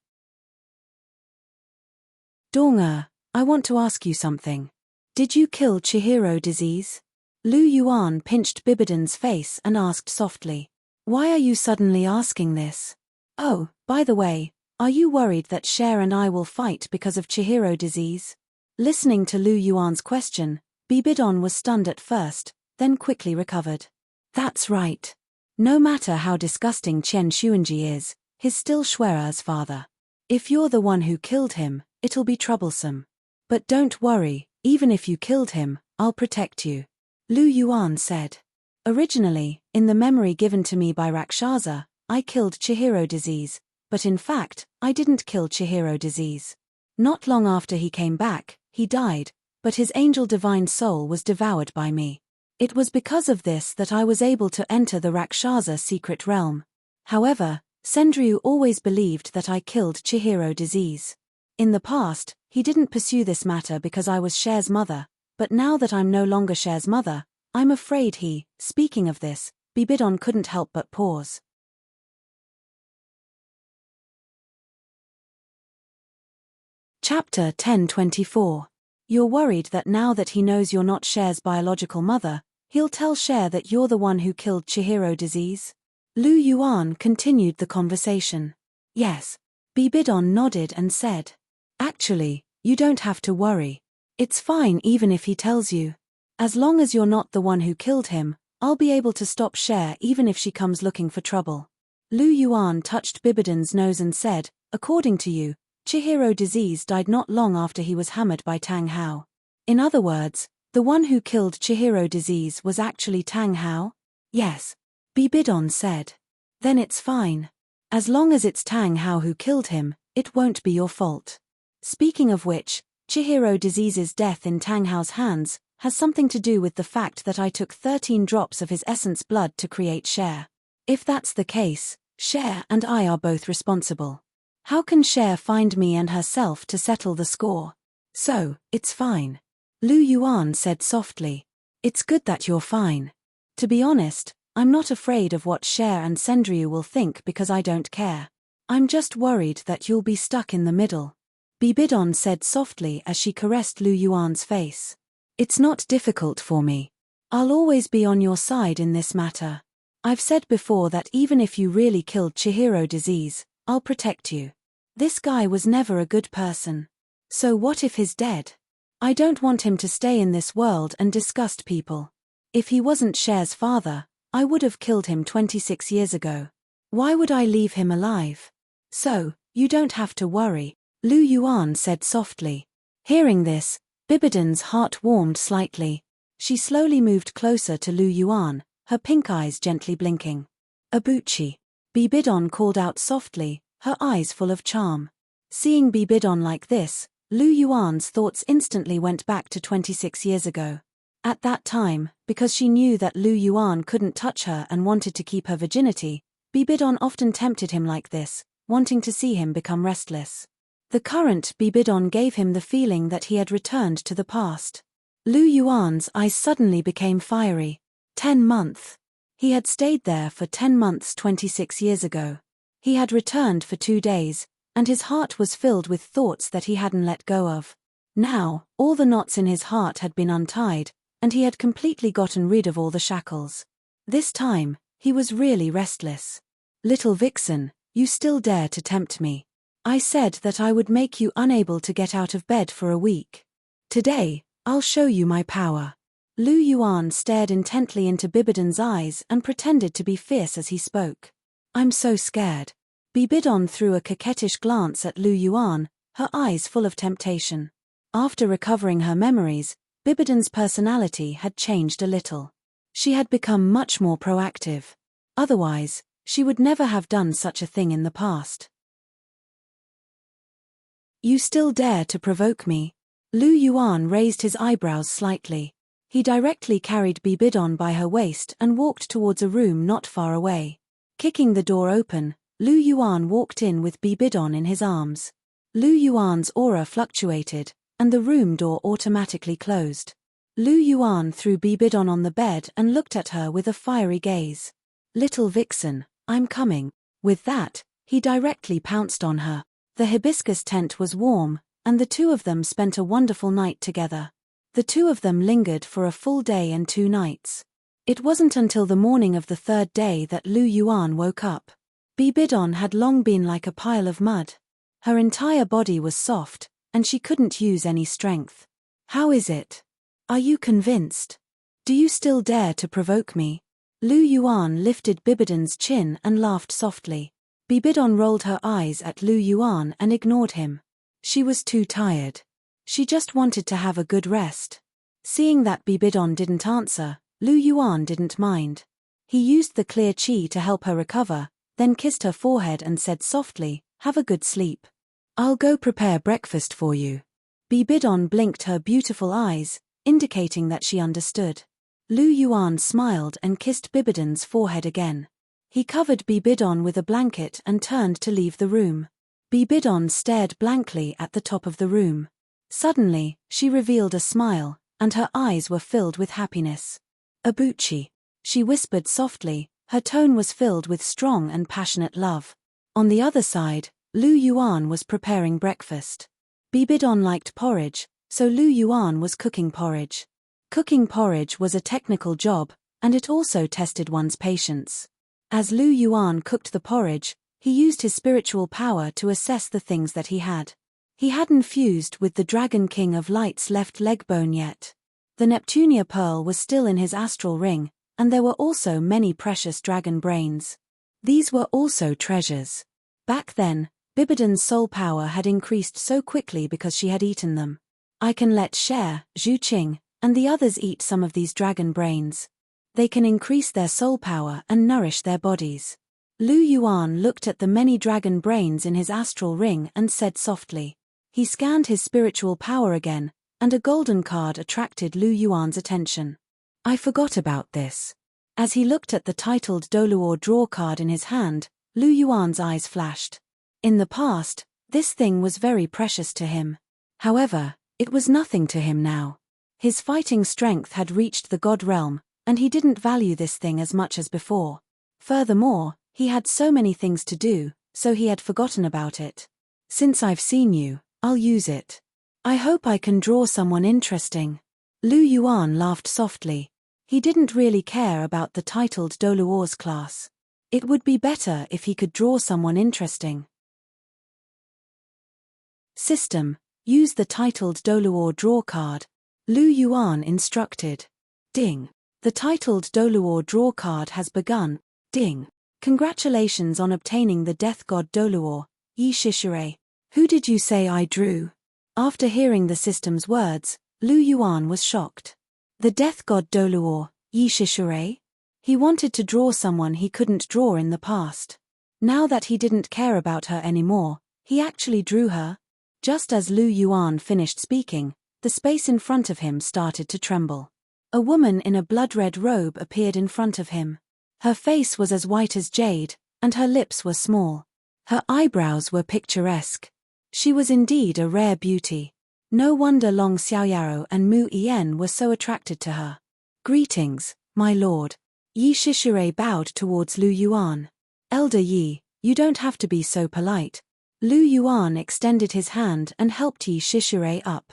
"Dong, I want to ask you something. Did you kill Chihiro disease?" Lu Yuan pinched Bibidon's face and asked softly. "Why are you suddenly asking this? Oh, by the way, are you worried that Cher and I will fight because of Chihiro disease?" Listening to Lu Yuan's question, Bibidon was stunned at first, then quickly recovered. "That's right. No matter how disgusting Chen Xuanji is, he's still Shue'er's father. If you're the one who killed him, it'll be troublesome. But don't worry, even if you killed him, I'll protect you," Lu Yuan said. "Originally, in the memory given to me by Rakshasa, I killed Chihiro disease, but in fact, I didn't kill Chihiro disease. Not long after he came back, he died, but his angel divine soul was devoured by me. It was because of this that I was able to enter the Rakshasa secret realm. However, Sendryu always believed that I killed Chihiro disease. In the past, he didn't pursue this matter because I was Cher's mother, but now that I'm no longer Cher's mother, I'm afraid he." Speaking of this, Bibidon couldn't help but pause. Chapter 1024. You're worried that now that he knows you're not Cher's biological mother, he'll tell Cher that you're the one who killed Chihiro disease? Lu Yuan continued the conversation. "Yes." Bibidon nodded and said. "Actually, you don't have to worry. It's fine even if he tells you. As long as you're not the one who killed him, I'll be able to stop Cher even if she comes looking for trouble. Lu Yuan touched Bibidon's nose and said, according to you, Chihiro disease died not long after he was hammered by Tang Hao. In other words, the one who killed Chihiro disease was actually Tang Hao? Yes. Bibidon said. Then it's fine. As long as it's Tang Hao who killed him, it won't be your fault. Speaking of which, Chihiro disease's death in Tang Hao's hands has something to do with the fact that I took 13 drops of his essence blood to create Cher. If that's the case, Cher and I are both responsible. How can Cher find me and herself to settle the score? So, it's fine. Lu Yuan said softly. It's good that you're fine. To be honest, I'm not afraid of what Cher and Sendryu will think because I don't care. I'm just worried that you'll be stuck in the middle. Bibidon said softly as she caressed Lu Yuan's face. It's not difficult for me. I'll always be on your side in this matter. I've said before that even if you really killed Chihiro disease, I'll protect you. This guy was never a good person. So what if he's dead? I don't want him to stay in this world and disgust people. If he wasn't Cher's father, I would have killed him 26 years ago. Why would I leave him alive? So, you don't have to worry, Lu Yuan said softly. Hearing this, Bibidon's heart warmed slightly. She slowly moved closer to Lu Yuan, her pink eyes gently blinking. Abuchi. Bibidon called out softly, her eyes full of charm. Seeing Bibidon like this, Lu Yuan's thoughts instantly went back to 26 years ago. At that time, because she knew that Lu Yuan couldn't touch her and wanted to keep her virginity, Bibidon often tempted him like this, wanting to see him become restless. The current Bibidon gave him the feeling that he had returned to the past. Lu Yuan's eyes suddenly became fiery. 10 months. He had stayed there for 10 months 26 years ago. He had returned for 2 days, and his heart was filled with thoughts that he hadn't let go of. Now, all the knots in his heart had been untied, and he had completely gotten rid of all the shackles. This time, he was really restless. Little vixen, you still dare to tempt me. I said that I would make you unable to get out of bed for a week. Today, I'll show you my power. Lu Yuan stared intently into Bibidon's eyes and pretended to be fierce as he spoke. I'm so scared. Bibidon threw a coquettish glance at Lu Yuan, her eyes full of temptation. After recovering her memories, Bibidon's personality had changed a little. She had become much more proactive. Otherwise, she would never have done such a thing in the past. You still dare to provoke me? Lu Yuan raised his eyebrows slightly. He directly carried Bibidon by her waist and walked towards a room not far away. Kicking the door open, Lu Yuan walked in with Bibidon in his arms. Lu Yuan's aura fluctuated, and the room door automatically closed. Lu Yuan threw Bibidon on the bed and looked at her with a fiery gaze. Little vixen, I'm coming. With that, he directly pounced on her. The hibiscus tent was warm, and the two of them spent a wonderful night together. The two of them lingered for a full day and 2 nights. It wasn't until the morning of the 3rd day that Lu Yuan woke up. Bibidon had long been like a pile of mud. Her entire body was soft, and she couldn't use any strength. How is it? Are you convinced? Do you still dare to provoke me? Lu Yuan lifted Bibidon's chin and laughed softly. Bibidon rolled her eyes at Lu Yuan and ignored him. She was too tired. She just wanted to have a good rest. Seeing that Bibidon didn't answer, Lu Yuan didn't mind. He used the clear chi to help her recover, then kissed her forehead and said softly, have a good sleep. I'll go prepare breakfast for you. Bibidon blinked her beautiful eyes, indicating that she understood. Lu Yuan smiled and kissed Bibidon's forehead again. He covered Bibidon with a blanket and turned to leave the room. Bibidon stared blankly at the top of the room. Suddenly, she revealed a smile, and her eyes were filled with happiness. Abuchi. She whispered softly, her tone was filled with strong and passionate love. On the other side, Lu Yuan was preparing breakfast. Bibidon liked porridge, so Lu Yuan was cooking porridge. Cooking porridge was a technical job, and it also tested one's patience. As Lu Yuan cooked the porridge, he used his spiritual power to assess the things that he had. He hadn't fused with the Dragon King of Light's left leg bone yet. The Neptunia pearl was still in his astral ring, and there were also many precious dragon brains. These were also treasures. Back then, Bibidon's soul power had increased so quickly because she had eaten them. I can let Cher, Zhu Qing, and the others eat some of these dragon brains. They can increase their soul power and nourish their bodies. Lu Yuan looked at the many dragon brains in his astral ring and said softly. He scanned his spiritual power again, and a golden card attracted Lu Yuan's attention. I forgot about this. As he looked at the titled Douluo draw card in his hand, Lu Yuan's eyes flashed. In the past, this thing was very precious to him. However, it was nothing to him now. His fighting strength had reached the god realm, and he didn't value this thing as much as before. Furthermore, he had so many things to do, so he had forgotten about it. Since I've seen you, I'll use it. I hope I can draw someone interesting. Lu Yuan laughed softly. He didn't really care about the titled Douluo's class. It would be better if he could draw someone interesting. System: use the titled Douluo draw card. Lu Yuan instructed. Ding. The titled Douluo draw card has begun. Ding. Congratulations on obtaining the death god Douluo, Yi Shishure. Who did you say I drew? After hearing the system's words, Lu Yuan was shocked. The death god Douluo, Yi Shishure? He wanted to draw someone he couldn't draw in the past. Now that he didn't care about her anymore, he actually drew her. Just as Lu Yuan finished speaking, the space in front of him started to tremble. A woman in a blood-red robe appeared in front of him. Her face was as white as jade, and her lips were small. Her eyebrows were picturesque. She was indeed a rare beauty. No wonder Long Xiaoyaro and Mu Yan were so attracted to her. Greetings, my lord. Yi Shishure bowed towards Lu Yuan. Elder Yi, you don't have to be so polite. Lu Yuan extended his hand and helped Yi Shishure up.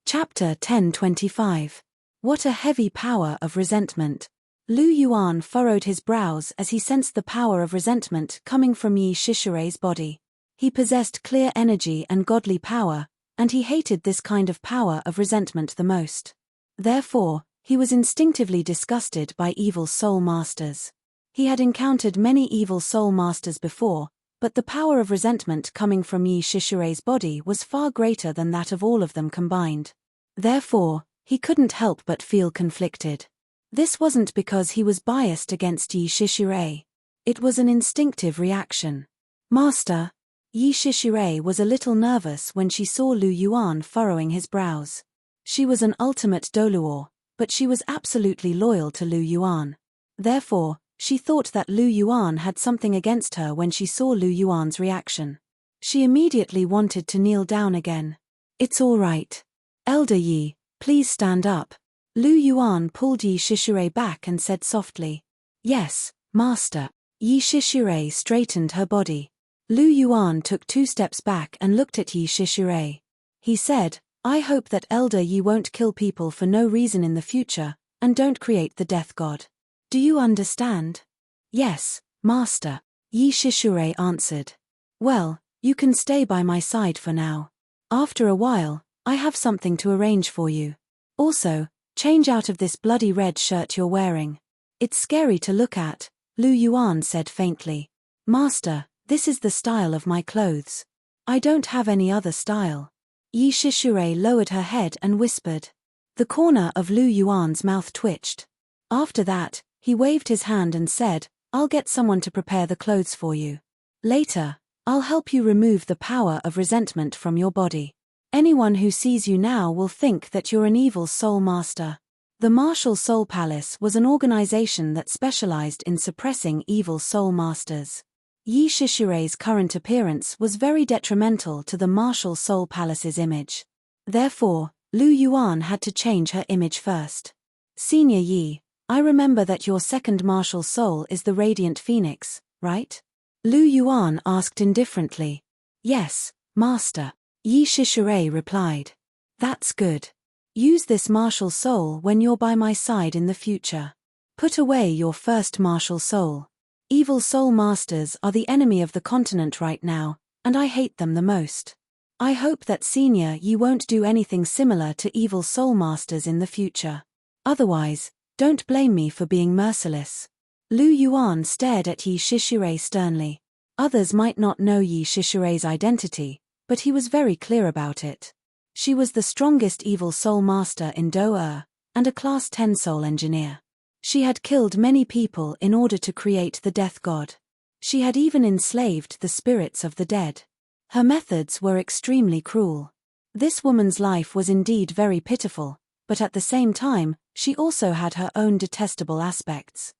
Chapter 1025. What a heavy power of resentment. Lu Yuan furrowed his brows as he sensed the power of resentment coming from Yi Shishure's body. He possessed clear energy and godly power, and he hated this kind of power of resentment the most. Therefore, he was instinctively disgusted by evil soul masters. He had encountered many evil soul masters before, but the power of resentment coming from Yi Shishure's body was far greater than that of all of them combined. Therefore, he couldn't help but feel conflicted. This wasn't because he was biased against Yi Shishure. It was an instinctive reaction. Master. Yi Shishure was a little nervous when she saw Lu Yuan furrowing his brows. She was an ultimate Douluo, but she was absolutely loyal to Lu Yuan. Therefore, she thought that Lu Yuan had something against her when she saw Lu Yuan's reaction. She immediately wanted to kneel down again. It's all right. Elder Yi, please stand up. Lu Yuan pulled Yi Shishure back and said softly. Yes, master. Yi Shishure straightened her body. Lu Yuan took 2 steps back and looked at Yi Shishure. He said, I hope that Elder Yi won't kill people for no reason in the future, and don't create the death god. Do you understand? Yes, master. Yi Shishure answered. Well, you can stay by my side for now. After a while, I have something to arrange for you. Also, change out of this bloody red shirt you're wearing. It's scary to look at, Lu Yuan said faintly. Master, this is the style of my clothes. I don't have any other style. Yi Shishure lowered her head and whispered. The corner of Lu Yuan's mouth twitched. After that, he waved his hand and said, I'll get someone to prepare the clothes for you. Later, I'll help you remove the power of resentment from your body. Anyone who sees you now will think that you're an evil soul master. The Martial Soul Palace was an organization that specialized in suppressing evil soul masters. Yi Shishure's current appearance was very detrimental to the Martial Soul Palace's image. Therefore, Lu Yuan had to change her image first. Senior Yi, I remember that your second martial soul is the Radiant Phoenix, right? Lu Yuan asked indifferently. Yes, master. Yi Shishure replied. That's good. Use this martial soul when you're by my side in the future. Put away your first martial soul. Evil soul masters are the enemy of the continent right now, and I hate them the most. I hope that Senior Yi won't do anything similar to evil soul masters in the future. Otherwise, don't blame me for being merciless. Lu Yuan stared at Yi Shishire sternly. Others might not know Yi Shishire's identity, but he was very clear about it. She was the strongest evil soul master in Douluo, and a class 10 soul engineer. She had killed many people in order to create the death god. She had even enslaved the spirits of the dead. Her methods were extremely cruel. This woman's life was indeed very pitiful, but at the same time, she also had her own detestable aspects.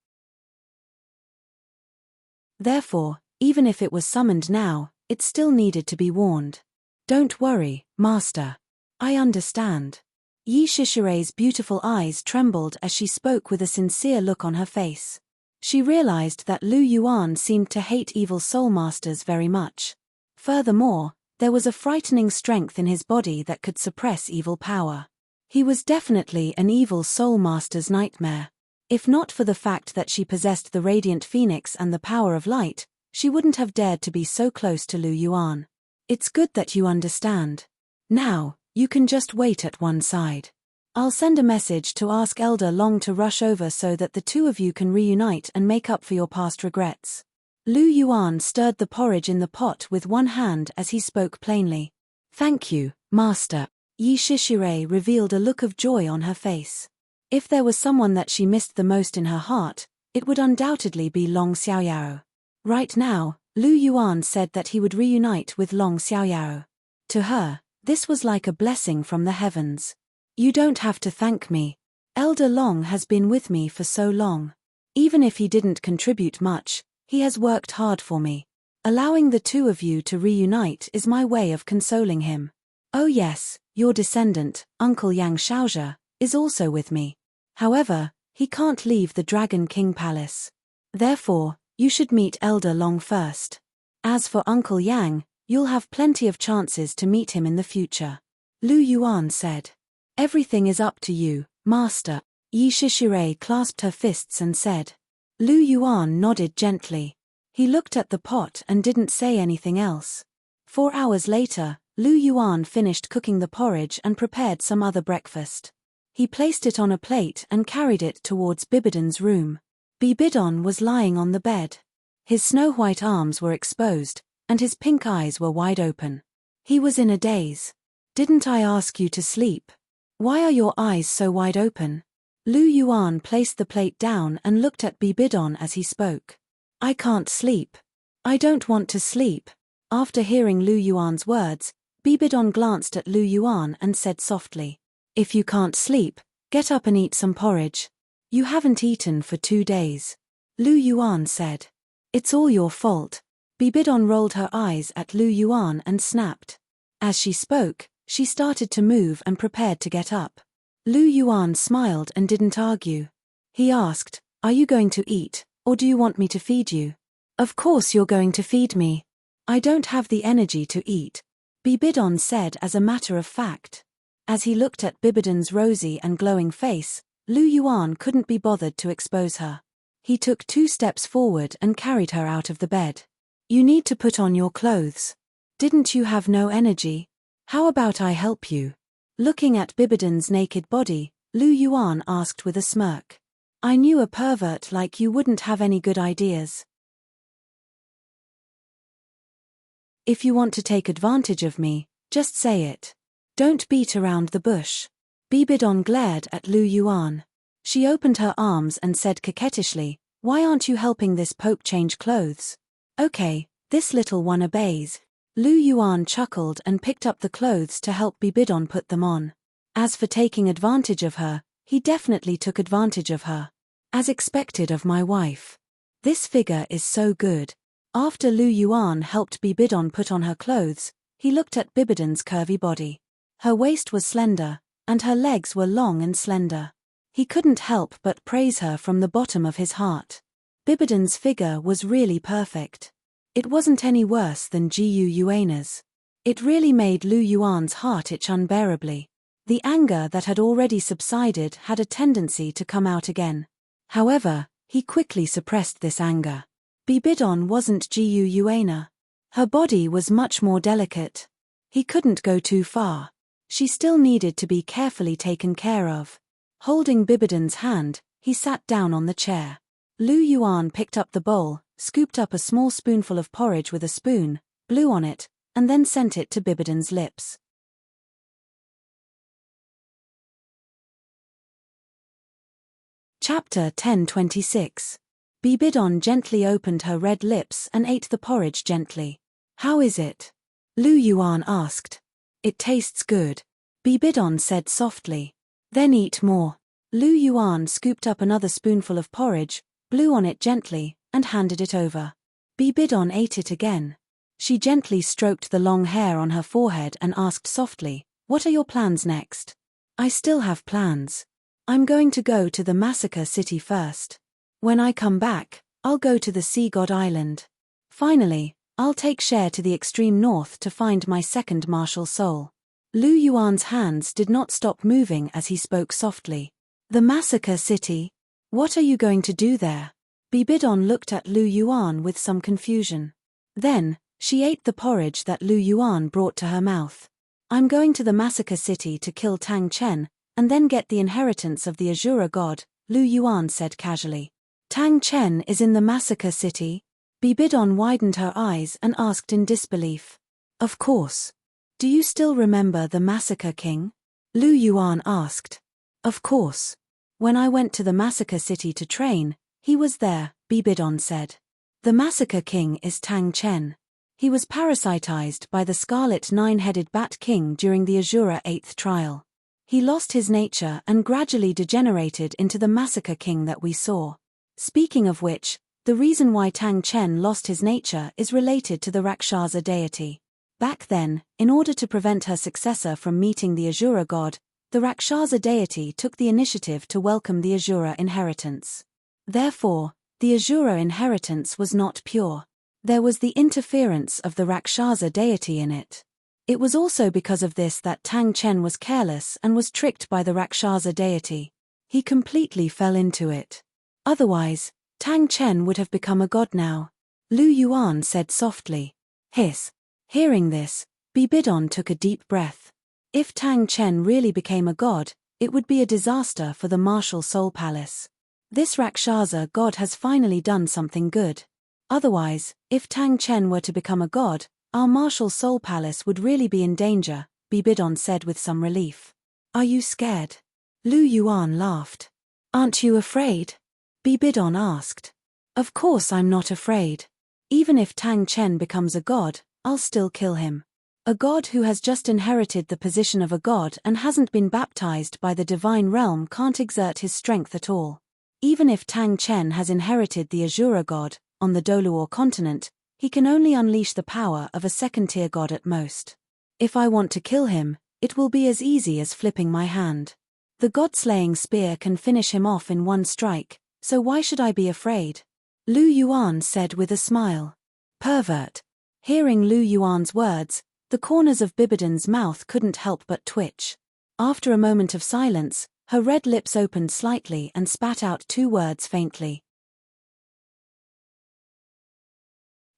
Therefore, even if it was summoned now, it still needed to be warned. Don't worry, Master. I understand. Yi Shishire's beautiful eyes trembled as she spoke with a sincere look on her face. She realized that Lu Yuan seemed to hate evil soul masters very much. Furthermore, there was a frightening strength in his body that could suppress evil power. He was definitely an evil soul master's nightmare. If not for the fact that she possessed the radiant phoenix and the power of light, she wouldn't have dared to be so close to Lu Yuan. It's good that you understand. Now, you can just wait at one side. I'll send a message to ask Elder Long to rush over so that the two of you can reunite and make up for your past regrets. Lu Yuan stirred the porridge in the pot with one hand as he spoke plainly. Thank you, Master. Yi Shishire revealed a look of joy on her face. If there was someone that she missed the most in her heart, it would undoubtedly be Long Xiaoyao. Right now, Lu Yuan said that he would reunite with Long Xiaoyao. To her, this was like a blessing from the heavens. You don't have to thank me. Elder Long has been with me for so long. Even if he didn't contribute much, he has worked hard for me. Allowing the two of you to reunite is my way of consoling him. Oh yes, your descendant, Uncle Yang Shaozhe, is also with me. However, he can't leave the Dragon King Palace. Therefore, you should meet Elder Long first. As for Uncle Yang, you'll have plenty of chances to meet him in the future. Lu Yuan said. Everything is up to you, Master. Yi Shishire clasped her fists and said. Lu Yuan nodded gently. He looked at the pot and didn't say anything else. 4 hours later, Lu Yuan finished cooking the porridge and prepared some other breakfast. He placed it on a plate and carried it towards Bibidon's room. Bibidon was lying on the bed. His snow-white arms were exposed, and his pink eyes were wide open. He was in a daze. Didn't I ask you to sleep? Why are your eyes so wide open? Lu Yuan placed the plate down and looked at Bibidon as he spoke. I can't sleep. I don't want to sleep. After hearing Lu Yuan's words, Bibidon glanced at Lu Yuan and said softly. If you can't sleep, get up and eat some porridge. You haven't eaten for 2 days. Lu Yuan said. It's all your fault. Bibidon rolled her eyes at Lu Yuan and snapped. As she spoke, she started to move and prepared to get up. Lu Yuan smiled and didn't argue. He asked, are you going to eat, or do you want me to feed you? Of course you're going to feed me. I don't have the energy to eat, Bibidon said as a matter of fact. As he looked at Bibidon's rosy and glowing face, Lu Yuan couldn't be bothered to expose her. He took 2 steps forward and carried her out of the bed. You need to put on your clothes. Didn't you have no energy? How about I help you? Looking at Bibidon's naked body, Lu Yuan asked with a smirk. I knew a pervert like you wouldn't have any good ideas. If you want to take advantage of me, just say it. Don't beat around the bush. Bibidon glared at Lu Yuan. She opened her arms and said coquettishly, why aren't you helping this pope change clothes? Okay, this little one obeys. Lu Yuan chuckled and picked up the clothes to help Bibidon put them on. As for taking advantage of her, he definitely took advantage of her. As expected of my wife. This figure is so good. After Lu Yuan helped Bibidon put on her clothes, he looked at Bibidon's curvy body. Her waist was slender, and her legs were long and slender. He couldn't help but praise her from the bottom of his heart. Bibidon's figure was really perfect. It wasn't any worse than Gu Yuana's. It really made Lu Yuan's heart itch unbearably. The anger that had already subsided had a tendency to come out again. However, he quickly suppressed this anger. Bibidon wasn't Guana. Her body was much more delicate. He couldn't go too far. She still needed to be carefully taken care of. Holding Bibidon's hand, he sat down on the chair. Lu Yuan picked up the bowl, scooped up a small spoonful of porridge with a spoon, blew on it, and then sent it to Bibidon's lips. Chapter 10:26. Bibidon gently opened her red lips and ate the porridge gently. How is it? Lu Yuan asked. It tastes good, Bibidon said softly. Then eat more. Lu Yuan scooped up another spoonful of porridge, blew on it gently, and handed it over. Bibidon ate it again. She gently stroked the long hair on her forehead and asked softly, "What are your plans next?" "I still have plans. I'm going to go to the massacre city first. When I come back, I'll go to the sea god island. Finally, I'll take Share to the extreme north to find my second martial soul." Lu Yuan's hands did not stop moving as he spoke softly. "The massacre city? What are you going to do there?" Bibidon looked at Lu Yuan with some confusion. Then, she ate the porridge that Lu Yuan brought to her mouth. "I'm going to the massacre city to kill Tang Chen, and then get the inheritance of the Azura god," Lu Yuan said casually. "Tang Chen is in the massacre city?" Bibidon widened her eyes and asked in disbelief. "Of course. Do you still remember the massacre king?" Lu Yuan asked. "Of course. When I went to the massacre city to train, he was there," Bibidon said. "The massacre king is Tang Chen. He was parasitized by the scarlet nine-headed bat king during the Azura 8th trial. He lost his nature and gradually degenerated into the massacre king that we saw. Speaking of which, the reason why Tang Chen lost his nature is related to the Rakshasa deity. Back then, in order to prevent her successor from meeting the Azura god, the Rakshasa deity took the initiative to welcome the Azura inheritance. Therefore, the Azura inheritance was not pure. There was the interference of the Rakshasa deity in it. It was also because of this that Tang Chen was careless and was tricked by the Rakshasa deity. He completely fell into it. Otherwise, Tang Chen would have become a god now," Lu Yuan said softly. Hiss. Hearing this, Bibidon took a deep breath. If Tang Chen really became a god, it would be a disaster for the martial soul palace. This Rakshasa god has finally done something good. Otherwise, if Tang Chen were to become a god, our martial soul palace would really be in danger, Bibidon said with some relief. "Are you scared?" Lu Yuan laughed. "Aren't you afraid?" Bibidon asked. "Of course I'm not afraid. Even if Tang Chen becomes a god, I'll still kill him. A god who has just inherited the position of a god and hasn't been baptized by the divine realm can't exert his strength at all. Even if Tang Chen has inherited the Azura god, on the Douluo continent, he can only unleash the power of a second-tier god at most. If I want to kill him, it will be as easy as flipping my hand. The god-slaying spear can finish him off in one strike, so why should I be afraid?" Lu Yuan said with a smile. "Pervert." Hearing Lu Yuan's words, the corners of Bibidon's mouth couldn't help but twitch. After a moment of silence, her red lips opened slightly and spat out 2 words faintly.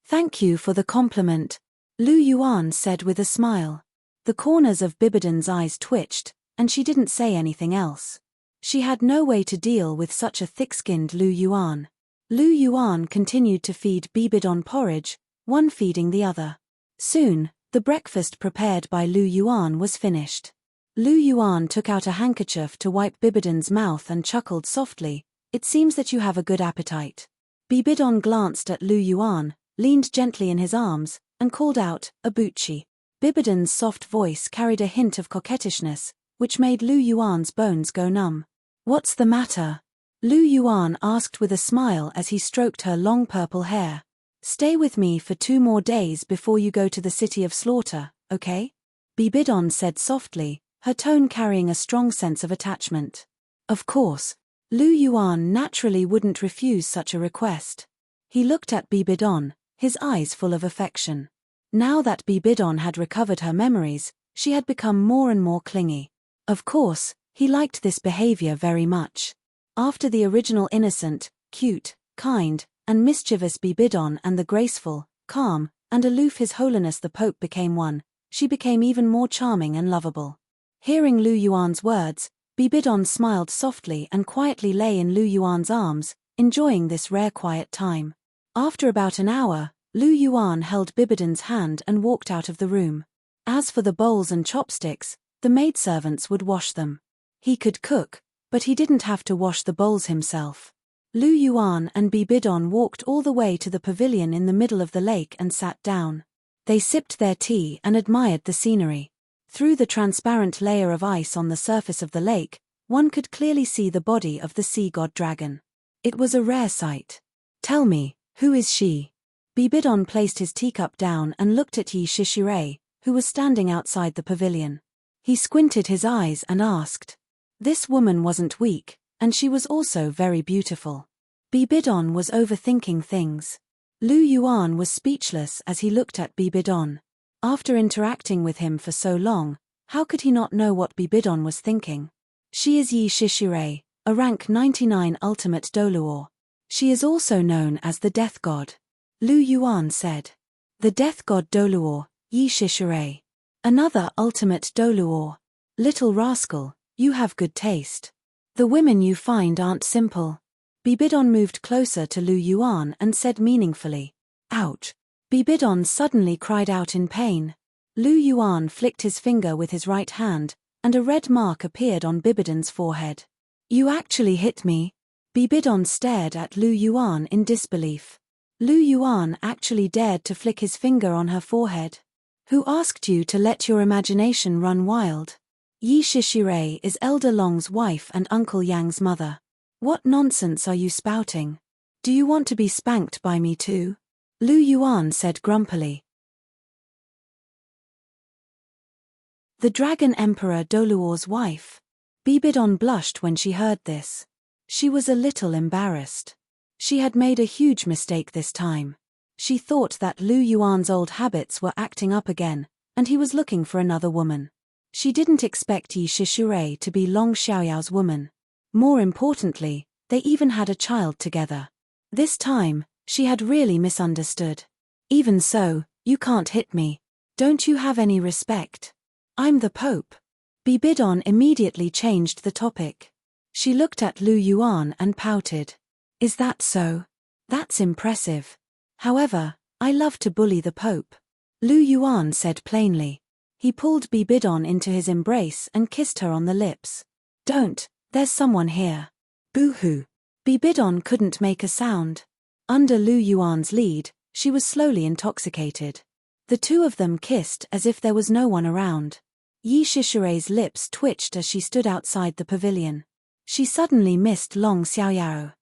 "Thank you for the compliment," Lu Yuan said with a smile. The corners of Bibidon's eyes twitched, and she didn't say anything else. She had no way to deal with such a thick-skinned Lu Yuan. Lu Yuan continued to feed Bibidon porridge, one feeding the other. Soon, the breakfast prepared by Lu Yuan was finished. Lu Yuan took out a handkerchief to wipe Bibidon's mouth and chuckled softly, "It seems that you have a good appetite." Bibidon glanced at Lu Yuan, leaned gently in his arms, and called out, "Abuchi." Bibidon's soft voice carried a hint of coquettishness, which made Lu Yuan's bones go numb. "What's the matter?" Lu Yuan asked with a smile as he stroked her long purple hair. "Stay with me for 2 more days before you go to the city of slaughter, okay?" Bibidon said softly, her tone carrying a strong sense of attachment. Of course, Lu Yuan naturally wouldn't refuse such a request. He looked at Bibidon, his eyes full of affection. Now that Bibidon had recovered her memories, she had become more and more clingy. Of course, he liked this behavior very much. After the original innocent, cute, kind, and mischievous Bibidon and the graceful, calm, and aloof His Holiness the Pope became one, she became even more charming and lovable. Hearing Lu Yuan's words, Bibidon smiled softly and quietly lay in Lu Yuan's arms, enjoying this rare quiet time. After about an hour, Lu Yuan held Bibidon's hand and walked out of the room. As for the bowls and chopsticks, the maidservants would wash them. He could cook, but he didn't have to wash the bowls himself. Lu Yuan and Bibidon walked all the way to the pavilion in the middle of the lake and sat down. They sipped their tea and admired the scenery. Through the transparent layer of ice on the surface of the lake, one could clearly see the body of the sea god dragon. It was a rare sight. "Tell me, who is she?" Bibidon placed his teacup down and looked at Yi Shishire, who was standing outside the pavilion. He squinted his eyes and asked. This woman wasn't weak, and she was also very beautiful. Bibidon was overthinking things. Lu Yuan was speechless as he looked at Bibidon. After interacting with him for so long, how could he not know what Bibidon was thinking? She is Yi Shishire, a rank 99 ultimate Douluo. She is also known as the Death God. Lu Yuan said. The Death God Douluo, Yi Shishire. Another ultimate Douluo. Little rascal, you have good taste. The women you find aren't simple. Bibidon moved closer to Lu Yuan and said meaningfully, "Ouch." Bibidon suddenly cried out in pain. Lu Yuan flicked his finger with his right hand, and a red mark appeared on Bibidon's forehead. "You actually hit me?" Bibidon stared at Lu Yuan in disbelief. Lu Yuan actually dared to flick his finger on her forehead. "Who asked you to let your imagination run wild?" Yi Shishire is Elder Long's wife and Uncle Yang's mother. What nonsense are you spouting? Do you want to be spanked by me too? Lu Yuan said grumpily. The Dragon Emperor Douluo's wife. Bibidon blushed when she heard this. She was a little embarrassed. She had made a huge mistake this time. She thought that Lu Yuan's old habits were acting up again, and he was looking for another woman. She didn't expect Yi Shishire to be Long Xiaoyao's woman. More importantly, they even had a child together. This time, she had really misunderstood. Even so, you can't hit me. Don't you have any respect? I'm the Pope. Bibidon immediately changed the topic. She looked at Lu Yuan and pouted. Is that so? That's impressive. However, I love to bully the Pope. Lu Yuan said plainly. He pulled Bibidon into his embrace and kissed her on the lips. Don't, there's someone here. Boo-hoo. Bibidon couldn't make a sound. Under Lu Yuan's lead, she was slowly intoxicated. The two of them kissed as if there was no one around. Yi Shishire's lips twitched as she stood outside the pavilion. She suddenly missed Long Xiaoyao.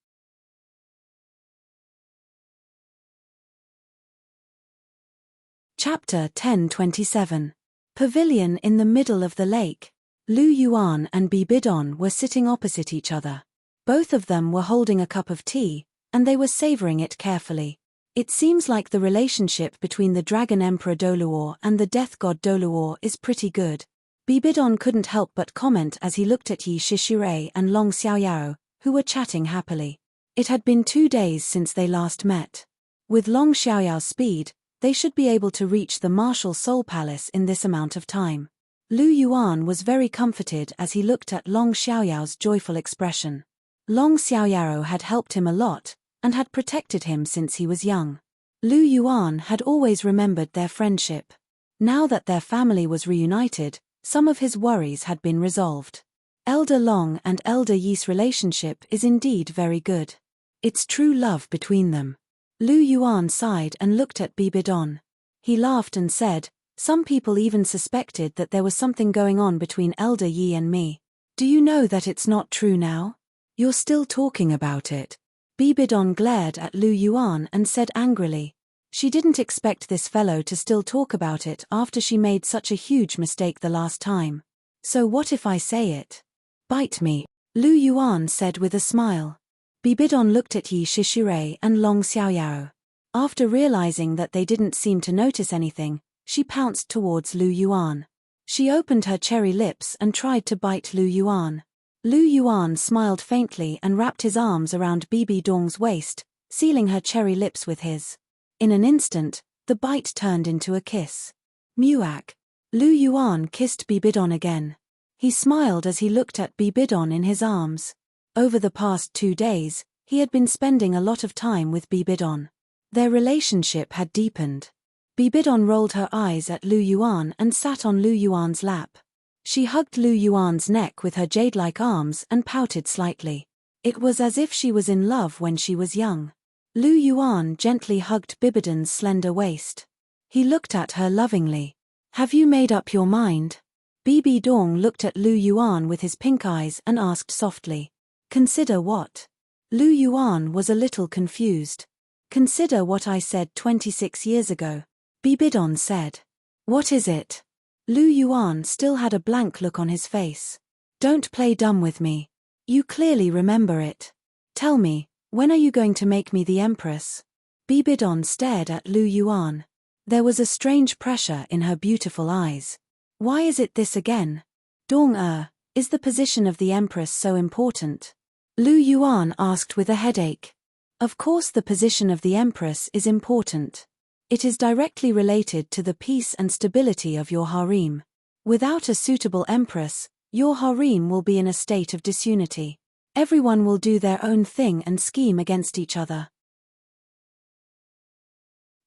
Chapter 10:27. Pavilion in the middle of the lake. Lu Yuan and Bibidon were sitting opposite each other. Both of them were holding a cup of tea, and they were savoring it carefully. It seems like the relationship between the Dragon Emperor Douluo and the Death God Douluo is pretty good. Bibidon couldn't help but comment as he looked at Yi Shishire and Long Xiaoyao, who were chatting happily. It had been 2 days since they last met. With Long Xiaoyao's speed, they should be able to reach the Martial Soul Palace in this amount of time. Lu Yuan was very comforted as he looked at Long Xiaoyao's joyful expression. Long Xiaoyao had helped him a lot, and had protected him since he was young. Lu Yuan had always remembered their friendship. Now that their family was reunited, some of his worries had been resolved. Elder Long and Elder Yi's relationship is indeed very good. It's true love between them. Lu Yuan sighed and looked at Bibidon. He laughed and said, some people even suspected that there was something going on between Elder Yi and me. Do you know that it's not true now? You're still talking about it. Bibidon glared at Lu Yuan and said angrily. She didn't expect this fellow to still talk about it after she made such a huge mistake the last time. So what if I say it? Bite me, Lu Yuan said with a smile. Bibidon looked at Yi Shishire and Long Xiaoyao. After realizing that they didn't seem to notice anything, she pounced towards Lu Yuan. She opened her cherry lips and tried to bite Lu Yuan. Lu Yuan smiled faintly and wrapped his arms around Bibidon's waist, sealing her cherry lips with his. In an instant, the bite turned into a kiss. Muak. Lu Yuan kissed Bibidon again. He smiled as he looked at Bibidon in his arms. Over the past 2 days, he had been spending a lot of time with Bibidon. Their relationship had deepened. Bibidon rolled her eyes at Lu Yuan and sat on Lu Yuan's lap. She hugged Lu Yuan's neck with her jade-like arms and pouted slightly. It was as if she was in love when she was young. Lu Yuan gently hugged Bibidon's slender waist. He looked at her lovingly. Have you made up your mind? Bibi Dong looked at Lu Yuan with his pink eyes and asked softly. Consider what? Lu Yuan was a little confused. Consider what I said 26 years ago. Bibidon said. What is it? Lu Yuan still had a blank look on his face. Don't play dumb with me. You clearly remember it. Tell me, when are you going to make me the empress? Bibidon stared at Lu Yuan. There was a strange pressure in her beautiful eyes. Why is it this again? Dong is the position of the empress so important? Lu Yuan asked with a headache. Of course the position of the empress is important. It is directly related to the peace and stability of your harem. Without a suitable empress, your harem will be in a state of disunity. Everyone will do their own thing and scheme against each other.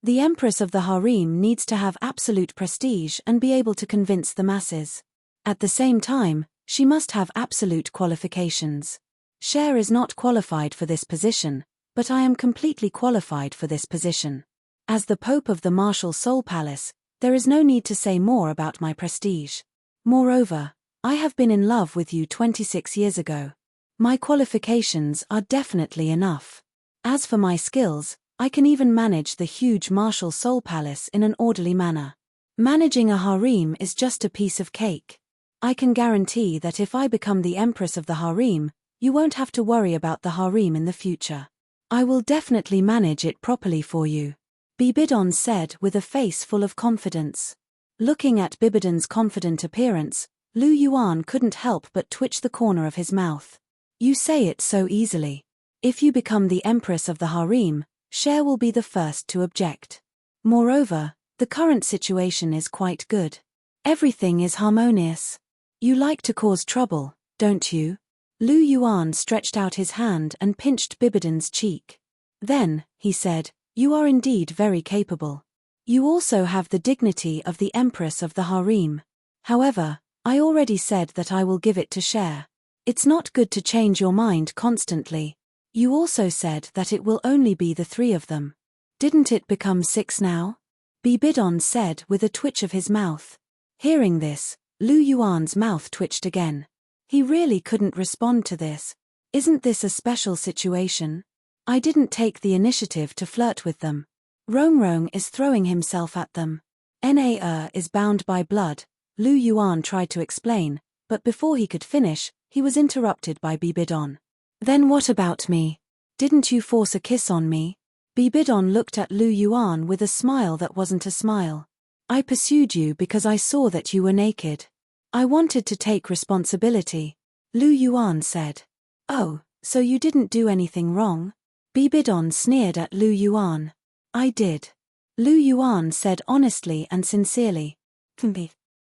The empress of the harem needs to have absolute prestige and be able to convince the masses. At the same time, she must have absolute qualifications. Cher is not qualified for this position, but I am completely qualified for this position. As the Pope of the Martial Soul Palace, there is no need to say more about my prestige. Moreover, I have been in love with you 26 years ago. My qualifications are definitely enough. As for my skills, I can even manage the huge Martial Soul Palace in an orderly manner. Managing a harem is just a piece of cake. I can guarantee that if I become the empress of the harem, you won't have to worry about the harem in the future. I will definitely manage it properly for you. Bibidon said with a face full of confidence. Looking at Bibidon's confident appearance, Lu Yuan couldn't help but twitch the corner of his mouth. You say it so easily. If you become the empress of the harem, Cher will be the first to object. Moreover, the current situation is quite good. Everything is harmonious. You like to cause trouble, don't you? Lu Yuan stretched out his hand and pinched Bibidon's cheek. Then, he said, you are indeed very capable. You also have the dignity of the empress of the harem. However, I already said that I will give it to Cher. It's not good to change your mind constantly. You also said that it will only be the 3 of them. Didn't it become 6 now? Bibidon said with a twitch of his mouth. Hearing this, Lu Yuan's mouth twitched again. He really couldn't respond to this. Isn't this a special situation? I didn't take the initiative to flirt with them. Rong is throwing himself at them. Na is bound by blood, Lu Yuan tried to explain, but before he could finish, he was interrupted by Bibidon. Then what about me? Didn't you force a kiss on me? Bibidon looked at Lu Yuan with a smile that wasn't a smile. I pursued you because I saw that you were naked. I wanted to take responsibility, Lu Yuan said. Oh, so you didn't do anything wrong? Bibidon sneered at Lu Yuan. I did. Lu Yuan said honestly and sincerely.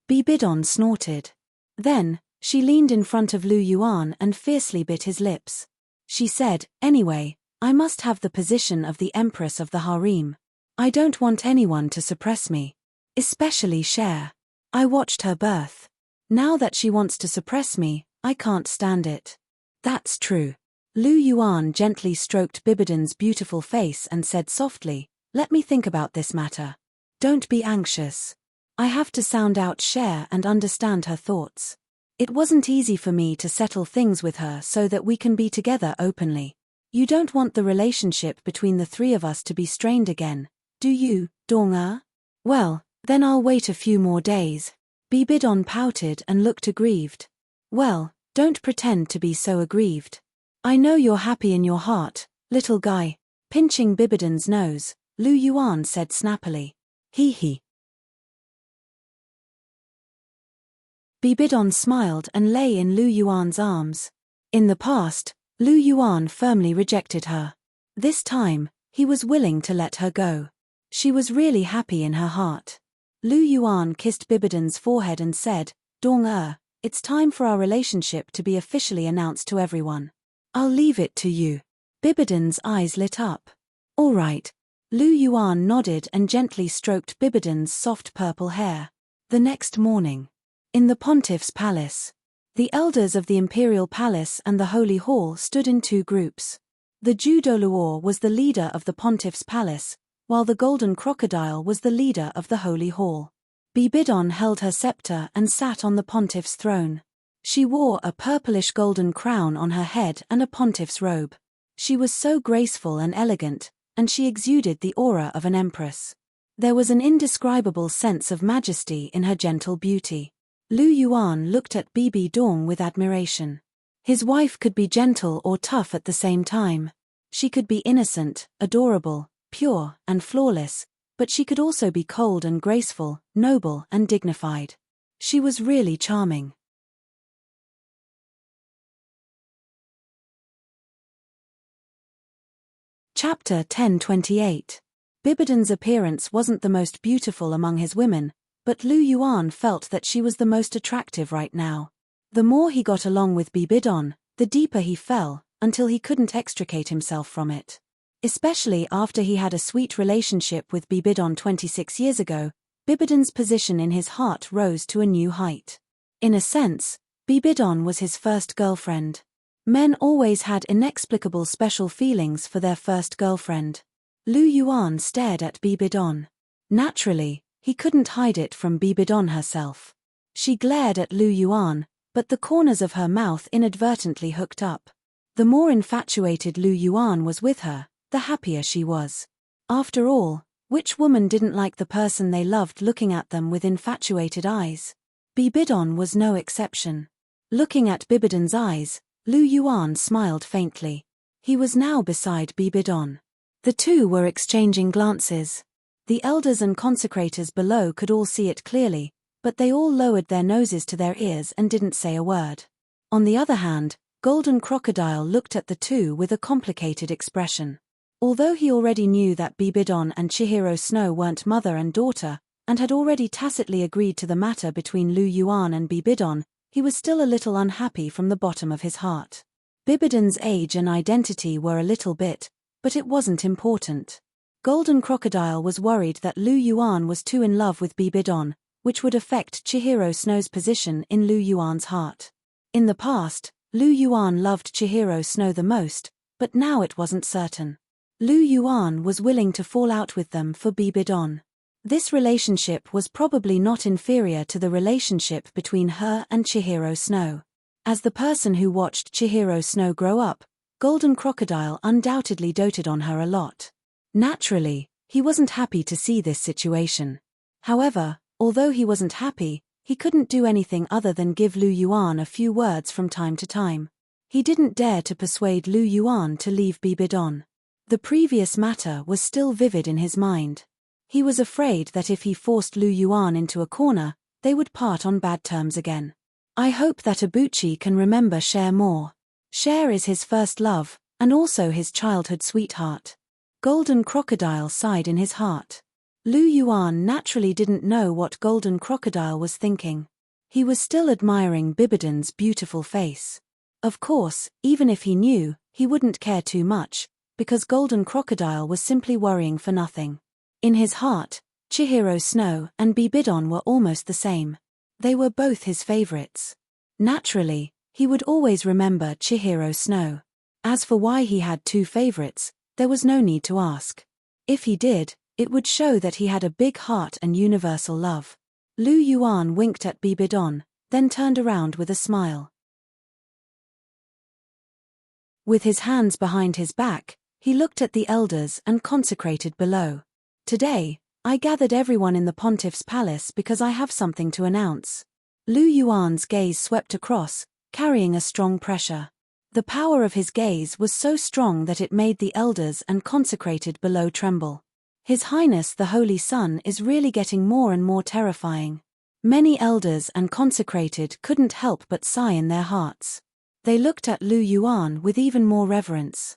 Bibidon snorted. Then, she leaned in front of Lu Yuan and fiercely bit his lips. She said, anyway, I must have the position of the empress of the harem. I don't want anyone to suppress me. Especially Cher. I watched her birth. Now that she wants to suppress me, I can't stand it. That's true. Lu Yuan gently stroked Bibidon's beautiful face and said softly, let me think about this matter. Don't be anxious. I have to sound out Cher and understand her thoughts. It wasn't easy for me to settle things with her so that we can be together openly. You don't want the relationship between the 3 of us to be strained again, do you, Dong? Well, then I'll wait a few more days. Bibidon pouted and looked aggrieved. Well, don't pretend to be so aggrieved. I know you're happy in your heart, little guy. Pinching Bibidon's nose, Lu Yuan said snappily. Hee. Bibidon smiled and lay in Lu Yuan's arms. In the past, Lu Yuan firmly rejected her. This time, he was willing to let her go. She was really happy in her heart. Lu Yuan kissed Bibidon's forehead and said, "Dong it's time for our relationship to be officially announced to everyone. I'll leave it to you." Bibidon's eyes lit up. "All right." Lu Yuan nodded and gently stroked Bibidon's soft purple hair. The next morning, in the pontiff's palace, the elders of the imperial palace and the holy hall stood in two groups. The Jew Douluo was the leader of the pontiff's palace, while the golden crocodile was the leader of the holy hall. Bibidon held her scepter and sat on the pontiff's throne. She wore a purplish golden crown on her head and a pontiff's robe. She was so graceful and elegant, and she exuded the aura of an empress. There was an indescribable sense of majesty in her gentle beauty. Lu Yuan looked at Bibidon with admiration. His wife could be gentle or tough at the same time. She could be innocent, adorable, pure, and flawless, but she could also be cold and graceful, noble and dignified. She was really charming. Chapter 1028. Bibidon's appearance wasn't the most beautiful among his women, but Lu Yuan felt that she was the most attractive right now. The more he got along with Bibidon, the deeper he fell, until he couldn't extricate himself from it. Especially after he had a sweet relationship with Bibidon 26 years ago, Bibidon's position in his heart rose to a new height. In a sense, Bibidon was his first girlfriend. Men always had inexplicable special feelings for their first girlfriend. Lu Yuan stared at Bibidon. Naturally, he couldn't hide it from Bibidon herself. She glared at Lu Yuan, but the corners of her mouth inadvertently hooked up. The more infatuated Lu Yuan was with her, the happier she was. After all, which woman didn't like the person they loved looking at them with infatuated eyes? Bibidon was no exception. Looking at Bibidon's eyes, Lu Yuan smiled faintly. He was now beside Bibidon. The two were exchanging glances. The elders and consecrators below could all see it clearly, but they all lowered their noses to their ears and didn't say a word. On the other hand, Golden Crocodile looked at the two with a complicated expression. Although he already knew that Bibidon and Chihiro Snow weren't mother and daughter, and had already tacitly agreed to the matter between Lu Yuan and Bibidon, he was still a little unhappy from the bottom of his heart. Bibidon's age and identity were a little bit, but it wasn't important. Golden Crocodile was worried that Lu Yuan was too in love with Bibidon, which would affect Chihiro Snow's position in Lu Yuan's heart. In the past, Lu Yuan loved Chihiro Snow the most, but now it wasn't certain. Lu Yuan was willing to fall out with them for Bibidon. This relationship was probably not inferior to the relationship between her and Chihiro Snow. As the person who watched Chihiro Snow grow up, Golden Crocodile undoubtedly doted on her a lot. Naturally, he wasn't happy to see this situation. However, although he wasn't happy, he couldn't do anything other than give Lu Yuan a few words from time to time. He didn't dare to persuade Lu Yuan to leave Bibidon. The previous matter was still vivid in his mind. He was afraid that if he forced Lu Yuan into a corner, they would part on bad terms again. I hope that Ibuchi can remember Cher more. Cher is his first love, and also his childhood sweetheart. Golden Crocodile sighed in his heart. Lu Yuan naturally didn't know what Golden Crocodile was thinking. He was still admiring Bibidon's beautiful face. Of course, even if he knew, he wouldn't care too much, because Golden Crocodile was simply worrying for nothing. In his heart, Chihiro Snow and Bibidon were almost the same. They were both his favorites. Naturally, he would always remember Chihiro Snow. As for why he had two favorites, there was no need to ask. If he did, it would show that he had a big heart and universal love. Lu Yuan winked at Bibidon, then turned around with a smile. With his hands behind his back, he looked at the elders and consecrated below. Today, I gathered everyone in the pontiff's palace because I have something to announce. Lu Yuan's gaze swept across, carrying a strong pressure. The power of his gaze was so strong that it made the elders and consecrated below tremble. His Highness the Holy Sun is really getting more and more terrifying. Many elders and consecrated couldn't help but sigh in their hearts. They looked at Lu Yuan with even more reverence.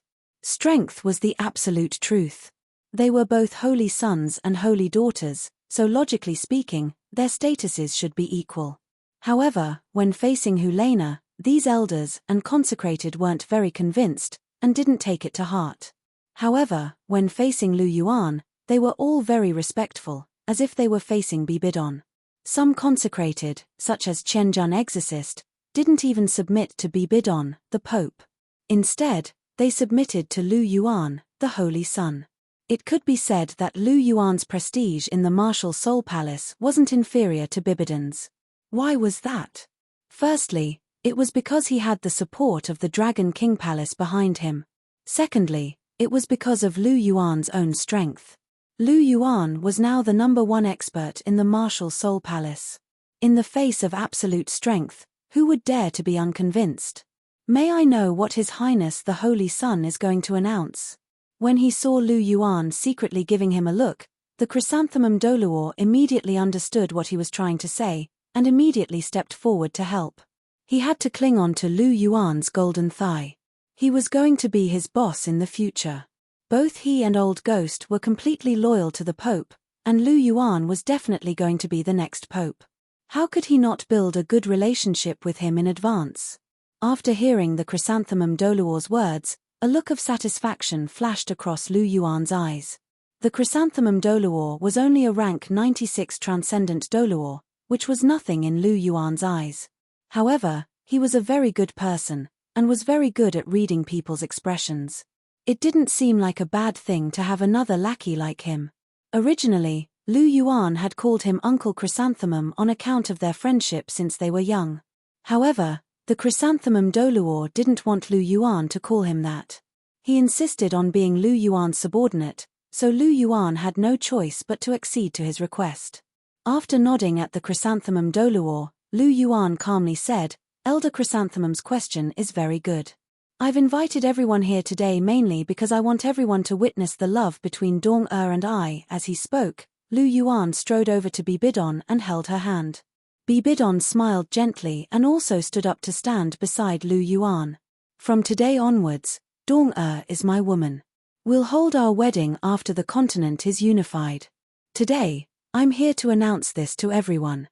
Strength was the absolute truth. They were both holy sons and holy daughters, so logically speaking, their statuses should be equal. However, when facing Helena, these elders and consecrated weren't very convinced, and didn't take it to heart. However, when facing Lu Yuan, they were all very respectful, as if they were facing Bibidon. Some consecrated, such as Qianjun exorcist, didn't even submit to Bibidon, the Pope. Instead, they submitted to Lu Yuan, the Holy Son. It could be said that Lu Yuan's prestige in the martial Soul Palace wasn't inferior to Bibidon's. Why was that? Firstly, it was because he had the support of the Dragon King Palace behind him. Secondly, it was because of Lu Yuan's own strength. Lu Yuan was now the #1 expert in the martial Soul Palace. In the face of absolute strength, who would dare to be unconvinced? May I know what His Highness the Holy Son is going to announce? When he saw Lu Yuan secretly giving him a look, the chrysanthemum Douluo immediately understood what he was trying to say, and immediately stepped forward to help. He had to cling on to Lu Yuan's golden thigh. He was going to be his boss in the future. Both he and Old Ghost were completely loyal to the Pope, and Lu Yuan was definitely going to be the next Pope. How could he not build a good relationship with him in advance? After hearing the chrysanthemum Douluo's words, a look of satisfaction flashed across Lu Yuan's eyes. The chrysanthemum Douluo was only a rank 96 transcendent Douluo, which was nothing in Lu Yuan's eyes. However, he was a very good person, and was very good at reading people's expressions. It didn't seem like a bad thing to have another lackey like him. Originally, Lu Yuan had called him Uncle Chrysanthemum on account of their friendship since they were young. However, the chrysanthemum Douluo didn't want Lu Yuan to call him that. He insisted on being Lu Yuan's subordinate, so Lu Yuan had no choice but to accede to his request. After nodding at the chrysanthemum Douluo, Lu Yuan calmly said, "Elder Chrysanthemum's question is very good. I've invited everyone here today mainly because I want everyone to witness the love between Dong-er and I." As he spoke, Lu Yuan strode over to Bibidon and held her hand. Bibidon smiled gently and also stood up to stand beside Lu Yuan. "From today onwards, Dong-er is my woman. We'll hold our wedding after the continent is unified. Today, I'm here to announce this to everyone.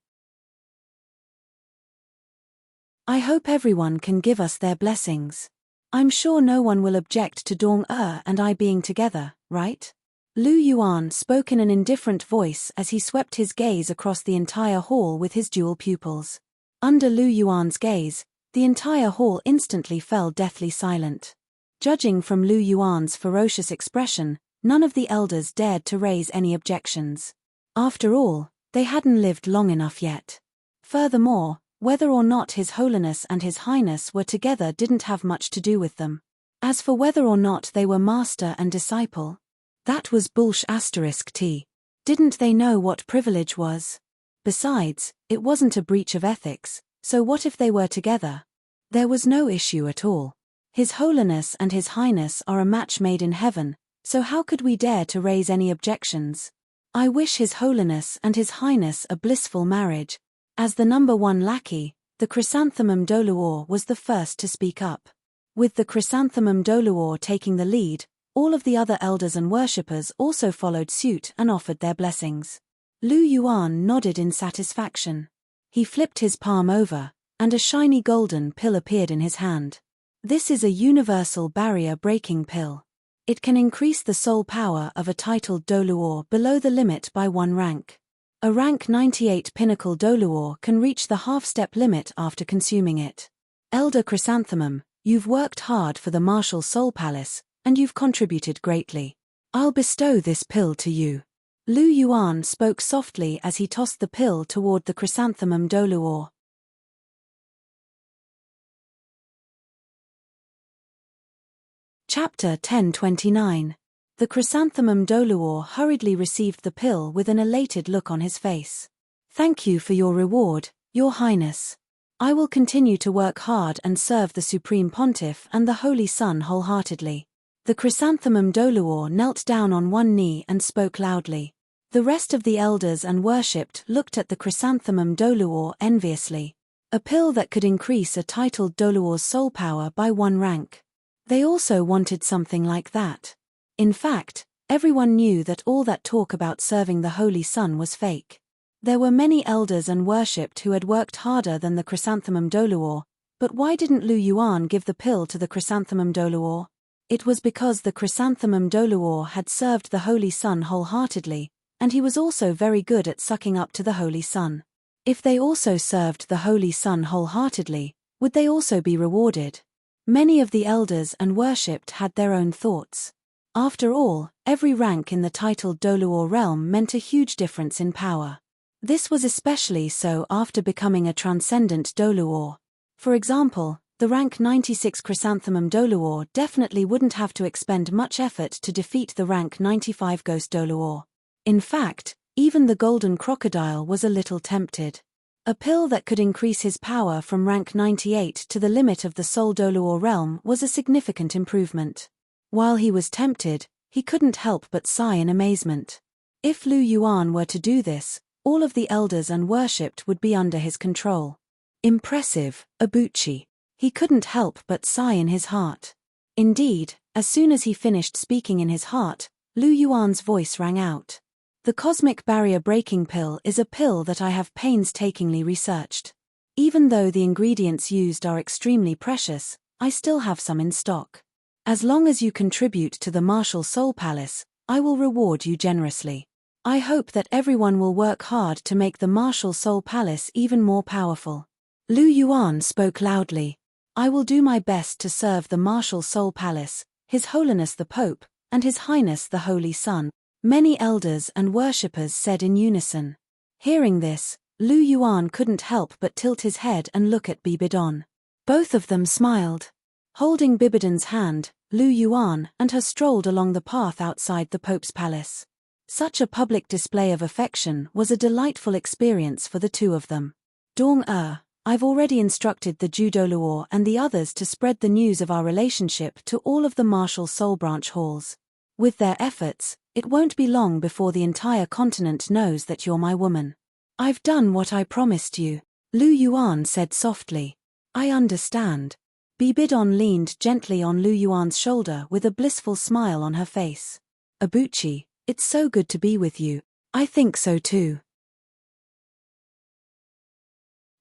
I hope everyone can give us their blessings. I'm sure no one will object to Dong-er and I being together, right?" Lu Yuan spoke in an indifferent voice as he swept his gaze across the entire hall with his dual pupils. Under Lu Yuan's gaze, the entire hall instantly fell deathly silent. Judging from Lu Yuan's ferocious expression, none of the elders dared to raise any objections. After all, they hadn't lived long enough yet. Furthermore, whether or not His Holiness and His Highness were together didn't have much to do with them. As for whether or not they were master and disciple, that was bullsh*t. Didn't they know what privilege was? Besides, it wasn't a breach of ethics, so what if they were together? There was no issue at all. His Holiness and His Highness are a match made in heaven, so how could we dare to raise any objections? I wish His Holiness and His Highness a blissful marriage. As the #1 lackey, the chrysanthemum Douluo was the first to speak up. With the chrysanthemum Douluo taking the lead, all of the other elders and worshippers also followed suit and offered their blessings. Lu Yuan nodded in satisfaction. He flipped his palm over, and a shiny golden pill appeared in his hand. This is a universal barrier-breaking pill. It can increase the soul power of a titled Douluo below the limit by 1 rank. A rank 98 pinnacle Douluo can reach the half-step limit after consuming it. Elder Chrysanthemum, you've worked hard for the martial Soul Palace, and you've contributed greatly. I'll bestow this pill to you." Lu Yuan spoke softly as he tossed the pill toward the chrysanthemum Douluo. Chapter 1029. The chrysanthemum Douluo hurriedly received the pill with an elated look on his face. "Thank you for your reward, Your Highness. I will continue to work hard and serve the Supreme Pontiff and the Holy Son wholeheartedly." The chrysanthemum Douluo knelt down on one knee and spoke loudly. The rest of the elders and worshipped looked at the chrysanthemum Douluo enviously. A pill that could increase a titled Douluo's soul power by 1 rank. They also wanted something like that. In fact, everyone knew that all that talk about serving the Holy Sun was fake. There were many elders and worshipped who had worked harder than the chrysanthemum Douluo, but why didn't Lu Yuan give the pill to the chrysanthemum Douluo? It was because the chrysanthemum Douluo had served the Holy Sun wholeheartedly, and he was also very good at sucking up to the Holy Sun. If they also served the Holy Sun wholeheartedly, would they also be rewarded? Many of the elders and worshipped had their own thoughts. After all, every rank in the titled Douluo realm meant a huge difference in power. This was especially so after becoming a transcendent Douluo. For example, the rank 96 chrysanthemum Douluo definitely wouldn't have to expend much effort to defeat the rank 95 ghost Douluo. In fact, even the golden crocodile was a little tempted. A pill that could increase his power from rank 98 to the limit of the Soul Douluo realm was a significant improvement. While he was tempted, he couldn't help but sigh in amazement. If Lu Yuan were to do this, all of the elders and worshipped would be under his control. Impressive, Abuchi. He couldn't help but sigh in his heart. Indeed, as soon as he finished speaking in his heart, Lu Yuan's voice rang out. The cosmic barrier breaking pill is a pill that I have painstakingly researched. Even though the ingredients used are extremely precious, I still have some in stock. As long as you contribute to the Martial Soul Palace, I will reward you generously. I hope that everyone will work hard to make the Martial Soul Palace even more powerful. Lu Yuan spoke loudly. I will do my best to serve the Martial Soul Palace, His Holiness the Pope, and His Highness the Holy Sun. Many elders and worshippers said in unison. Hearing this, Lu Yuan couldn't help but tilt his head and look at Bibidon. Both of them smiled. Holding Bibidon's hand, Lu Yuan and her strolled along the path outside the Pope's palace. Such a public display of affection was a delightful experience for the two of them. Dong-er, I've already instructed the Douluo and the others to spread the news of our relationship to all of the Martial Soul Branch halls. With their efforts, it won't be long before the entire continent knows that you're my woman. I've done what I promised you, Lu Yuan said softly. I understand. Bibidon leaned gently on Lu Yuan's shoulder with a blissful smile on her face. Abuchi, it's so good to be with you. I think so too.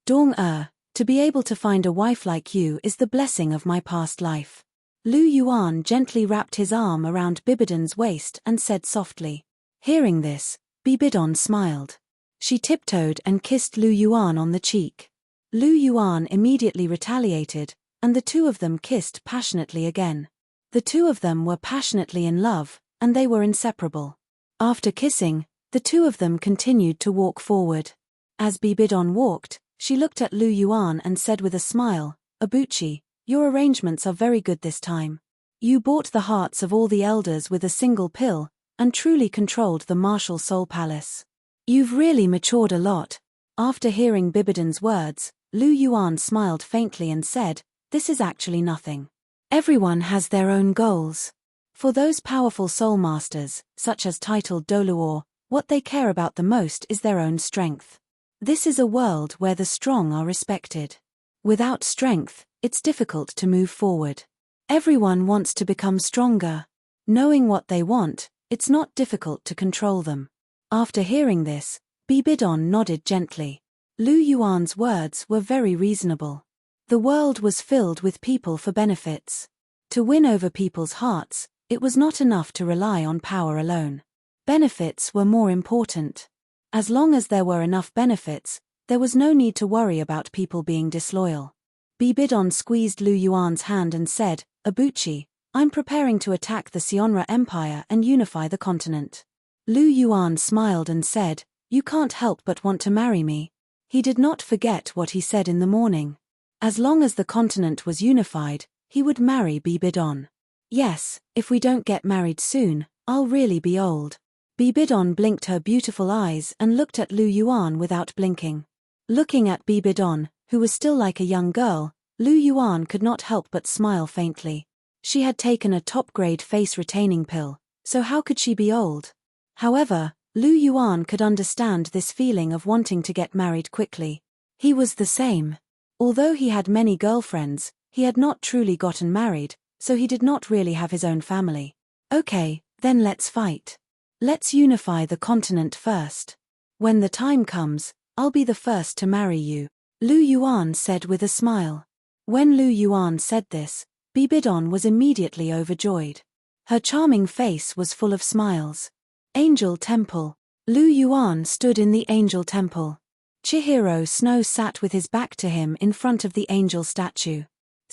Dong-er, to be able to find a wife like you is the blessing of my past life. Lu Yuan gently wrapped his arm around Bibidon's waist and said softly. Hearing this, Bibidon smiled. She tiptoed and kissed Lu Yuan on the cheek. Lu Yuan immediately retaliated, and the two of them kissed passionately again. The two of them were passionately in love, and they were inseparable. After kissing, the two of them continued to walk forward. As Bibidon walked, she looked at Lu Yuan and said with a smile, Abuchi, your arrangements are very good this time. You bought the hearts of all the elders with a single pill, and truly controlled the Martial Soul Palace. You've really matured a lot. After hearing Bibidon's words, Lu Yuan smiled faintly and said, this is actually nothing. Everyone has their own goals. For those powerful soul masters, such as titled Douluo, what they care about the most is their own strength. This is a world where the strong are respected. Without strength, it's difficult to move forward. Everyone wants to become stronger. Knowing what they want, it's not difficult to control them. After hearing this, Bibidon nodded gently. Lu Yuan's words were very reasonable. The world was filled with people for benefits. To win over people's hearts, it was not enough to rely on power alone. Benefits were more important. As long as there were enough benefits, there was no need to worry about people being disloyal. Bibidon squeezed Lu Yuan's hand and said, Abuchi, I'm preparing to attack the Sionra Empire and unify the continent. Lu Yuan smiled and said, you can't help but want to marry me. He did not forget what he said in the morning. As long as the continent was unified, he would marry Bibidon. Yes, if we don't get married soon, I'll really be old. Bibidon blinked her beautiful eyes and looked at Lu Yuan without blinking. Looking at Bibidon, who was still like a young girl, Lu Yuan could not help but smile faintly. She had taken a top-grade face-retaining pill, so how could she be old? However, Lu Yuan could understand this feeling of wanting to get married quickly. He was the same. Although he had many girlfriends, he had not truly gotten married, so he did not really have his own family. Okay, then let's fight. Let's unify the continent first. When the time comes, I'll be the first to marry you, Lu Yuan said with a smile. When Lu Yuan said this, Bibidon was immediately overjoyed. Her charming face was full of smiles. Angel Temple. Lu Yuan stood in the Angel Temple. Chihiro Snow sat with his back to him in front of the angel statue.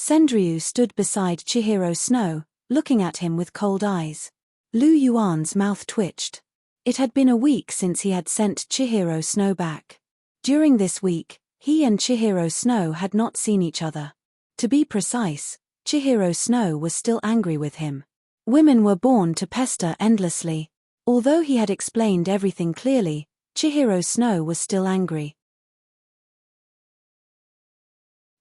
Sendryu stood beside Chihiro Snow, looking at him with cold eyes. Lu Yuan's mouth twitched. It had been a week since he had sent Chihiro Snow back. During this week, he and Chihiro Snow had not seen each other. To be precise, Chihiro Snow was still angry with him. Women were born to pester endlessly. Although he had explained everything clearly, Chihiro Snow was still angry.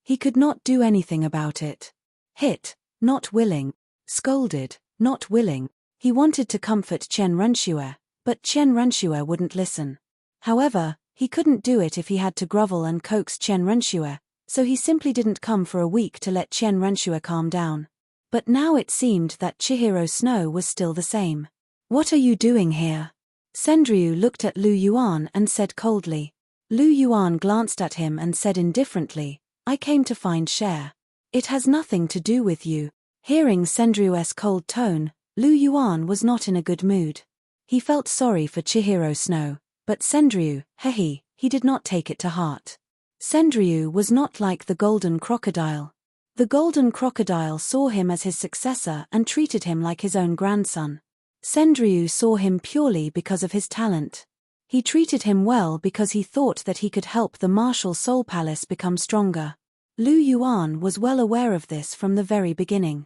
He could not do anything about it. Hit, not willing. Scolded, not willing. He wanted to comfort Chen Renshue, but Chen Renshue wouldn't listen. However, he couldn't do it if he had to grovel and coax Chen Renshue, so he simply didn't come for a week to let Chen Renshue calm down. But now it seemed that Chihiro Snow was still the same. What are you doing here? Sendryu looked at Lu Yuan and said coldly. Lu Yuan glanced at him and said indifferently, I came to find Cher. It has nothing to do with you. Hearing Sendryu's cold tone, Lu Yuan was not in a good mood. He felt sorry for Chihiro Snow, but Sendryu, he did not take it to heart. Sendryu was not like the golden crocodile. The golden crocodile saw him as his successor and treated him like his own grandson. Sendryu saw him purely because of his talent. He treated him well because he thought that he could help the martial soul palace become stronger. Lu Yuan was well aware of this from the very beginning.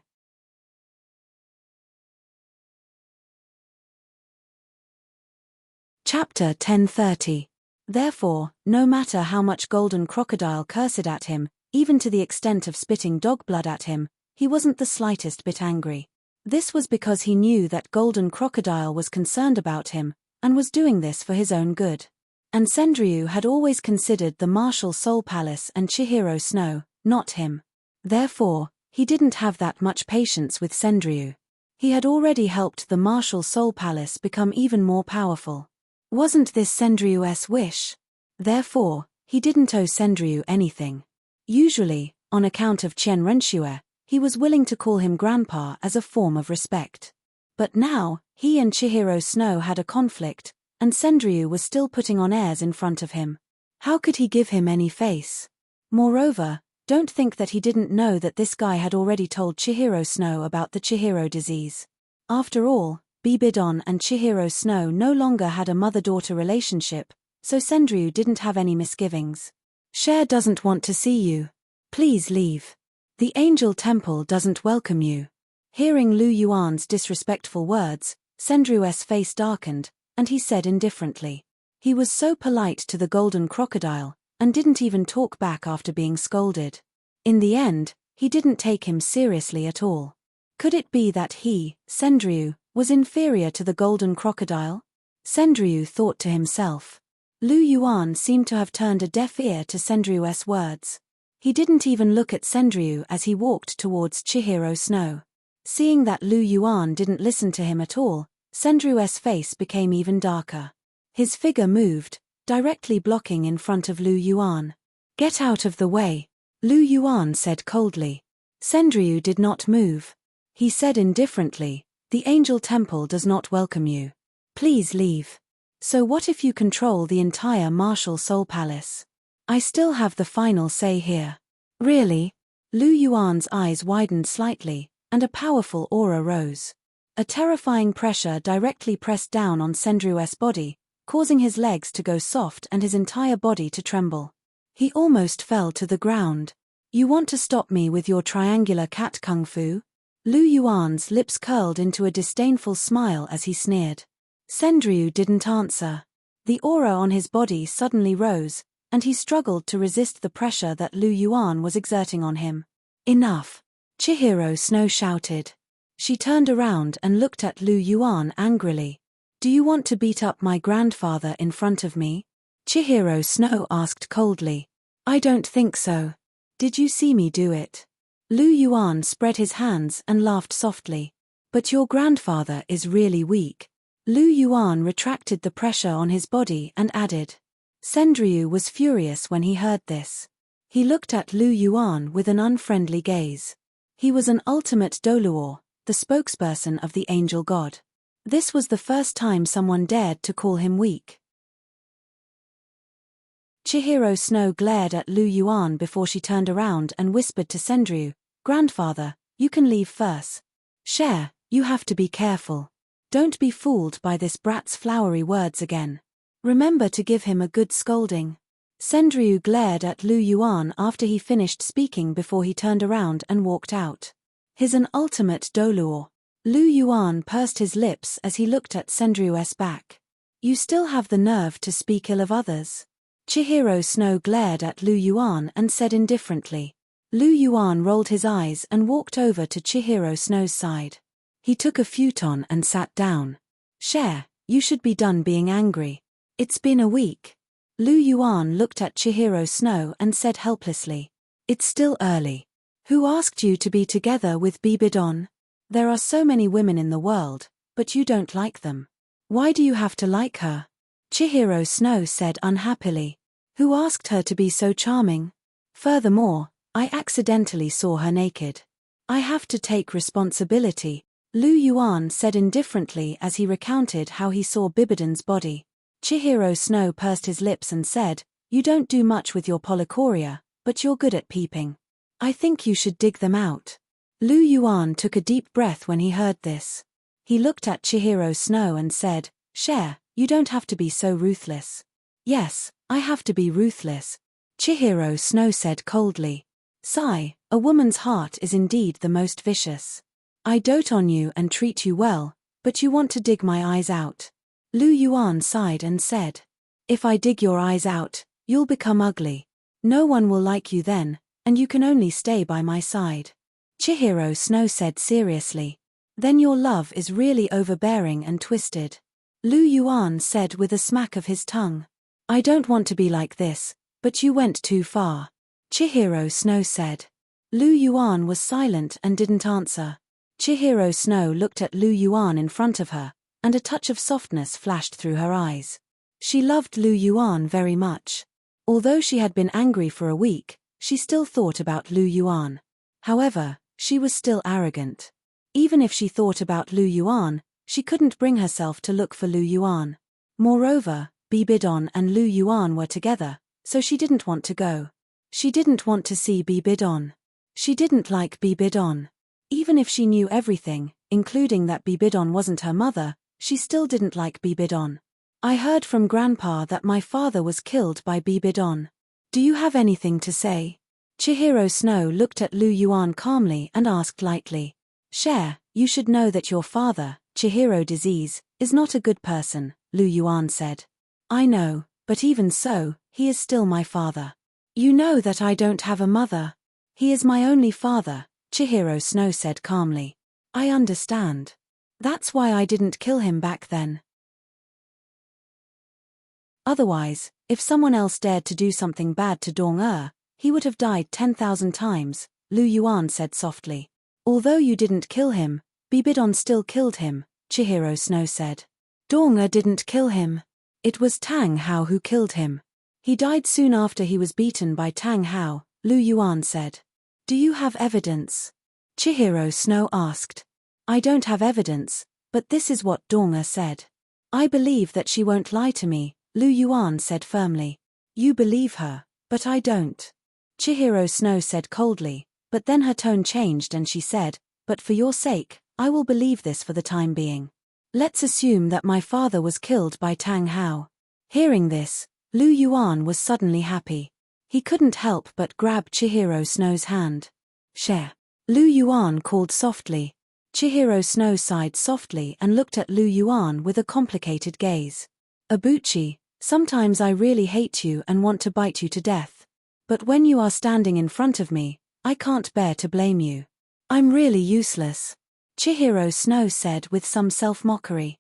Chapter 1030. Therefore, no matter how much Golden Crocodile cursed at him, even to the extent of spitting dog blood at him, he wasn't the slightest bit angry. This was because he knew that Golden Crocodile was concerned about him, and was doing this for his own good. And Sendryu had always considered the martial soul palace and Chihiro Snow, not him. Therefore, he didn't have that much patience with Sendryu. He had already helped the martial soul palace become even more powerful. Wasn't this Sendryu's wish? Therefore, he didn't owe Sendryu anything. Usually, on account of Chen Renshue, he was willing to call him grandpa as a form of respect. But now, he and Chihiro Snow had a conflict, and Sendryu was still putting on airs in front of him. How could he give him any face? Moreover, don't think that he didn't know that this guy had already told Chihiro Snow about the Chihiro disease. After all, Bibidon and Chihiro Snow no longer had a mother-daughter relationship, so Sendryu didn't have any misgivings. Cher doesn't want to see you. Please leave. The Angel Temple doesn't welcome you. Hearing Lu Yuan's disrespectful words, Sendryu's face darkened, and he said indifferently. He was so polite to the Golden Crocodile, and didn't even talk back after being scolded. In the end, he didn't take him seriously at all. Could it be that he, Sendryu, was inferior to the Golden Crocodile? Sendryu thought to himself. Lu Yuan seemed to have turned a deaf ear to Sendryu's words. He didn't even look at Sendryu as he walked towards Chihiro Snow. Seeing that Lu Yuan didn't listen to him at all, Sendryu's face became even darker. His figure moved, directly blocking in front of Lu Yuan. Get out of the way, Lu Yuan said coldly. Sendryu did not move. He said indifferently, the Angel Temple does not welcome you. Please leave. So what if you control the entire martial soul palace? I still have the final say here. Really? Lu Yuan's eyes widened slightly, and a powerful aura rose. A terrifying pressure directly pressed down on Sendryu's body, causing his legs to go soft and his entire body to tremble. He almost fell to the ground. You want to stop me with your triangular cat kung fu? Lu Yuan's lips curled into a disdainful smile as he sneered. Sendryu didn't answer. The aura on his body suddenly rose, and he struggled to resist the pressure that Lu Yuan was exerting on him. Enough! Chihiro Snow shouted. She turned around and looked at Lu Yuan angrily. Do you want to beat up my grandfather in front of me? Chihiro Snow asked coldly. I don't think so. Did you see me do it? Lu Yuan spread his hands and laughed softly. But your grandfather is really weak. Lu Yuan retracted the pressure on his body and added. Sendryu was furious when he heard this. He looked at Lu Yuan with an unfriendly gaze. He was an ultimate Douluo, the spokesperson of the angel god. This was the first time someone dared to call him weak. Chihiro Snow glared at Lu Yuan before she turned around and whispered to Sendryu, Grandfather, you can leave first. Cher, you have to be careful. Don't be fooled by this brat's flowery words again. Remember to give him a good scolding. Sendryu glared at Lu Yuan after he finished speaking before he turned around and walked out. He's an ultimate Douluo. Lu Yuan pursed his lips as he looked at Sendryu's back. You still have the nerve to speak ill of others? Chihiro Snow glared at Lu Yuan and said indifferently. Lu Yuan rolled his eyes and walked over to Chihiro Snow's side. He took a futon and sat down. Cher, you should be done being angry. It's been a week. Lu Yuan looked at Chihiro Snow and said helplessly. It's still early. Who asked you to be together with Bibidon? There are so many women in the world, but you don't like them. Why do you have to like her? Chihiro Snow said unhappily. Who asked her to be so charming? Furthermore, I accidentally saw her naked. I have to take responsibility, Lu Yuan said indifferently as he recounted how he saw Bibidon's body. Chihiro Snow pursed his lips and said, You don't do much with your polychoria, but you're good at peeping. I think you should dig them out. Lu Yuan took a deep breath when he heard this. He looked at Chihiro Snow and said, Cher, you don't have to be so ruthless. Yes, I have to be ruthless, Chihiro Snow said coldly. Sigh, a woman's heart is indeed the most vicious. I dote on you and treat you well, but you want to dig my eyes out. Lu Yuan sighed and said. If I dig your eyes out, you'll become ugly. No one will like you then, and you can only stay by my side. Chihiro Snow said seriously. Then your love is really overbearing and twisted. Lu Yuan said with a smack of his tongue. I don't want to be like this, but you went too far. Chihiro Snow said. Lu Yuan was silent and didn't answer. Chihiro Snow looked at Lu Yuan in front of her, and a touch of softness flashed through her eyes. She loved Lu Yuan very much. Although she had been angry for a week, she still thought about Lu Yuan. However, she was still arrogant. Even if she thought about Lu Yuan, she couldn't bring herself to look for Lu Yuan. Moreover, Bibidon and Lu Yuan were together, so she didn't want to go. She didn't want to see Bibidon. She didn't like Bibidon. Even if she knew everything, including that Bibidon wasn't her mother, she still didn't like Bibidon. I heard from Grandpa that my father was killed by Bibidon. Do you have anything to say? Chihiro Snow looked at Lu Yuan calmly and asked lightly. Cher, you should know that your father, Chihiro Disease, is not a good person, Lu Yuan said. I know, but even so, he is still my father. You know that I don't have a mother. He is my only father, Chihiro Snow said calmly. I understand. That's why I didn't kill him back then. Otherwise, if someone else dared to do something bad to Dong-er, he would have died 10,000 times, Lu Yuan said softly. Although you didn't kill him, Bibidon still killed him, Chihiro Snow said. Dong-er didn't kill him. It was Tang Hao who killed him. He died soon after he was beaten by Tang Hao, Lu Yuan said. Do you have evidence? Chihiro Snow asked. I don't have evidence, but this is what Dong-er said. I believe that she won't lie to me, Lu Yuan said firmly. You believe her, but I don't. Chihiro Snow said coldly, but then her tone changed and she said, but for your sake, I will believe this for the time being. Let's assume that my father was killed by Tang Hao. Hearing this, Lu Yuan was suddenly happy. He couldn't help but grab Chihiro Snow's hand. Cher. Lu Yuan called softly. Chihiro Snow sighed softly and looked at Lu Yuan with a complicated gaze. Abuchi, sometimes I really hate you and want to bite you to death. But when you are standing in front of me, I can't bear to blame you. I'm really useless, Chihiro Snow said with some self-mockery.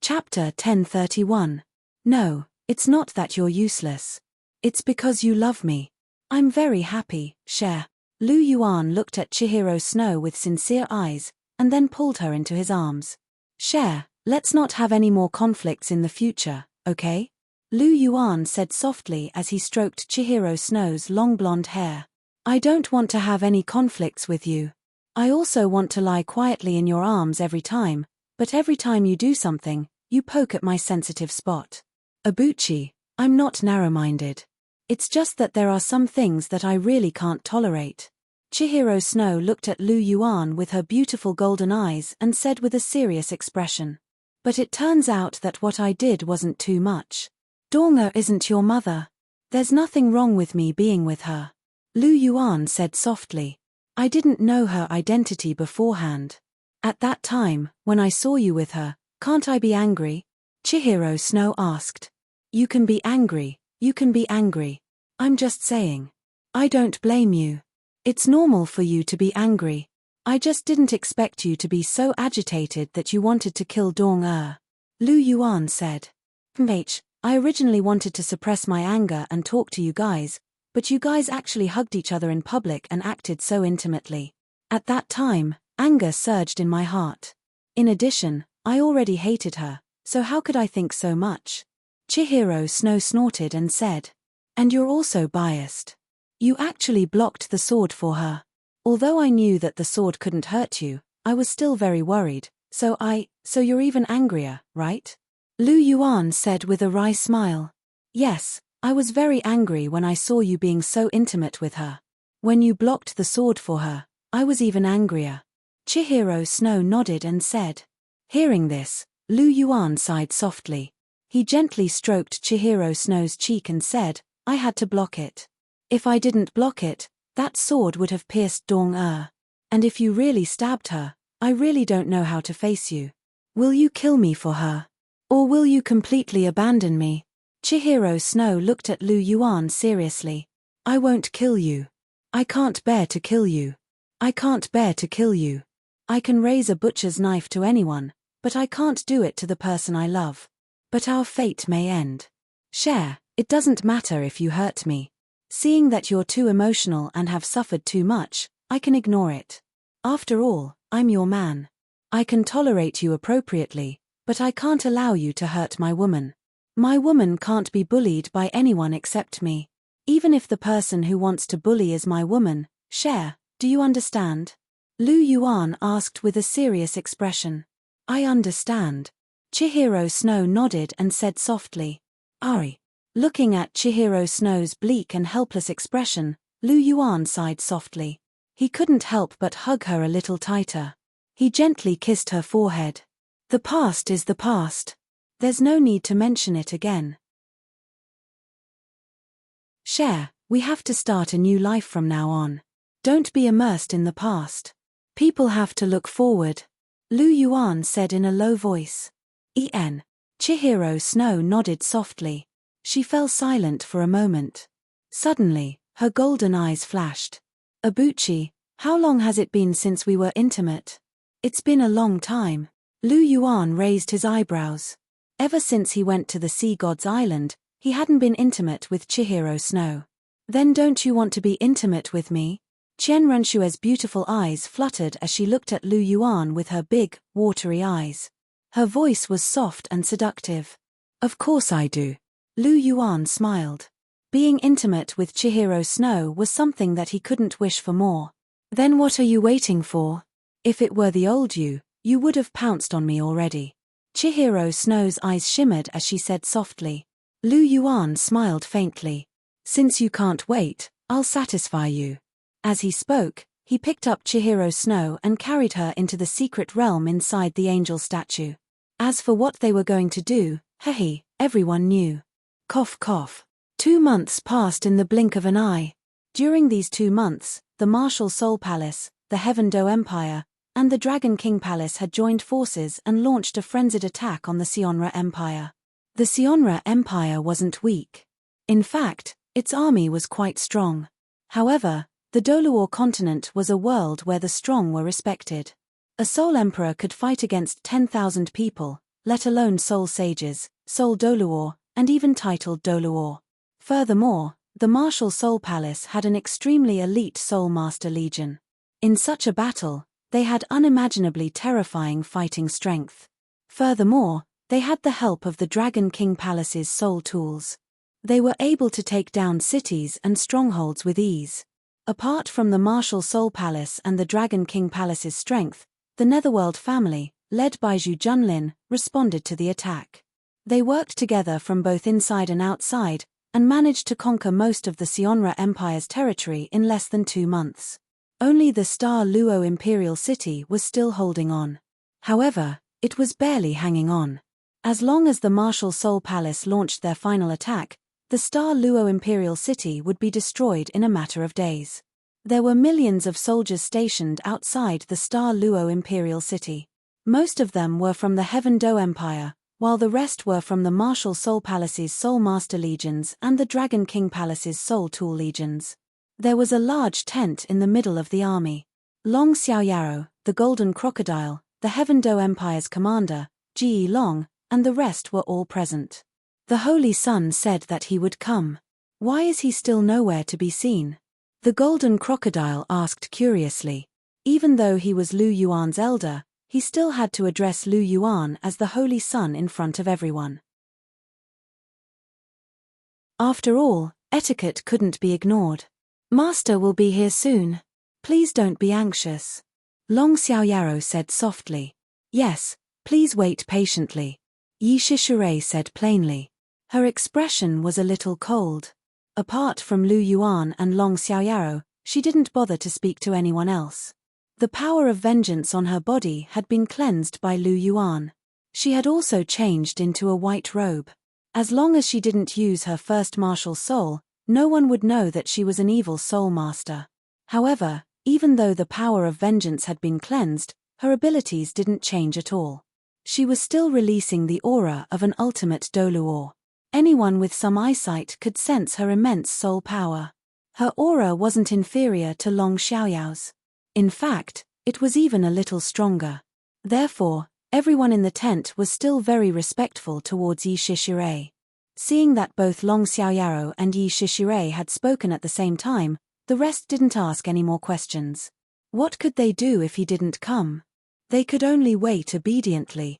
Chapter 1031. No, It's not that you're useless. It's because you love me. I'm very happy, Cher. Lu Yuan looked at Chihiro Snow with sincere eyes, and then pulled her into his arms. Cher, let's not have any more conflicts in the future, okay? Lu Yuan said softly as he stroked Chihiro Snow's long blonde hair. I don't want to have any conflicts with you. I also want to lie quietly in your arms every time, but every time you do something, you poke at my sensitive spot. Abuchi, I'm not narrow-minded. It's just that there are some things that I really can't tolerate. Chihiro Snow looked at Lu Yuan with her beautiful golden eyes and said with a serious expression. But it turns out that what I did wasn't too much. Douluo isn't your mother. There's nothing wrong with me being with her. Lu Yuan said softly. I didn't know her identity beforehand. At that time, when I saw you with her, can't I be angry? Chihiro Snow asked. You can be angry, you can be angry. I'm just saying. I don't blame you. It's normal for you to be angry. I just didn't expect you to be so agitated that you wanted to kill Douluo. Lu Yuan said. I originally wanted to suppress my anger and talk to you guys, but you guys actually hugged each other in public and acted so intimately. At that time, anger surged in my heart. In addition, I already hated her, so how could I think so much? Chihiro Snow snorted and said. And you're also biased. You actually blocked the sword for her. Although I knew that the sword couldn't hurt you, I was still very worried, so you're even angrier, right? Lu Yuan said with a wry smile. Yes, I was very angry when I saw you being so intimate with her. When you blocked the sword for her, I was even angrier. Chihiro Snow nodded and said. Hearing this, Lu Yuan sighed softly. He gently stroked Chihiro Snow's cheek and said, I had to block it. If I didn't block it, that sword would have pierced Douluo. And if you really stabbed her, I really don't know how to face you. Will you kill me for her? Or will you completely abandon me? Chihiro Snow looked at Lu Yuan seriously. I won't kill you. I can't bear to kill you. I can't bear to kill you. I can raise a butcher's knife to anyone, but I can't do it to the person I love. But our fate may end. Cher, it doesn't matter if you hurt me. Seeing that you're too emotional and have suffered too much, I can ignore it. After all, I'm your man. I can tolerate you appropriately, but I can't allow you to hurt my woman. My woman can't be bullied by anyone except me. Even if the person who wants to bully is my woman, Cher, do you understand? Lu Yuan asked with a serious expression. I understand. Chihiro Snow nodded and said softly. Ari. Looking at Chihiro Snow's bleak and helpless expression, Lu Yuan sighed softly. He couldn't help but hug her a little tighter. He gently kissed her forehead. The past is the past. There's no need to mention it again. Cher, we have to start a new life from now on. Don't be immersed in the past. People have to look forward. Lu Yuan said in a low voice. Chihiro Snow nodded softly. She fell silent for a moment. Suddenly, her golden eyes flashed. Abuchi, how long has it been since we were intimate? It's been a long time. Lu Yuan raised his eyebrows. Ever since he went to the Sea God's Island, he hadn't been intimate with Chihiro Snow. Then don't you want to be intimate with me? Qian Renshue's beautiful eyes fluttered as she looked at Lu Yuan with her big, watery eyes. Her voice was soft and seductive. Of course I do. Lu Yuan smiled. Being intimate with Chihiro Snow was something that he couldn't wish for more. Then what are you waiting for? If it were the old you, you would have pounced on me already. Chihiro Snow's eyes shimmered as she said softly. Lu Yuan smiled faintly. Since you can't wait, I'll satisfy you. As he spoke, he picked up Chihiro Snow and carried her into the secret realm inside the angel statue. As for what they were going to do, everyone knew. Cough cough. 2 months passed in the blink of an eye. During these 2 months, the Martial Soul Palace, the Heaven Do Empire, and the Dragon King Palace had joined forces and launched a frenzied attack on the Sionra Empire. The Sionra Empire wasn't weak. In fact, its army was quite strong. However, the Douluo continent was a world where the strong were respected. A Soul Emperor could fight against 10,000 people, let alone Soul Sages, Soul Douluo, and even titled Douluo. Furthermore, the Martial Soul Palace had an extremely elite Soul Master Legion. In such a battle, they had unimaginably terrifying fighting strength. Furthermore, they had the help of the Dragon King Palace's soul tools. They were able to take down cities and strongholds with ease. Apart from the Martial Soul Palace and the Dragon King Palace's strength, the Netherworld family, led by Zhu Junlin, responded to the attack. They worked together from both inside and outside, and managed to conquer most of the Sionra Empire's territory in less than 2 months. Only the Star Luo Imperial City was still holding on. However, it was barely hanging on. As long as the Martial Soul Palace launched their final attack, the Star Luo Imperial City would be destroyed in a matter of days. There were millions of soldiers stationed outside the Star Luo Imperial City. Most of them were from the Heaven Do Empire, while the rest were from the Martial Soul Palace's Soul Master Legions and the Dragon King Palace's Soul Tool Legions. There was a large tent in the middle of the army. Long Xiaoyaro, the Golden Crocodile, the Heaven Do Empire's commander, Ji Long, and the rest were all present. The Holy Sun said that he would come. Why is he still nowhere to be seen? The Golden Crocodile asked curiously. Even though he was Lu Yuan's elder, he still had to address Lu Yuan as the Holy Sun in front of everyone. After all, etiquette couldn't be ignored. Master will be here soon. Please don't be anxious. Long Xiaoyaro said softly. Yes, please wait patiently. Yi Shishure said plainly. Her expression was a little cold. Apart from Lu Yuan and Long Xiaoyaro, she didn't bother to speak to anyone else. The power of vengeance on her body had been cleansed by Lu Yuan. She had also changed into a white robe. As long as she didn't use her first martial soul, no one would know that she was an evil soul master. However, even though the power of vengeance had been cleansed, her abilities didn't change at all. She was still releasing the aura of an ultimate Douluo. Anyone with some eyesight could sense her immense soul power. Her aura wasn't inferior to Long Xiaoyao's. In fact, it was even a little stronger. Therefore, everyone in the tent was still very respectful towards Yi Shishure. Seeing that both Long Xiaoyaro and Yi Shishure had spoken at the same time, the rest didn't ask any more questions. What could they do if he didn't come? They could only wait obediently.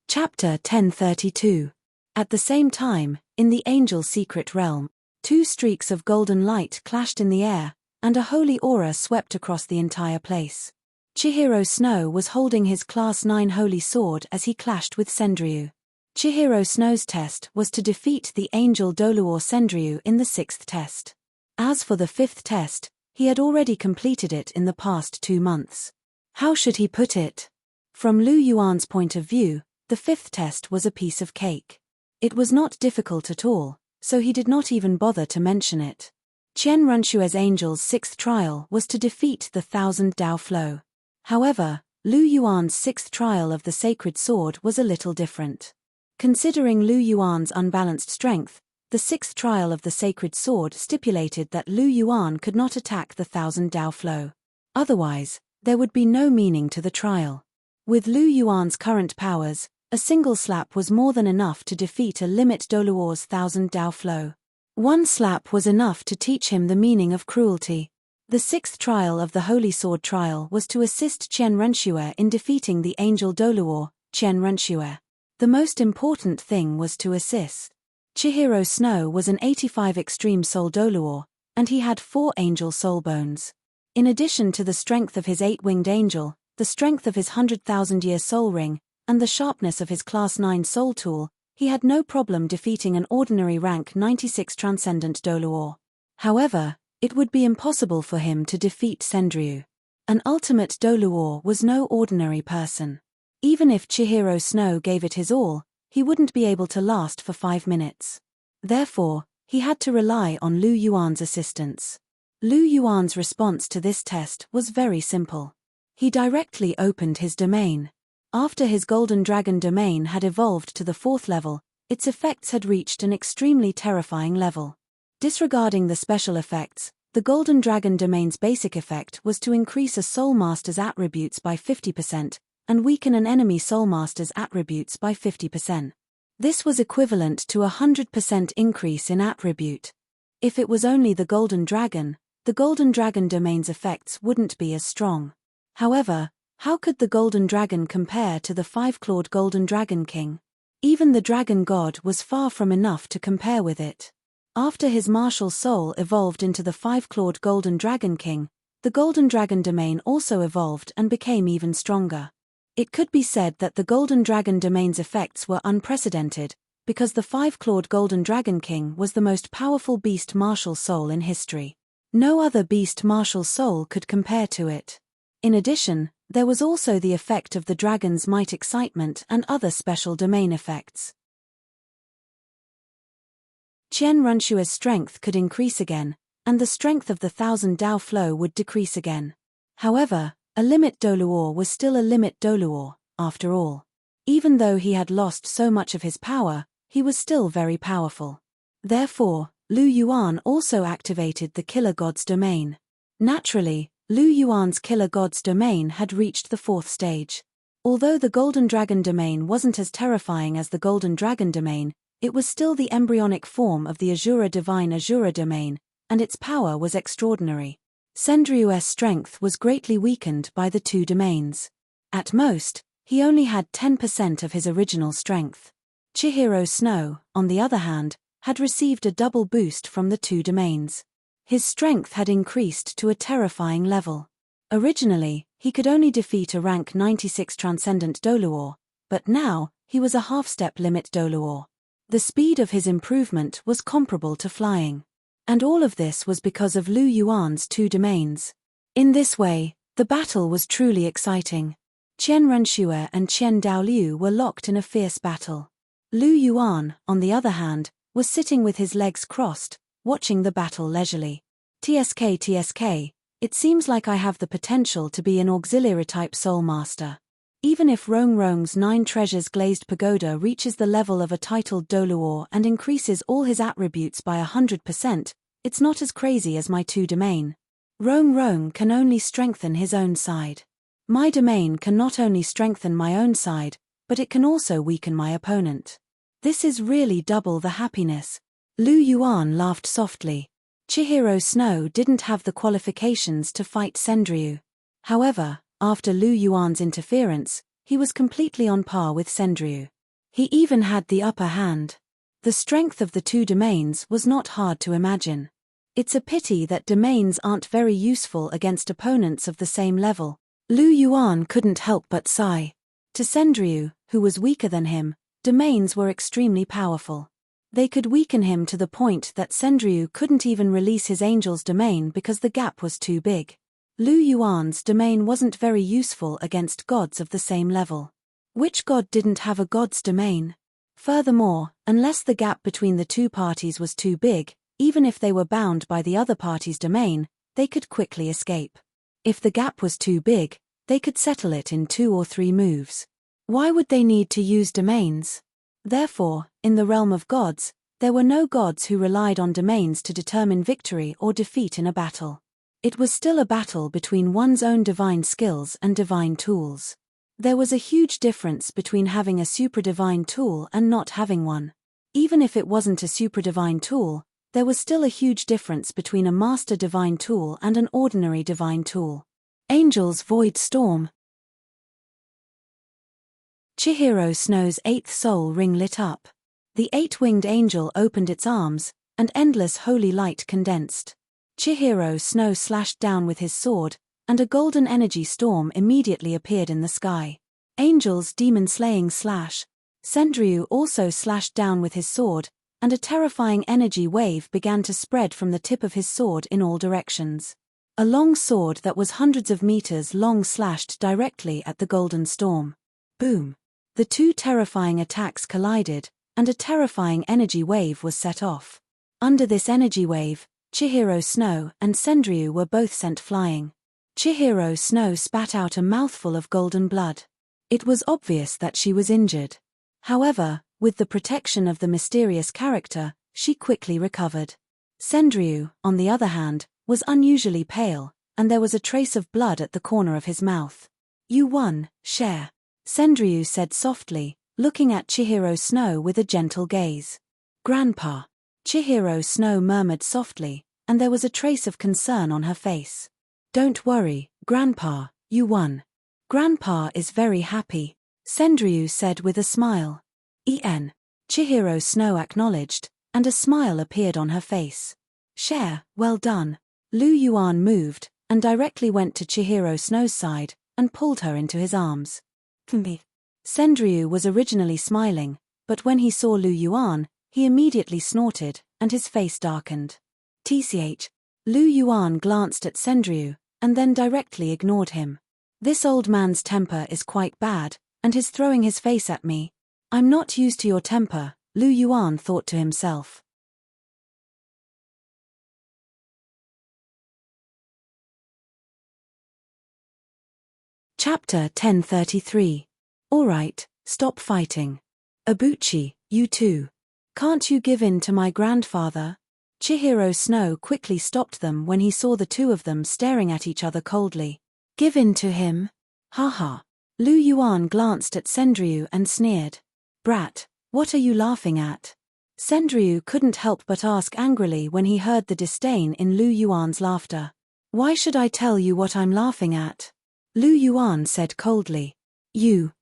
Chapter 1032. At the same time, in the Angel Secret Realm, 2 streaks of golden light clashed in the air, and a holy aura swept across the entire place. Chihiro Snow was holding his Class 9 holy sword as he clashed with Sendryu. Chihiro Snow's test was to defeat the Angel Douluo Sendryu in the 6th test. As for the 5th test, he had already completed it in the past 2 months. How should he put it? From Lu Yuan's point of view, the 5th test was a piece of cake. It was not difficult at all, so he did not even bother to mention it. Qian Runshue's Angel's 6th trial was to defeat the 1000 Dao Flow. However, Lu Yuan's 6th trial of the Sacred Sword was a little different. Considering Lu Yuan's unbalanced strength, the 6th trial of the Sacred Sword stipulated that Lu Yuan could not attack the 1000 Dao Flow. Otherwise, there would be no meaning to the trial. With Lu Yuan's current powers, a single slap was more than enough to defeat a limit Douluo's 1000 Dao Flow. One slap was enough to teach him the meaning of cruelty. The 6th trial of the Holy Sword trial was to assist Qian Renshue in defeating the Angel Douluo, Qian Renshue. The most important thing was to assist. Chihiro Snow was an 85 Extreme Soul Douluo, and he had 4 Angel Soul Bones. In addition to the strength of his 8-winged angel, the strength of his 100,000-year soul ring, and the sharpness of his Class 9 soul tool, he had no problem defeating an ordinary rank 96 Transcendent Douluo. However, it would be impossible for him to defeat Sendryu. An ultimate Douluo was no ordinary person. Even if Chihiro Snow gave it his all, he wouldn't be able to last for 5 minutes. Therefore, he had to rely on Lu Yuan's assistance. Lu Yuan's response to this test was very simple. He directly opened his domain. After his Golden Dragon domain had evolved to the 4th level, its effects had reached an extremely terrifying level. Disregarding the special effects, the Golden Dragon domain's basic effect was to increase a Soul Master's attributes by 50%, and weaken an enemy soulmaster's attributes by 50%. This was equivalent to a 100% increase in attribute. If it was only the Golden Dragon domain's effects wouldn't be as strong. However, how could the Golden Dragon compare to the 5-clawed Golden Dragon King? Even the Dragon God was far from enough to compare with it. After his martial soul evolved into the 5-clawed Golden Dragon King, the Golden Dragon domain also evolved and became even stronger. It could be said that the Golden Dragon domain's effects were unprecedented, because the 5-clawed Golden Dragon King was the most powerful beast martial soul in history. No other beast martial soul could compare to it. In addition, there was also the effect of the dragon's might excitement and other special domain effects. Qian Runshua's strength could increase again, and the strength of the 1000 Dao flow would decrease again. However, a limit Douluo was still a limit Douluo, after all. Even though he had lost so much of his power, he was still very powerful. Therefore, Lu Yuan also activated the Killer God's domain. Naturally, Lu Yuan's Killer God's domain had reached the 4th stage. Although the Golden Dragon domain wasn't as terrifying as the Golden Dragon domain, it was still the embryonic form of the Azura Divine Azura domain, and its power was extraordinary. Sendryu's strength was greatly weakened by the 2 domains. At most, he only had 10% of his original strength. Chihiro Snow, on the other hand, had received a double boost from the 2 domains. His strength had increased to a terrifying level. Originally, he could only defeat a rank 96 Transcendent Douluo, but now, he was a half-step limit Douluo. The speed of his improvement was comparable to flying. And all of this was because of Lu Yuan's 2 domains. In this way, the battle was truly exciting. Qian Renshue and Qian Daoliu were locked in a fierce battle. Lu Yuan, on the other hand, was sitting with his legs crossed, watching the battle leisurely. TSK, it seems like I have the potential to be an auxiliary-type soul master. Even if Rong Rong's 9 treasures glazed pagoda reaches the level of a titled Douluo and increases all his attributes by 100%, it's not as crazy as my 2 domain. Rong Rong can only strengthen his own side. My domain can not only strengthen my own side, but it can also weaken my opponent. This is really double the happiness. Lu Yuan laughed softly. Chihiro Snow didn't have the qualifications to fight Sendryu. However, after Lu Yuan's interference, he was completely on par with Sendryu. He even had the upper hand. The strength of the 2 domains was not hard to imagine. It's a pity that domains aren't very useful against opponents of the same level. Lu Yuan couldn't help but sigh. To Sendryu, who was weaker than him, domains were extremely powerful. They could weaken him to the point that Sendryu couldn't even release his angel's domain because the gap was too big. Lu Yuan's domain wasn't very useful against gods of the same level. Which god didn't have a god's domain? Furthermore, unless the gap between the 2 parties was too big, even if they were bound by the other party's domain, they could quickly escape. If the gap was too big, they could settle it in 2 or 3 moves. Why would they need to use domains? Therefore, in the realm of gods, there were no gods who relied on domains to determine victory or defeat in a battle. It was still a battle between one's own divine skills and divine tools. There was a huge difference between having a supra-divine tool and not having one. Even if it wasn't a supra-divine tool, there was still a huge difference between a master divine tool and an ordinary divine tool. Angel's Void Storm. Chihiro Snow's 8th soul ring lit up. The 8-winged angel opened its arms, and endless holy light condensed. Chihiro Snow slashed down with his sword, and a golden energy storm immediately appeared in the sky. Angel's demon-slaying slash. Sendryu also slashed down with his sword, and a terrifying energy wave began to spread from the tip of his sword in all directions. A long sword that was hundreds of meters long slashed directly at the golden storm. Boom! The 2 terrifying attacks collided, and a terrifying energy wave was set off. Under this energy wave, Chihiro Snow and Sendryu were both sent flying. Chihiro Snow spat out a mouthful of golden blood. It was obvious that she was injured. However, with the protection of the mysterious character, she quickly recovered. Sendryu, on the other hand, was unusually pale, and there was a trace of blood at the corner of his mouth. You won, Cher. Sendryu said softly, looking at Chihiro Snow with a gentle gaze. Grandpa. Chihiro Snow murmured softly, and there was a trace of concern on her face. Don't worry, Grandpa, you won. Grandpa is very happy, Sendryu said with a smile. Chihiro Snow acknowledged, and a smile appeared on her face. Share, well done. Lu Yuan moved, and directly went to Chihiro Snow's side, and pulled her into his arms. Sendryu was originally smiling, but when he saw Lu Yuan, he immediately snorted, and his face darkened. Lu Yuan glanced at Sendryu, and then directly ignored him. This old man's temper is quite bad, and he's throwing his face at me. I'm not used to your temper, Lu Yuan thought to himself. Chapter 1033. Alright, stop fighting. Abuchi, you too. Can't you give in to my grandfather? Chihiro Snow quickly stopped them when he saw the two of them staring at each other coldly. Give in to him? Haha. Lu Yuan glanced at Sendryu and sneered. Brat, what are you laughing at? Sendryu couldn't help but ask angrily when he heard the disdain in Lu Yuan's laughter. Why should I tell you what I'm laughing at? Lu Yuan said coldly.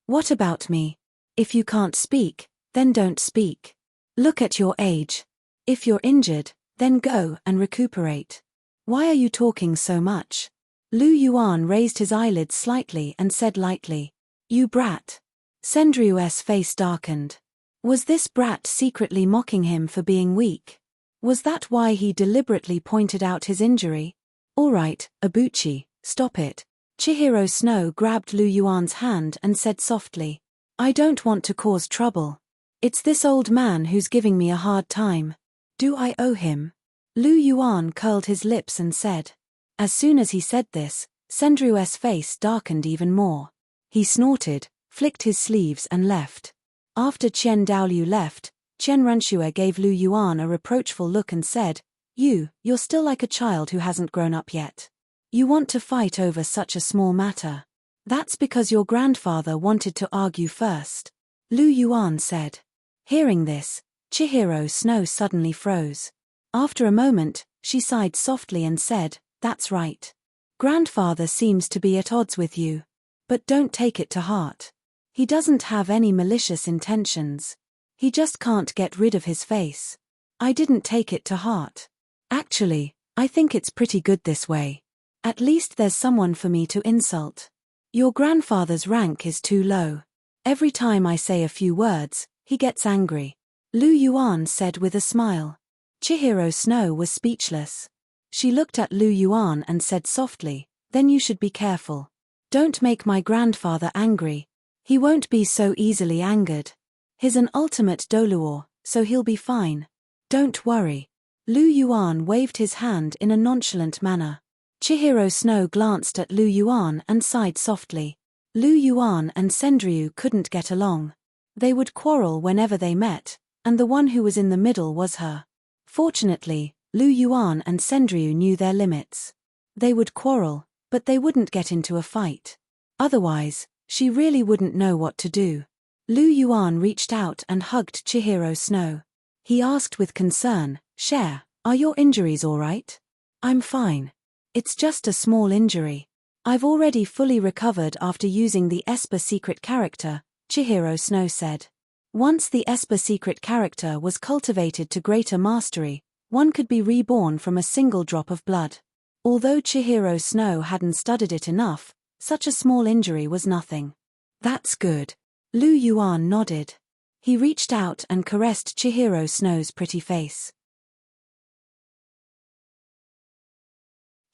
What about me? If you can't speak, then don't speak. Look at your age. If you're injured, then go and recuperate. Why are you talking so much? Lu Yuan raised his eyelids slightly and said lightly. You brat. Sendryu's face darkened. Was this brat secretly mocking him for being weak? Was that why he deliberately pointed out his injury? Alright, Abuchi, stop it. Chihiro Snow grabbed Lu Yuan's hand and said softly. I don't want to cause trouble. It's this old man who's giving me a hard time. Do I owe him? Lu Yuan curled his lips and said. As soon as he said this, Sendryu's face darkened even more. He snorted, flicked his sleeves and left. After Chen Daoliu left, Chen Ranxue gave Lu Yuan a reproachful look and said, You're still like a child who hasn't grown up yet. You want to fight over such a small matter. That's because your grandfather wanted to argue first. Lu Yuan said. Hearing this, Chihiro Snow suddenly froze. After a moment, she sighed softly and said, That's right. Grandfather seems to be at odds with you. But don't take it to heart. He doesn't have any malicious intentions. He just can't get rid of his face. I didn't take it to heart. Actually, I think it's pretty good this way. At least there's someone for me to insult. Your grandfather's rank is too low. Every time I say a few words, he gets angry. Lu Yuan said with a smile. Chihiro Snow was speechless. She looked at Lu Yuan and said softly, Then you should be careful. Don't make my grandfather angry. He won't be so easily angered. He's an ultimate Douluo, so he'll be fine. Don't worry. Lu Yuan waved his hand in a nonchalant manner. Chihiro Snow glanced at Lu Yuan and sighed softly. Lu Yuan and Sendryu couldn't get along. They would quarrel whenever they met, and the one who was in the middle was her. Fortunately, Lu Yuan and Sendryu knew their limits. They would quarrel, but they wouldn't get into a fight. Otherwise, she really wouldn't know what to do. Lu Yuan reached out and hugged Chihiro Snow. He asked with concern, Cher, are your injuries all right? I'm fine. It's just a small injury. I've already fully recovered after using the Esper secret character, Chihiro Snow said. Once the Esper secret character was cultivated to greater mastery, one could be reborn from a single drop of blood. Although Chihiro Snow hadn't studied it enough, such a small injury was nothing. That's good. Lu Yuan nodded. He reached out and caressed Chihiro Snow's pretty face.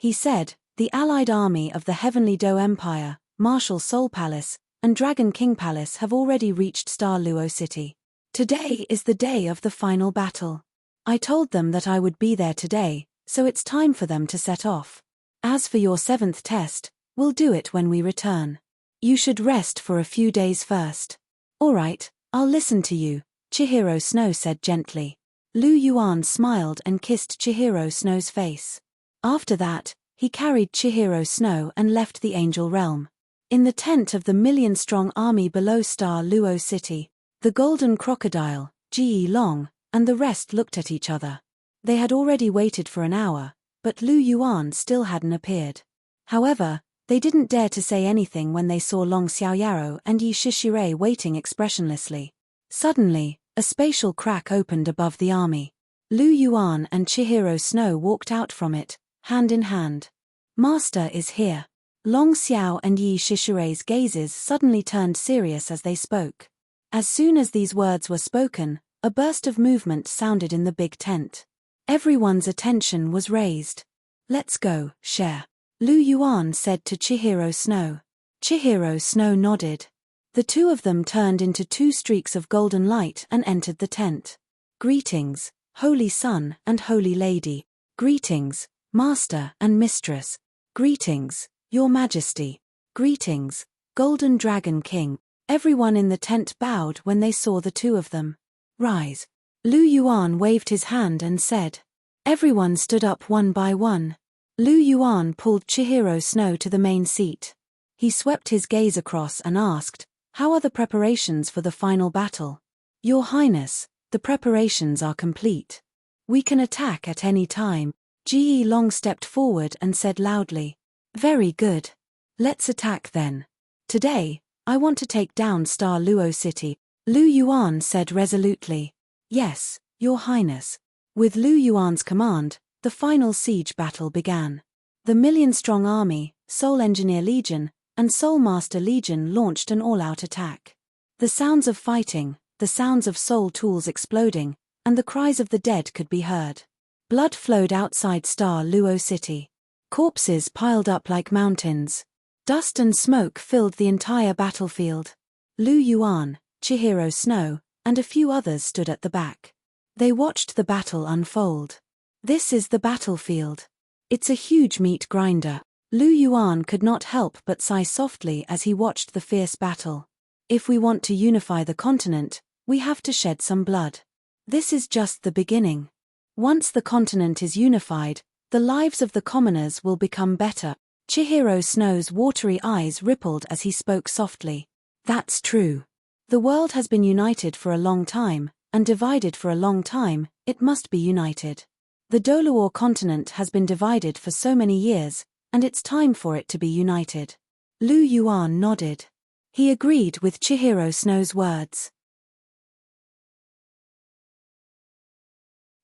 He said, The allied army of the Heavenly Do Empire, Martial Soul Palace, and Dragon King Palace have already reached Star Luo City. Today is the day of the final battle. I told them that I would be there today, so it's time for them to set off. As for your 7th test, we'll do it when we return. You should rest for a few days first. Alright, I'll listen to you, Chihiro Snow said gently. Lu Yuan smiled and kissed Chihiro Snow's face. After that, he carried Chihiro Snow and left the Angel Realm. In the tent of the million-strong army below Douluo city, the golden crocodile, Ji Long, and the rest looked at each other. They had already waited for an hour, but Lu Yuan still hadn't appeared. However, they didn't dare to say anything when they saw Long Xiaoyaro and Yi Shishire waiting expressionlessly. Suddenly, a spatial crack opened above the army. Lu Yuan and Chihiro Snow walked out from it, hand in hand. "Master is here." Long Xiao and Yi Shishire's gazes suddenly turned serious as they spoke. As soon as these words were spoken, a burst of movement sounded in the big tent. Everyone's attention was raised. "Let's go, Cher," Lu Yuan said to Chihiro Snow. Chihiro Snow nodded. The two of them turned into two streaks of golden light and entered the tent. "Greetings, Holy Son and Holy Lady. Greetings, Master and Mistress. Greetings, Your Majesty. Greetings, Golden Dragon King." Everyone in the tent bowed when they saw the two of them. "Rise." Lu Yuan waved his hand and said. Everyone stood up one by one. Lu Yuan pulled Chihiro Snow to the main seat. He swept his gaze across and asked, "How are the preparations for the final battle?" "Your Highness, the preparations are complete. We can attack at any time." Ji Long stepped forward and said loudly. "Very good. Let's attack then. Today, I want to take down Douluo city." Lu Yuan said resolutely. "Yes, Your Highness." With Lu Yuan's command, the final siege battle began. The million-strong army, Soul Engineer Legion, and Soul Master Legion launched an all-out attack. The sounds of fighting, the sounds of soul tools exploding, and the cries of the dead could be heard. Blood flowed outside Douluo city. Corpses piled up like mountains. Dust and smoke filled the entire battlefield. Lu Yuan, Chihiro Snow, and a few others stood at the back. They watched the battle unfold. This is the battlefield. It's a huge meat grinder. Lu Yuan could not help but sigh softly as he watched the fierce battle. If we want to unify the continent, we have to shed some blood. This is just the beginning. Once the continent is unified, the lives of the commoners will become better. Chihiro Snow's watery eyes rippled as he spoke softly. That's true. The world has been united for a long time, and divided for a long time. It must be united. The Douluo continent has been divided for so many years, and it's time for it to be united. Lu Yuan nodded. He agreed with Chihiro Snow's words.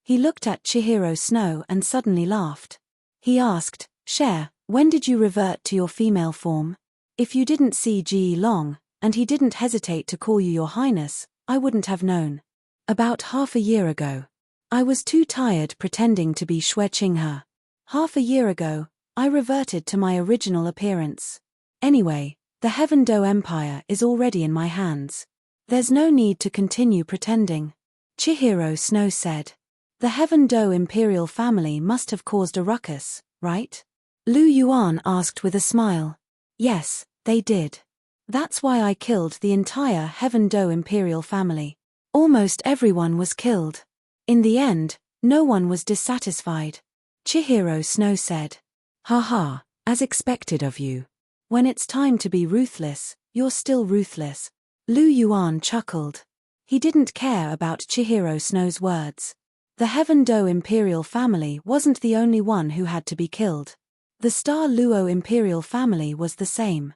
He looked at Chihiro Snow and suddenly laughed. He asked, "Cher, when did you revert to your female form? If you didn't see Ji Long, and he didn't hesitate to call you Your Highness, I wouldn't have known." "About half a year ago. I was too tired pretending to be Xue Qinghe. Half a year ago, I reverted to my original appearance. Anyway, the Heaven Do Empire is already in my hands. There's no need to continue pretending." Chihiro Snow said. "The Heaven Do imperial family must have caused a ruckus, right?" Lu Yuan asked with a smile. "Yes, they did. That's why I killed the entire Heaven Do imperial family. Almost everyone was killed. In the end, no one was dissatisfied." Chihiro Snow said. "Haha, as expected of you. When it's time to be ruthless, you're still ruthless." Lu Yuan chuckled. He didn't care about Chihiro Snow's words. The Heaven Do imperial family wasn't the only one who had to be killed. The Douluo imperial family was the same.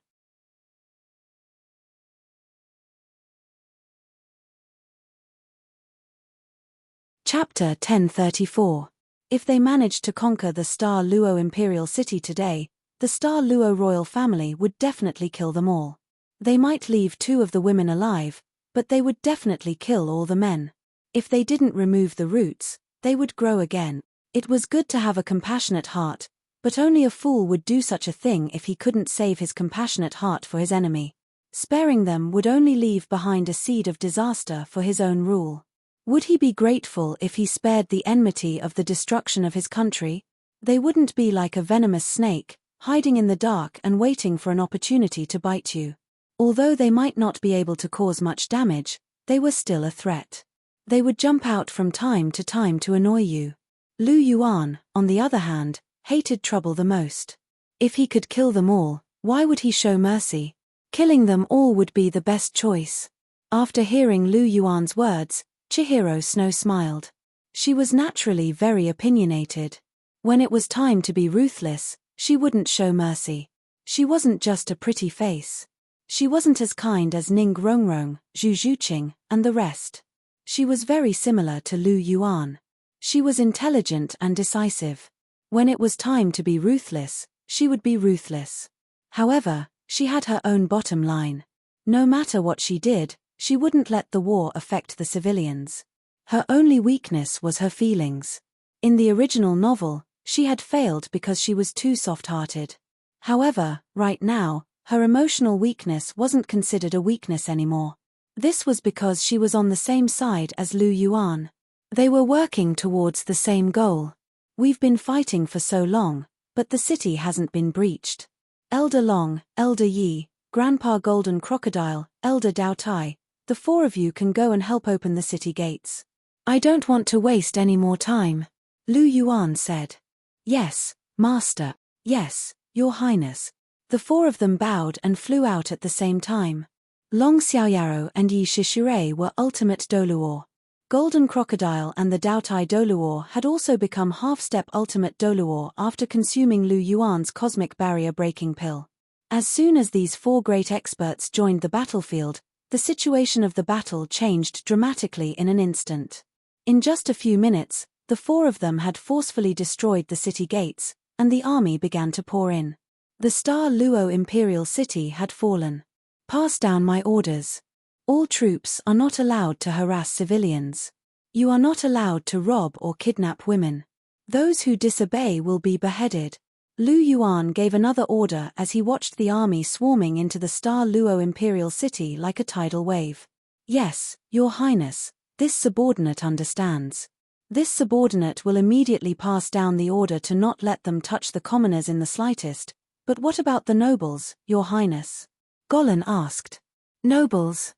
Chapter 1034. If they managed to conquer the Douluo imperial city today, the Douluo royal family would definitely kill them all. They might leave 2 of the women alive, but they would definitely kill all the men. If they didn't remove the roots, they would grow again. It was good to have a compassionate heart, but only a fool would do such a thing if he couldn't save his compassionate heart for his enemy. Sparing them would only leave behind a seed of disaster for his own rule. Would he be grateful if he spared the enmity of the destruction of his country? They wouldn't be like a venomous snake, hiding in the dark and waiting for an opportunity to bite you. Although they might not be able to cause much damage, they were still a threat. They would jump out from time to annoy you. Lu Yuan, on the other hand, hated trouble the most. If he could kill them all, why would he show mercy? Killing them all would be the best choice. After hearing Lu Yuan's words, Chihiro Snow smiled. She was naturally very opinionated. When it was time to be ruthless, she wouldn't show mercy. She wasn't just a pretty face. She wasn't as kind as Ning Rongrong, Zhu Zhuqing, and the rest. She was very similar to Lu Yuan. She was intelligent and decisive. When it was time to be ruthless, she would be ruthless. However, she had her own bottom line. No matter what she did, she wouldn't let the war affect the civilians. Her only weakness was her feelings. In the original novel, she had failed because she was too soft-hearted. However, right now, her emotional weakness wasn't considered a weakness anymore. This was because she was on the same side as Lu Yuan. They were working towards the same goal. We've been fighting for so long, but the city hasn't been breached. Elder Long, Elder Yi, Grandpa Golden Crocodile, Elder Dao Tai, the four of you can go and help open the city gates. I don't want to waste any more time, Lu Yuan said. Yes, Master. Yes, Your Highness. The four of them bowed and flew out at the same time. Long Xiaoyaro and Yi Shishure were ultimate Douluo. Golden Crocodile and the Daotai Douluo had also become half-step ultimate Douluo after consuming Lu Yuan's cosmic barrier-breaking pill. As soon as these four great experts joined the battlefield, the situation of the battle changed dramatically in an instant. In just a few minutes, the four of them had forcefully destroyed the city gates, and the army began to pour in. The Star Luo Imperial City had fallen. Pass down my orders. All troops are not allowed to harass civilians. You are not allowed to rob or kidnap women. Those who disobey will be beheaded. Lu Yuan gave another order as he watched the army swarming into the Star Luo Imperial City like a tidal wave. Yes, Your Highness, this subordinate understands. This subordinate will immediately pass down the order to not let them touch the commoners in the slightest. But what about the nobles, Your Highness? Golan asked. Nobles?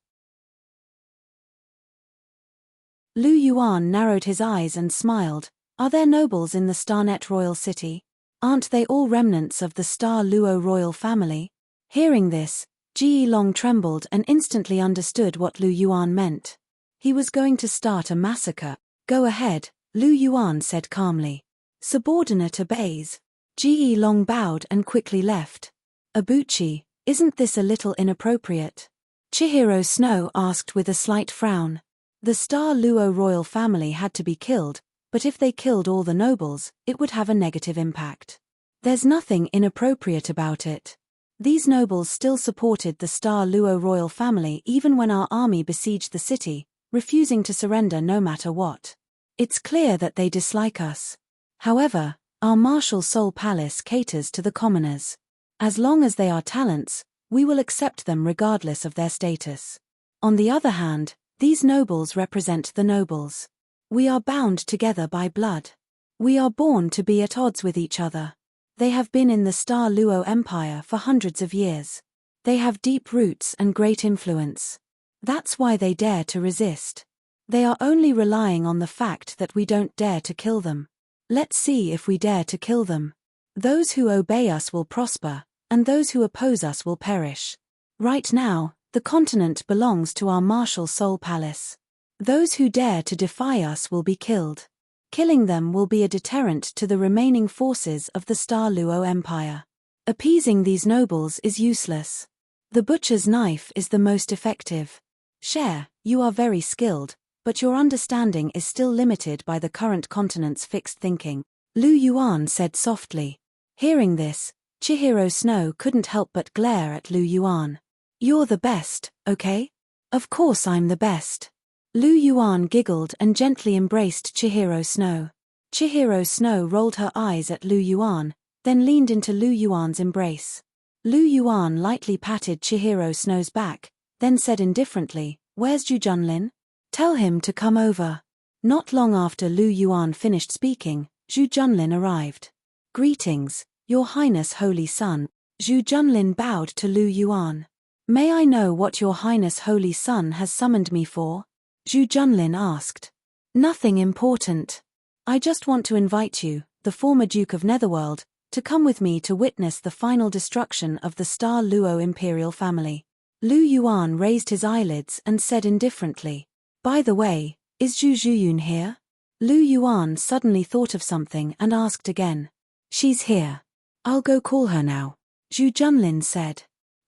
Lu Yuan narrowed his eyes and smiled. Are there nobles in the Starnet royal city? Aren't they all remnants of the Star Luo royal family? Hearing this, Ji Long trembled and instantly understood what Lu Yuan meant. He was going to start a massacre. Go ahead, Lu Yuan said calmly. Subordinate obeys. Ji Long bowed and quickly left. Abuchi, isn't this a little inappropriate? Chihiro Snow asked with a slight frown. The Star Luo royal family had to be killed, but if they killed all the nobles, it would have a negative impact. There's nothing inappropriate about it. These nobles still supported the Star Luo royal family even when our army besieged the city, refusing to surrender no matter what. It's clear that they dislike us. However, our martial soul palace caters to the commoners. As long as they are talents, we will accept them regardless of their status. On the other hand, these nobles represent the nobles. We are bound together by blood. We are born to be at odds with each other. They have been in the Star Luo Empire for hundreds of years. They have deep roots and great influence. That's why they dare to resist. They are only relying on the fact that we don't dare to kill them. Let's see if we dare to kill them. Those who obey us will prosper, and those who oppose us will perish. Right now, the continent belongs to our martial soul palace. Those who dare to defy us will be killed. Killing them will be a deterrent to the remaining forces of the Star Luo Empire. Appeasing these nobles is useless. The butcher's knife is the most effective. Cher, you are very skilled, but your understanding is still limited by the current continent's fixed thinking, Lu Yuan said softly. Hearing this, Chihiro Snow couldn't help but glare at Lu Yuan. You're the best, okay? Of course I'm the best. Lu Yuan giggled and gently embraced Chihiro Snow. Chihiro Snow rolled her eyes at Lu Yuan, then leaned into Lu Yuan's embrace. Lu Yuan lightly patted Chihiro Snow's back, then said indifferently, Where's Zhu Junlin? Tell him to come over. Not long after Lu Yuan finished speaking, Zhu Junlin arrived. Greetings, Your Highness Holy Son. Zhu Junlin bowed to Lu Yuan. May I know what Your Highness Holy Son has summoned me for? Zhu Junlin asked. Nothing important. I just want to invite you, the former Duke of Netherworld, to come with me to witness the final destruction of the star Luo imperial family. Lu Yuan raised his eyelids and said indifferently, "By the way, is Zhu Zhuyun here?" Lu Yuan suddenly thought of something and asked again. "She's here. I'll go call her now," Zhu Junlin said.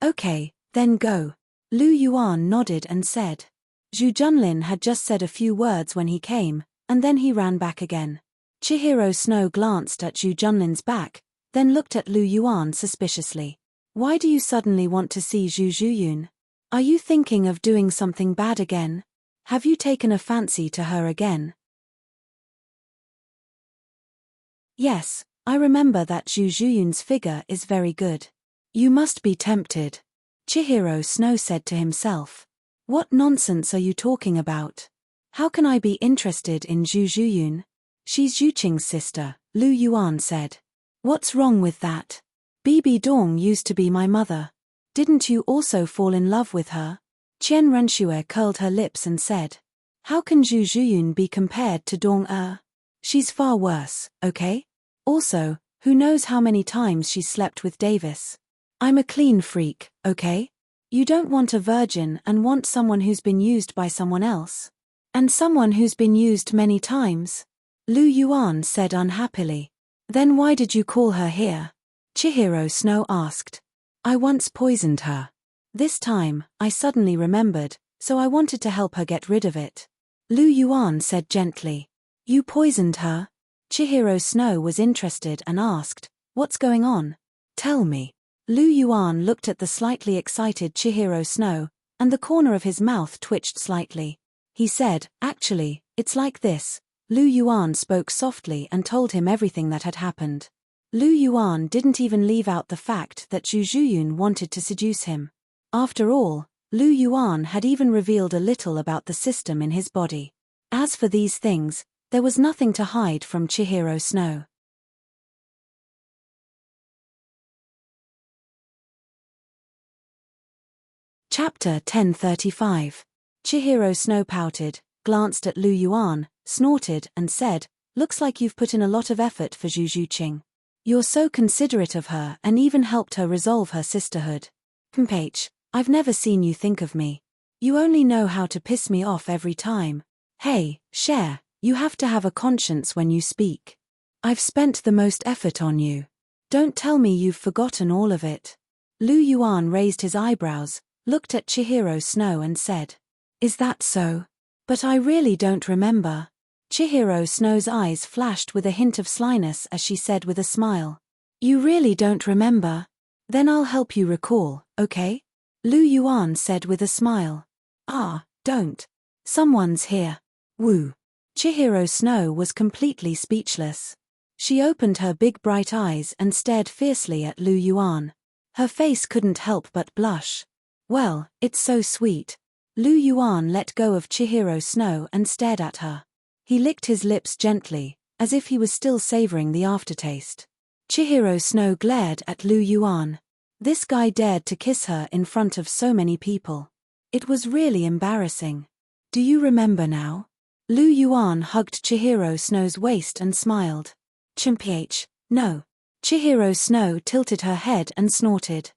"Okay, then go." Lu Yuan nodded and said. Zhu Junlin had just said a few words when he came, and then he ran back again. Chihiro Snow glanced at Zhu Junlin's back, then looked at Lu Yuan suspiciously. "Why do you suddenly want to see Zhu Zhuyun? Are you thinking of doing something bad again? Have you taken a fancy to her again?" "Yes, I remember that Zhu Zhuyun's figure is very good." "You must be tempted," Chihiro Snow said to himself. "What nonsense are you talking about? How can I be interested in Zhu Zhuyun? She's Zhuqing's sister," Lu Yuan said. "What's wrong with that? Bibi Dong used to be my mother. Didn't you also fall in love with her?" Qian Renxue curled her lips and said. "How can Zhu Zhuyun be compared to Dong Er? She's far worse, okay? Also, who knows how many times she's slept with Davis? I'm a clean freak, okay? You don't want a virgin and want someone who's been used by someone else. And someone who's been used many times," Lu Yuan said unhappily. "Then why did you call her here?" Chihiro Snow asked. "I once poisoned her. This time, I suddenly remembered, so I wanted to help her get rid of it," Lu Yuan said gently. "You poisoned her?" Chihiro Snow was interested and asked, "What's going on? Tell me." Lu Yuan looked at the slightly excited Chihiro Snow, and the corner of his mouth twitched slightly. He said, "Actually, it's like this." Lu Yuan spoke softly and told him everything that had happened. Lu Yuan didn't even leave out the fact that Zhu Zhuyun wanted to seduce him. After all, Lu Yuan had even revealed a little about the system in his body. As for these things, there was nothing to hide from Chihiro Snow. Chapter 1035. Chihiro Snow pouted, glanced at Lu Yuan, snorted and said, "Looks like you've put in a lot of effort for Zhu Zhuqing. You're so considerate of her and even helped her resolve her sisterhood. Pmph, I've never seen you think of me. You only know how to piss me off every time. Hey, Cher, you have to have a conscience when you speak. I've spent the most effort on you. Don't tell me you've forgotten all of it." Lu Yuan raised his eyebrows, looked at Chihiro Snow and said, "Is that so? But I really don't remember." Chihiro Snow's eyes flashed with a hint of slyness as she said with a smile, "You really don't remember? Then I'll help you recall, okay?" Lu Yuan said with a smile. "Ah, don't. Someone's here." Woo. Chihiro Snow was completely speechless. She opened her big bright eyes and stared fiercely at Lu Yuan. Her face couldn't help but blush. "Well, it's so sweet." Lu Yuan let go of Chihiro Snow and stared at her. He licked his lips gently, as if he was still savoring the aftertaste. Chihiro Snow glared at Lu Yuan. This guy dared to kiss her in front of so many people. It was really embarrassing. "Do you remember now?" Lu Yuan hugged Chihiro Snow's waist and smiled. "Chimph, no." Chihiro Snow tilted her head and snorted.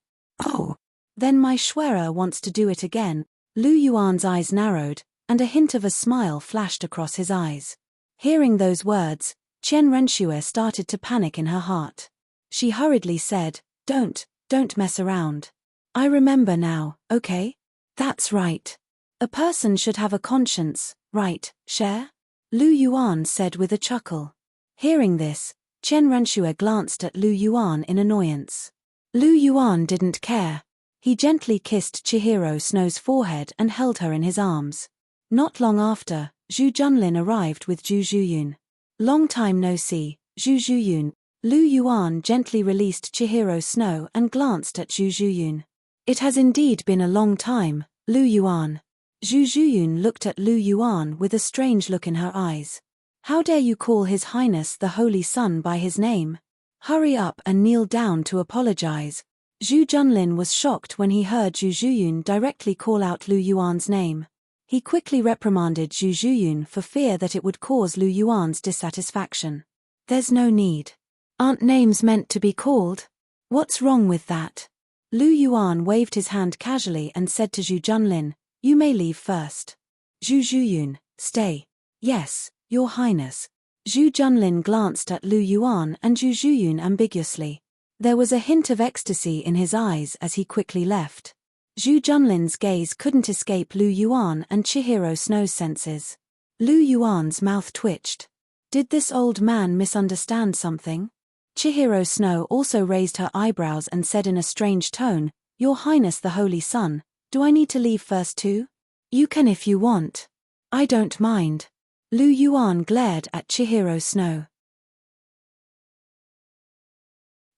"Oh. Then my Schwerer wants to do it again." Lu Yuan's eyes narrowed, and a hint of a smile flashed across his eyes. Hearing those words, Qian Renxue started to panic in her heart. She hurriedly said, Don't mess around. I remember now, okay? That's right. A person should have a conscience, right, Cher?" Lu Yuan said with a chuckle. Hearing this, Qian Renxue glanced at Lu Yuan in annoyance. Lu Yuan didn't care. He gently kissed Chihiro Snow's forehead and held her in his arms. Not long after, Zhu Junlin arrived with Zhu Zhuyun. "Long time no see, Zhu Zhuyun." Lu Yuan gently released Chihiro Snow and glanced at Zhu Zhuyun. "It has indeed been a long time, Lu Yuan." Zhu Zhuyun looked at Lu Yuan with a strange look in her eyes. "How dare you call His Highness the Holy Sun by his name? Hurry up and kneel down to apologize." Zhu Junlin was shocked when he heard Zhu Zhuyun directly call out Lu Yuan's name. He quickly reprimanded Zhu Zhuyun for fear that it would cause Lu Yuan's dissatisfaction. "There's no need. Aren't names meant to be called? What's wrong with that? Lu Yuan waved his hand casually and said to Zhu Junlin, you may leave first. Zhu Zhuyun, stay. Yes, Your Highness. Zhu Junlin glanced at Lu Yuan and Zhu Zhuyun ambiguously. There was a hint of ecstasy in his eyes as he quickly left. Zhu Junlin's gaze couldn't escape Lu Yuan and Chihiro Snow's senses. Lu Yuan's mouth twitched. Did this old man misunderstand something? Chihiro Snow also raised her eyebrows and said in a strange tone, Your Highness the Holy Sun, do I need to leave first too? You can if you want. I don't mind. Lu Yuan glared at Chihiro Snow.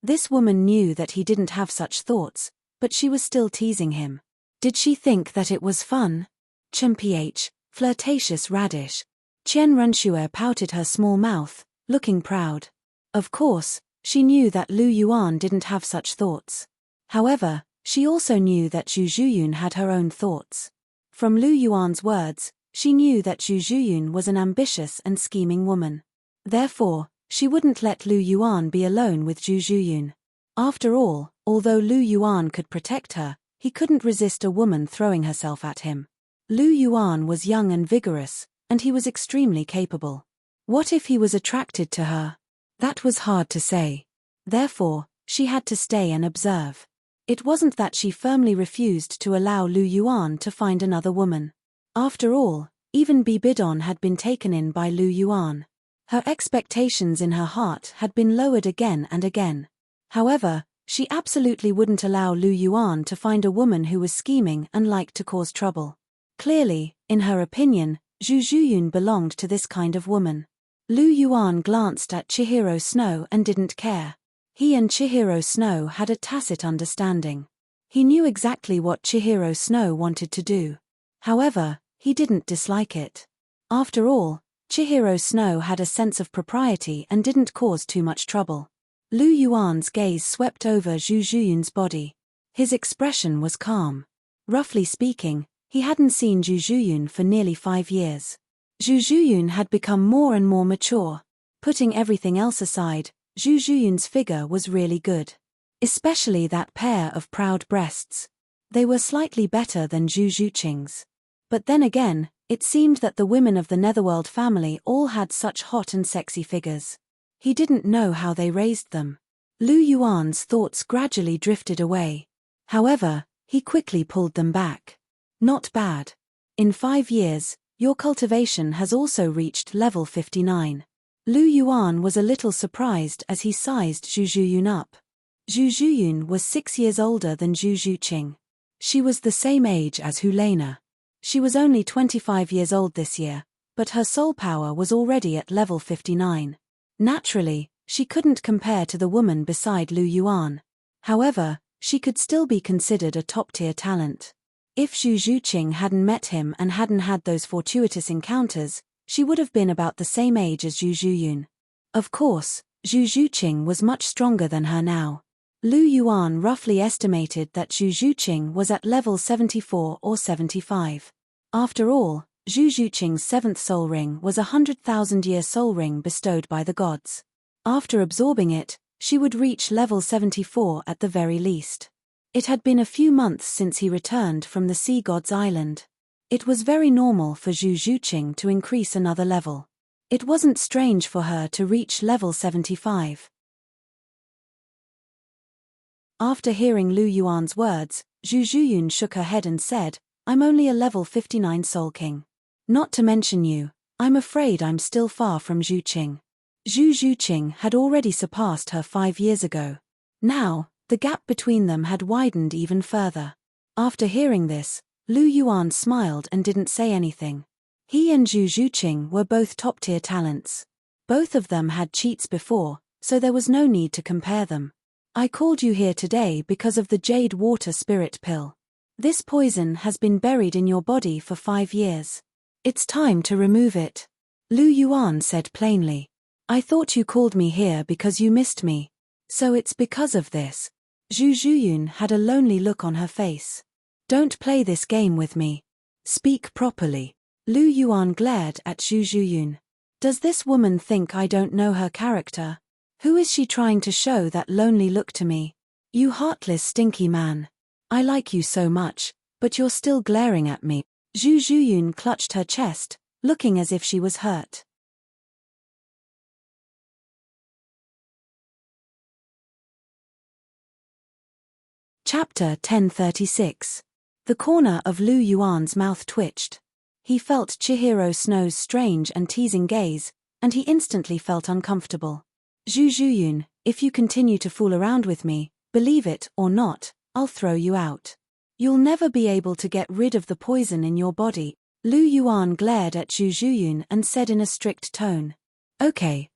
This woman knew that he didn't have such thoughts, but she was still teasing him. Did she think that it was fun? Mph, flirtatious radish. Qian Renxue pouted her small mouth, looking proud. Of course, she knew that Lu Yuan didn't have such thoughts. However, she also knew that Zhu Zhuyun had her own thoughts. From Lu Yuan's words, she knew that Zhu Zhuyun was an ambitious and scheming woman. Therefore, she wouldn't let Lu Yuan be alone with Zhu Zhuyun. After all, although Lu Yuan could protect her, he couldn't resist a woman throwing herself at him. Lu Yuan was young and vigorous, and he was extremely capable. What if he was attracted to her? That was hard to say. Therefore, she had to stay and observe. It wasn't that she firmly refused to allow Lu Yuan to find another woman. After all, even Bibidon had been taken in by Lu Yuan. Her expectations in her heart had been lowered again and again. However, she absolutely wouldn't allow Lu Yuan to find a woman who was scheming and liked to cause trouble. Clearly, in her opinion, Zhu Zhuyun belonged to this kind of woman. Lu Yuan glanced at Chihiro Snow and didn't care. He and Chihiro Snow had a tacit understanding. He knew exactly what Chihiro Snow wanted to do. However, he didn't dislike it. After all, Chihiro Snow had a sense of propriety and didn't cause too much trouble. Lu Yuan's gaze swept over Zhu Zhuyun's body. His expression was calm. Roughly speaking, he hadn't seen Zhu Zhuyun for nearly 5 years. Zhu Zhuyun had become more and more mature. Putting everything else aside, Zhu Zhuyun's figure was really good. Especially that pair of proud breasts. They were slightly better than Zhu Zhuqing's. But then again, it seemed that the women of the Netherworld family all had such hot and sexy figures. He didn't know how they raised them. Lu Yuan's thoughts gradually drifted away. However, he quickly pulled them back. Not bad. In 5 years, your cultivation has also reached level 59. Lu Yuan was a little surprised as he sized Zhu Zhuyun up. Zhu Zhuyun was 6 years older than Zhu Zhuqing. She was the same age as Hulena. She was only 25 years old this year, but her soul power was already at level 59. Naturally, she couldn't compare to the woman beside Lu Yuan. However, she could still be considered a top-tier talent. If Zhu Zhuqing hadn't met him and hadn't had those fortuitous encounters, she would have been about the same age as Zhu Zhuyun. Of course, Zhu Zhuqing was much stronger than her now. Lu Yuan roughly estimated that Zhu Zhuqing was at level 74 or 75. After all, Zhu Zhuqing's 7th soul ring was a 100,000-year soul ring bestowed by the gods. After absorbing it, she would reach level 74 at the very least. It had been a few months since he returned from the Sea God's Island. It was very normal for Zhu Zhuqing to increase another level. It wasn't strange for her to reach level 75. After hearing Lu Yuan's words, Zhu Zhuyun shook her head and said, I'm only a level 59 Soul King. Not to mention you, I'm afraid I'm still far from Zhuqing. Zhu Zhuqing had already surpassed her 5 years ago. Now, the gap between them had widened even further. After hearing this, Lu Yuan smiled and didn't say anything. He and Zhu Zhuqing were both top-tier talents. Both of them had cheats before, so there was no need to compare them. I called you here today because of the Jade Water Spirit Pill. This poison has been buried in your body for 5 years. It's time to remove it. Lu Yuan said plainly. I thought you called me here because you missed me. So it's because of this. Zhu Zhuyun had a lonely look on her face. Don't play this game with me. Speak properly. Lu Yuan glared at Zhu Zhuyun. Does this woman think I don't know her character? Who is she trying to show that lonely look to me? You heartless stinky man. I like you so much, but you're still glaring at me. Zhu Zhuyun clutched her chest, looking as if she was hurt. Chapter 1036. The corner of Lu Yuan's mouth twitched. He felt Chihiro Snow's strange and teasing gaze, and he instantly felt uncomfortable. Zhu Zhuyun, if you continue to fool around with me, believe it or not, I'll throw you out. You'll never be able to get rid of the poison in your body. Lu Yuan glared at Zhu Zhuyun and said in a strict tone. Okay,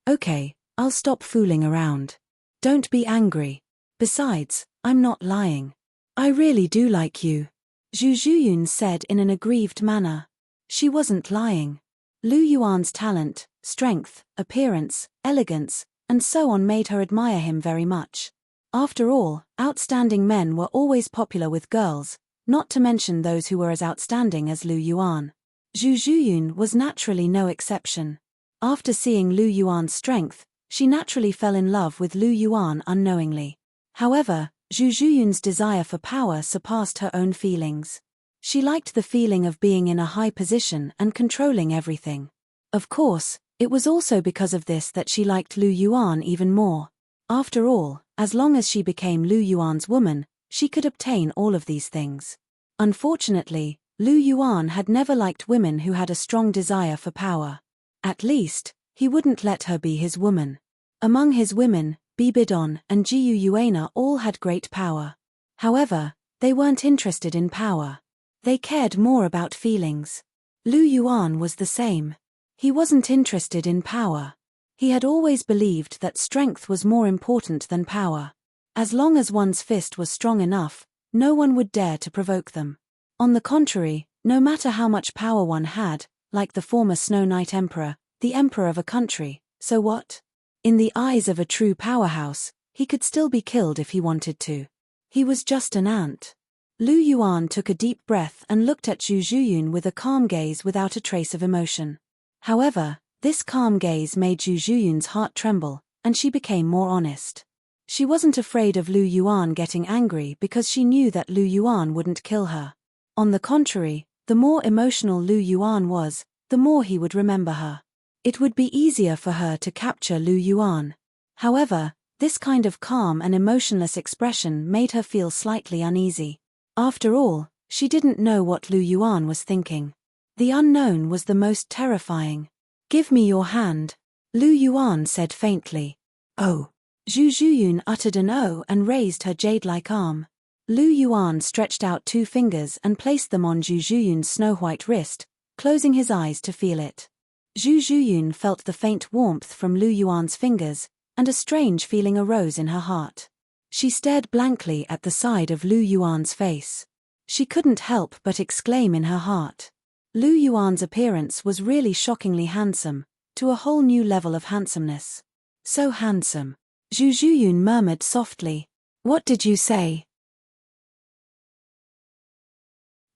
I'll stop fooling around. Don't be angry. Besides, I'm not lying. I really do like you. Zhu Zhuyun said in an aggrieved manner. She wasn't lying. Lu Yuan's talent, strength, appearance, elegance, and so on made her admire him very much. After all, outstanding men were always popular with girls, not to mention those who were as outstanding as Lu Yuan. Zhu Zhuyun was naturally no exception. After seeing Lu Yuan's strength, she naturally fell in love with Lu Yuan unknowingly. However, Zhu Zhuyun's desire for power surpassed her own feelings. She liked the feeling of being in a high position and controlling everything. Of course, it was also because of this that she liked Lu Yuan even more. After all, as long as she became Lu Yuan's woman, she could obtain all of these things. Unfortunately, Lu Yuan had never liked women who had a strong desire for power. At least, he wouldn't let her be his woman. Among his women, Bibidon and Jiu Yuana all had great power. However, they weren't interested in power. They cared more about feelings. Lu Yuan was the same. He wasn't interested in power. He had always believed that strength was more important than power. As long as one's fist was strong enough, no one would dare to provoke them. On the contrary, no matter how much power one had, like the former Snow Knight Emperor, the emperor of a country, so what? In the eyes of a true powerhouse, he could still be killed if he wanted to. He was just an ant. Lu Yuan took a deep breath and looked at Zhu Zhuyun with a calm gaze without a trace of emotion. However, this calm gaze made Zhu Zhuyun's heart tremble, and she became more honest. She wasn't afraid of Lu Yuan getting angry because she knew that Lu Yuan wouldn't kill her. On the contrary, the more emotional Lu Yuan was, the more he would remember her. It would be easier for her to capture Lu Yuan. However, this kind of calm and emotionless expression made her feel slightly uneasy. After all, she didn't know what Lu Yuan was thinking. The unknown was the most terrifying. Give me your hand, Lu Yuan said faintly. Oh. Zhu Zhuyun uttered an oh and raised her jade-like arm. Lu Yuan stretched out 2 fingers and placed them on Zhu Zhuyun's snow-white wrist, closing his eyes to feel it. Zhu Zhuyun felt the faint warmth from Lu Yuan's fingers, and a strange feeling arose in her heart. She stared blankly at the side of Lu Yuan's face. She couldn't help but exclaim in her heart. Lu Yuan's appearance was really shockingly handsome, to a whole new level of handsomeness. So handsome. Zhu Zhuyun murmured softly. What did you say?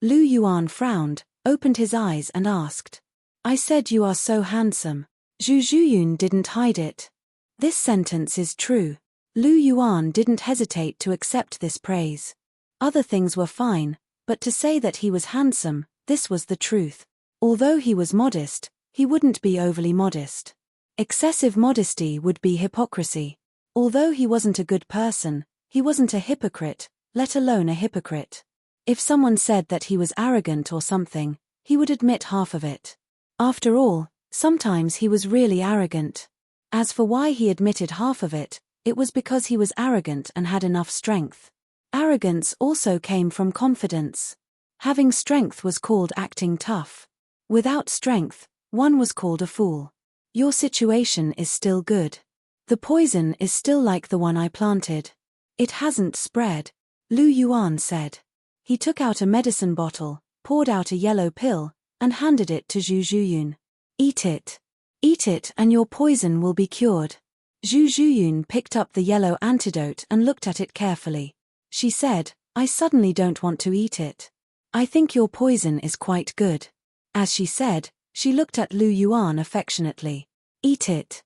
Lu Yuan frowned, opened his eyes and asked. I said you are so handsome. Zhu Zhuyun didn't hide it. This sentence is true. Lu Yuan didn't hesitate to accept this praise. Other things were fine, but to say that he was handsome, this was the truth. Although he was modest, he wouldn't be overly modest. Excessive modesty would be hypocrisy. Although he wasn't a good person, he wasn't a hypocrite, let alone a hypocrite. If someone said that he was arrogant or something, he would admit half of it. After all, sometimes he was really arrogant. As for why he admitted half of it, it was because he was arrogant and had enough strength. Arrogance also came from confidence. Having strength was called acting tough. Without strength, one was called a fool. Your situation is still good. The poison is still like the one I planted. It hasn't spread, Lu Yuan said. He took out a medicine bottle, poured out a yellow pill, and handed it to Zhu Zhuyun. Eat it. Eat it and your poison will be cured. Zhu Zhuyun picked up the yellow antidote and looked at it carefully. She said, I suddenly don't want to eat it. I think your poison is quite good. As she said, she looked at Lu Yuan affectionately. Eat it.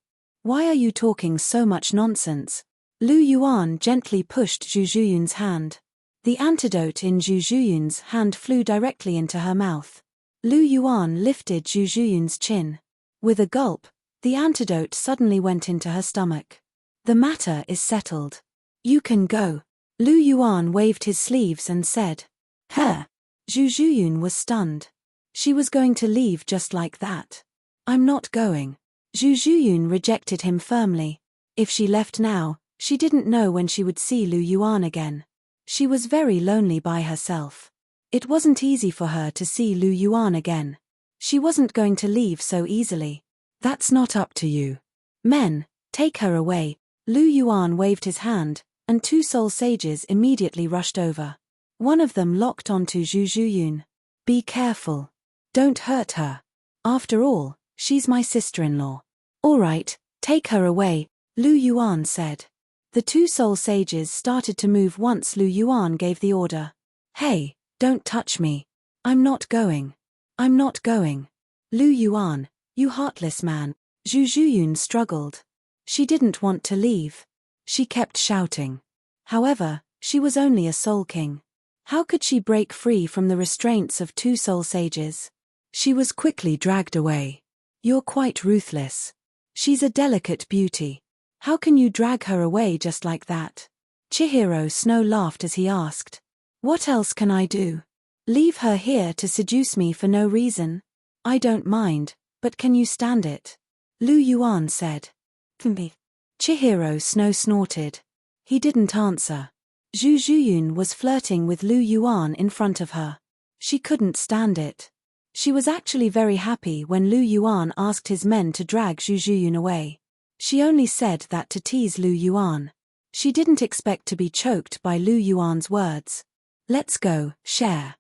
Why are you talking so much nonsense? Lu Yuan gently pushed Zhu Zhuyun's hand. The antidote in Zhu Zhuyun's hand flew directly into her mouth. Lu Yuan lifted Zhu Zhuyun's chin. With a gulp, the antidote suddenly went into her stomach. The matter is settled. You can go. Lu Yuan waved his sleeves and said. Huh. Zhu Zhuyun was stunned. She was going to leave just like that. I'm not going. Zhu Zhuyun rejected him firmly. If she left now, she didn't know when she would see Lu Yuan again. She was very lonely by herself. It wasn't easy for her to see Lu Yuan again. She wasn't going to leave so easily. That's not up to you. Men, take her away. Lu Yuan waved his hand, and two soul sages immediately rushed over. One of them locked onto Zhu Zhuyun. Be careful. Don't hurt her. After all, she's my sister-in-law. All right, take her away, Lu Yuan said. The two soul sages started to move once Lu Yuan gave the order. Hey, don't touch me. I'm not going. I'm not going. Lu Yuan, you heartless man. Zhu Zhuyun struggled. She didn't want to leave. She kept shouting. However, she was only a soul king. How could she break free from the restraints of two soul sages? She was quickly dragged away. You're quite ruthless. She's a delicate beauty. How can you drag her away just like that? Chihiro Snow laughed as he asked. What else can I do? Leave her here to seduce me for no reason? I don't mind, but can you stand it? Lu Yuan said. Me. Chihiro Snow snorted. He didn't answer. Zhu Zhuyun was flirting with Lu Yuan in front of her. She couldn't stand it. She was actually very happy when Lu Yuan asked his men to drag Zhu Zhuyun away. She only said that to tease Lu Yuan. She didn't expect to be choked by Lu Yuan's words. Let's go, share.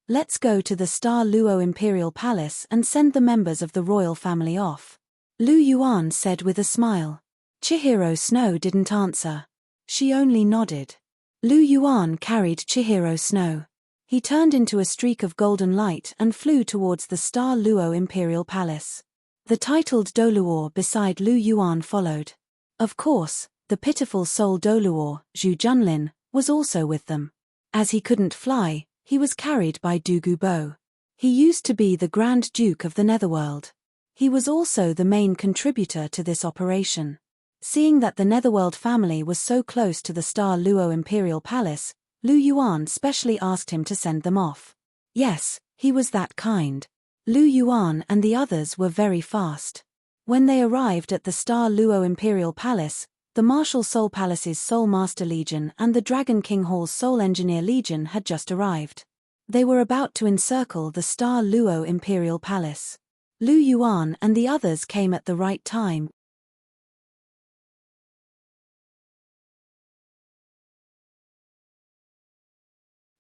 Let's go to the Star Luo Imperial Palace and send the members of the royal family off. Lu Yuan said with a smile. Chihiro Snow didn't answer. She only nodded. Lu Yuan carried Chihiro Snow. He turned into a streak of golden light and flew towards the Star Luo Imperial Palace. The titled Douluo beside Lu Yuan followed. Of course, the pitiful soul Douluo, Zhu Junlin, was also with them. As he couldn't fly, he was carried by Du Gubo. He used to be the Grand Duke of the Netherworld. He was also the main contributor to this operation. Seeing that the Netherworld family was so close to the Star Luo Imperial Palace, Lu Yuan specially asked him to send them off. Yes, he was that kind. Lu Yuan and the others were very fast. When they arrived at the Star Luo Imperial Palace, the Martial Soul Palace's Soul Master Legion and the Dragon King Hall's Soul Engineer Legion had just arrived. They were about to encircle the Star Luo Imperial Palace. Lu Yuan and the others came at the right time.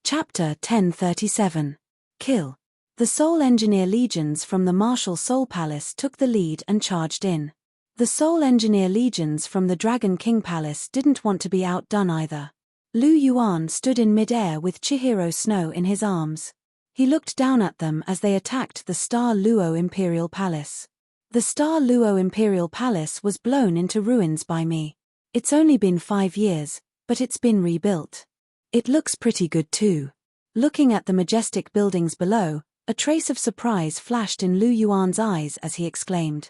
Chapter 1037. Kill. The Soul Engineer Legions from the Martial Soul Palace took the lead and charged in. The Soul Engineer Legions from the Dragon King Palace didn't want to be outdone either. Lu Yuan stood in mid-air with Chihiro Snow in his arms. He looked down at them as they attacked the Star Luo Imperial Palace. The Star Luo Imperial Palace was blown into ruins by me. It's only been 5 years, but it's been rebuilt. It looks pretty good too. Looking at the majestic buildings below, a trace of surprise flashed in Lu Yuan's eyes as he exclaimed.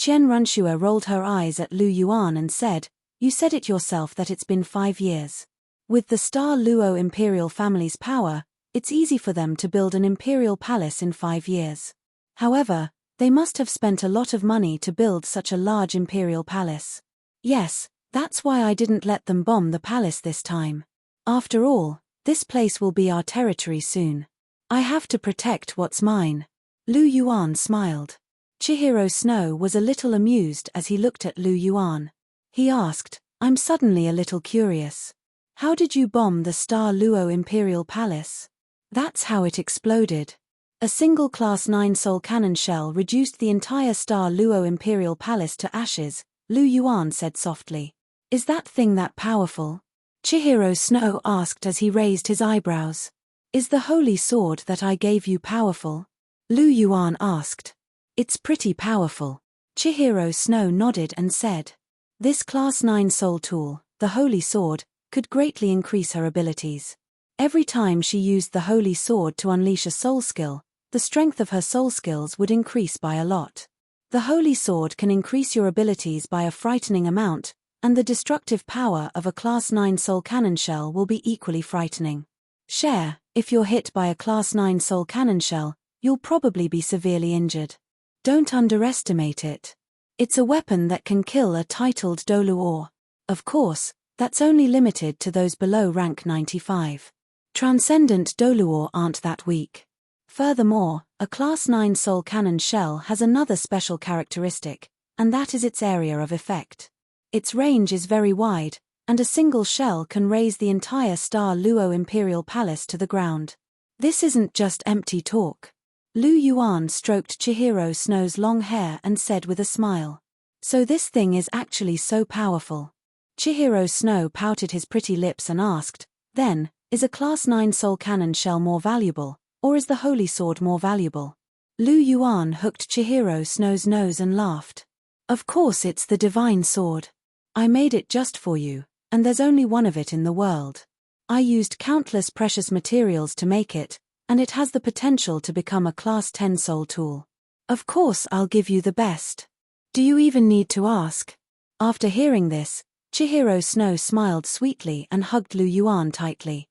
Qian Runxue rolled her eyes at Lu Yuan and said, You said it yourself that it's been 5 years. With the Star Luo Imperial family's power, it's easy for them to build an imperial palace in 5 years. However, they must have spent a lot of money to build such a large imperial palace. Yes, that's why I didn't let them bomb the palace this time. After all, this place will be our territory soon. I have to protect what's mine. Lu Yuan smiled. Chihiro Snow was a little amused as he looked at Lu Yuan. He asked, I'm suddenly a little curious. How did you bomb the Star Luo Imperial Palace? That's how it exploded. A single Class 9 soul cannon shell reduced the entire Star Luo Imperial Palace to ashes, Lu Yuan said softly. Is that thing that powerful? Chihiro Snow asked as he raised his eyebrows. Is the holy sword that I gave you powerful? Lu Yuan asked. It's pretty powerful. Chihiro Snow nodded and said. This Class 9 soul tool, the Holy Sword, could greatly increase her abilities. Every time she used the Holy Sword to unleash a soul skill, the strength of her soul skills would increase by a lot. The Holy Sword can increase your abilities by a frightening amount, and the destructive power of a Class 9 soul cannon shell will be equally frightening. If you're hit by a Class 9 soul cannon shell, you'll probably be severely injured. Don't underestimate it. It's a weapon that can kill a titled Douluo. Of course, that's only limited to those below rank 95. Transcendent Douluo aren't that weak. Furthermore, a Class 9 soul cannon shell has another special characteristic, and that is its area of effect. Its range is very wide, and a single shell can raise the entire Star Luo Imperial Palace to the ground. This isn't just empty talk. Lu Yuan stroked Chihiro Snow's long hair and said with a smile. So this thing is actually so powerful. Chihiro Snow pouted his pretty lips and asked, then, is a Class 9 soul cannon shell more valuable, or is the Holy Sword more valuable? Lu Yuan hooked Chihiro Snow's nose and laughed. Of course it's the divine sword. I made it just for you, and there's only one of it in the world. I used countless precious materials to make it, and it has the potential to become a Class 10 soul tool. Of course I'll give you the best. Do you even need to ask? After hearing this, Chihiro Snow smiled sweetly and hugged Lu Yuan tightly.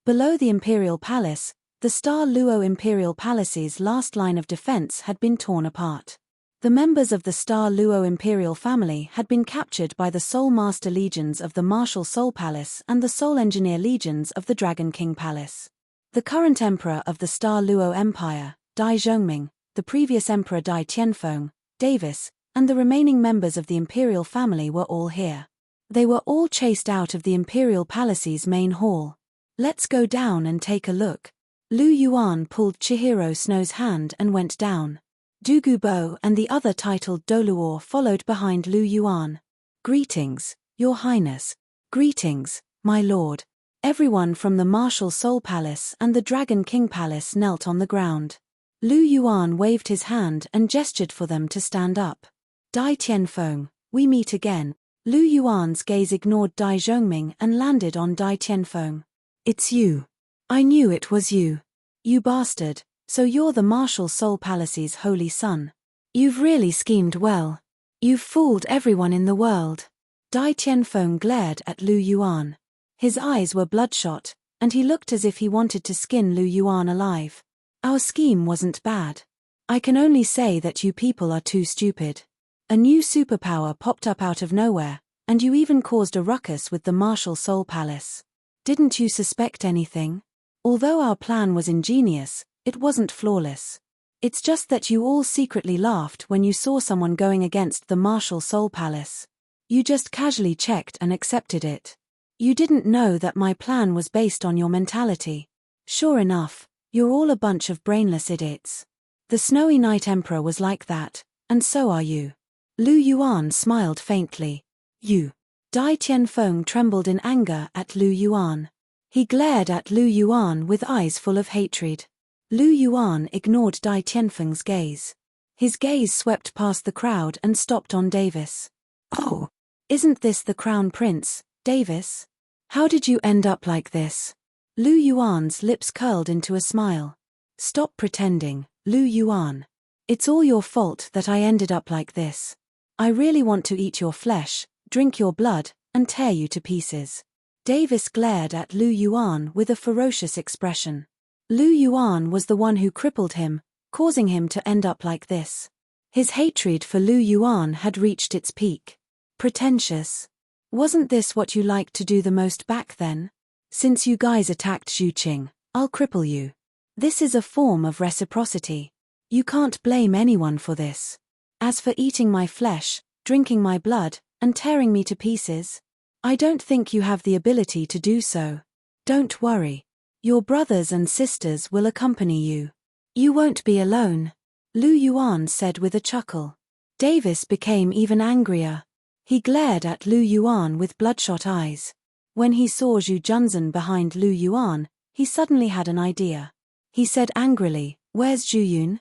Below the Imperial Palace, the Star Luo Imperial Palace's last line of defense had been torn apart. The members of the Star Luo Imperial family had been captured by the Soul Master Legions of the Martial Soul Palace and the Soul Engineer Legions of the Dragon King Palace. The current emperor of the Star Luo Empire, Dai Zhongming, the previous emperor Dai Tianfeng, Davis, and the remaining members of the Imperial family were all here. They were all chased out of the Imperial Palace's main hall. Let's go down and take a look. Lu Yuan pulled Chihiro Snow's hand and went down. Dugubo and the other titled Douluo followed behind Lu Yuan. Greetings, Your Highness. Greetings, my lord. Everyone from the Martial Soul Palace and the Dragon King Palace knelt on the ground. Lu Yuan waved his hand and gestured for them to stand up. Dai Tianfeng, we meet again. Lu Yuan's gaze ignored Dai Zhongming and landed on Dai Tianfeng. It's you. I knew it was you. You bastard, so you're the Martial Soul Palace's holy son. You've really schemed well. You've fooled everyone in the world. Dai Tianfeng glared at Lu Yuan. His eyes were bloodshot, and he looked as if he wanted to skin Lu Yuan alive. Our scheme wasn't bad. I can only say that you people are too stupid. A new superpower popped up out of nowhere, and you even caused a ruckus with the Martial Soul Palace. Didn't you suspect anything? Although our plan was ingenious, it wasn't flawless. It's just that you all secretly laughed when you saw someone going against the Martial Soul Palace. You just casually checked and accepted it. You didn't know that my plan was based on your mentality. Sure enough, you're all a bunch of brainless idiots. The Snowy Night Emperor was like that, and so are you. Lu Yuan smiled faintly. You. Dai Tianfeng trembled in anger at Lu Yuan. He glared at Lu Yuan with eyes full of hatred. Lu Yuan ignored Dai Tianfeng's gaze. His gaze swept past the crowd and stopped on Davis. Oh, isn't this the Crown Prince, Davis? How did you end up like this? Lu Yuan's lips curled into a smile. Stop pretending, Lu Yuan. It's all your fault that I ended up like this. I really want to eat your flesh, drink your blood, and tear you to pieces. Davis glared at Lu Yuan with a ferocious expression. Lu Yuan was the one who crippled him, causing him to end up like this. His hatred for Lu Yuan had reached its peak. Pretentious. Wasn't this what you liked to do the most back then? Since you guys attacked Zhu Qing, I'll cripple you. This is a form of reciprocity. You can't blame anyone for this. As for eating my flesh, drinking my blood, and tearing me to pieces, I don't think you have the ability to do so. Don't worry. Your brothers and sisters will accompany you. You won't be alone. Lu Yuan said with a chuckle. Davis became even angrier. He glared at Lu Yuan with bloodshot eyes. When he saw Zhu Junzhen behind Lu Yuan, he suddenly had an idea. He said angrily, Where's Zhu?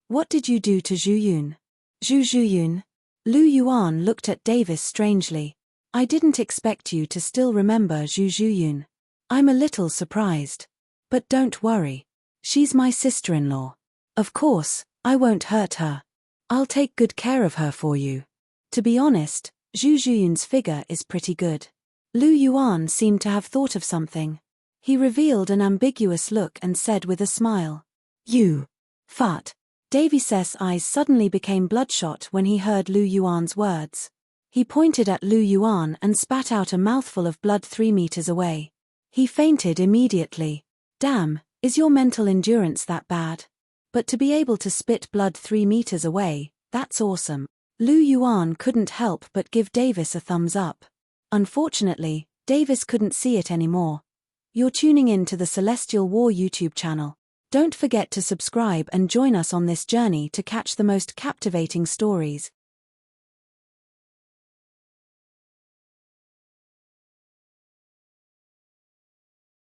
What did you do to Zhu? Zhu. Lu Yuan looked at Davis strangely. I didn't expect you to still remember Zhu. I'm a little surprised. But don't worry. She's my sister-in-law. Of course, I won't hurt her. I'll take good care of her for you. To be honest, Zhu figure is pretty good. Lu Yuan seemed to have thought of something. He revealed an ambiguous look and said with a smile. You. Fart. Davis's eyes suddenly became bloodshot when he heard Lu Yuan's words. He pointed at Lu Yuan and spat out a mouthful of blood 3 meters away. He fainted immediately. Damn, is your mental endurance that bad? But to be able to spit blood 3 meters away, that's awesome. Lu Yuan couldn't help but give Davis a thumbs up. Unfortunately, Davis couldn't see it anymore. You're tuning in to the Celestial War YouTube channel. Don't forget to subscribe and join us on this journey to catch the most captivating stories.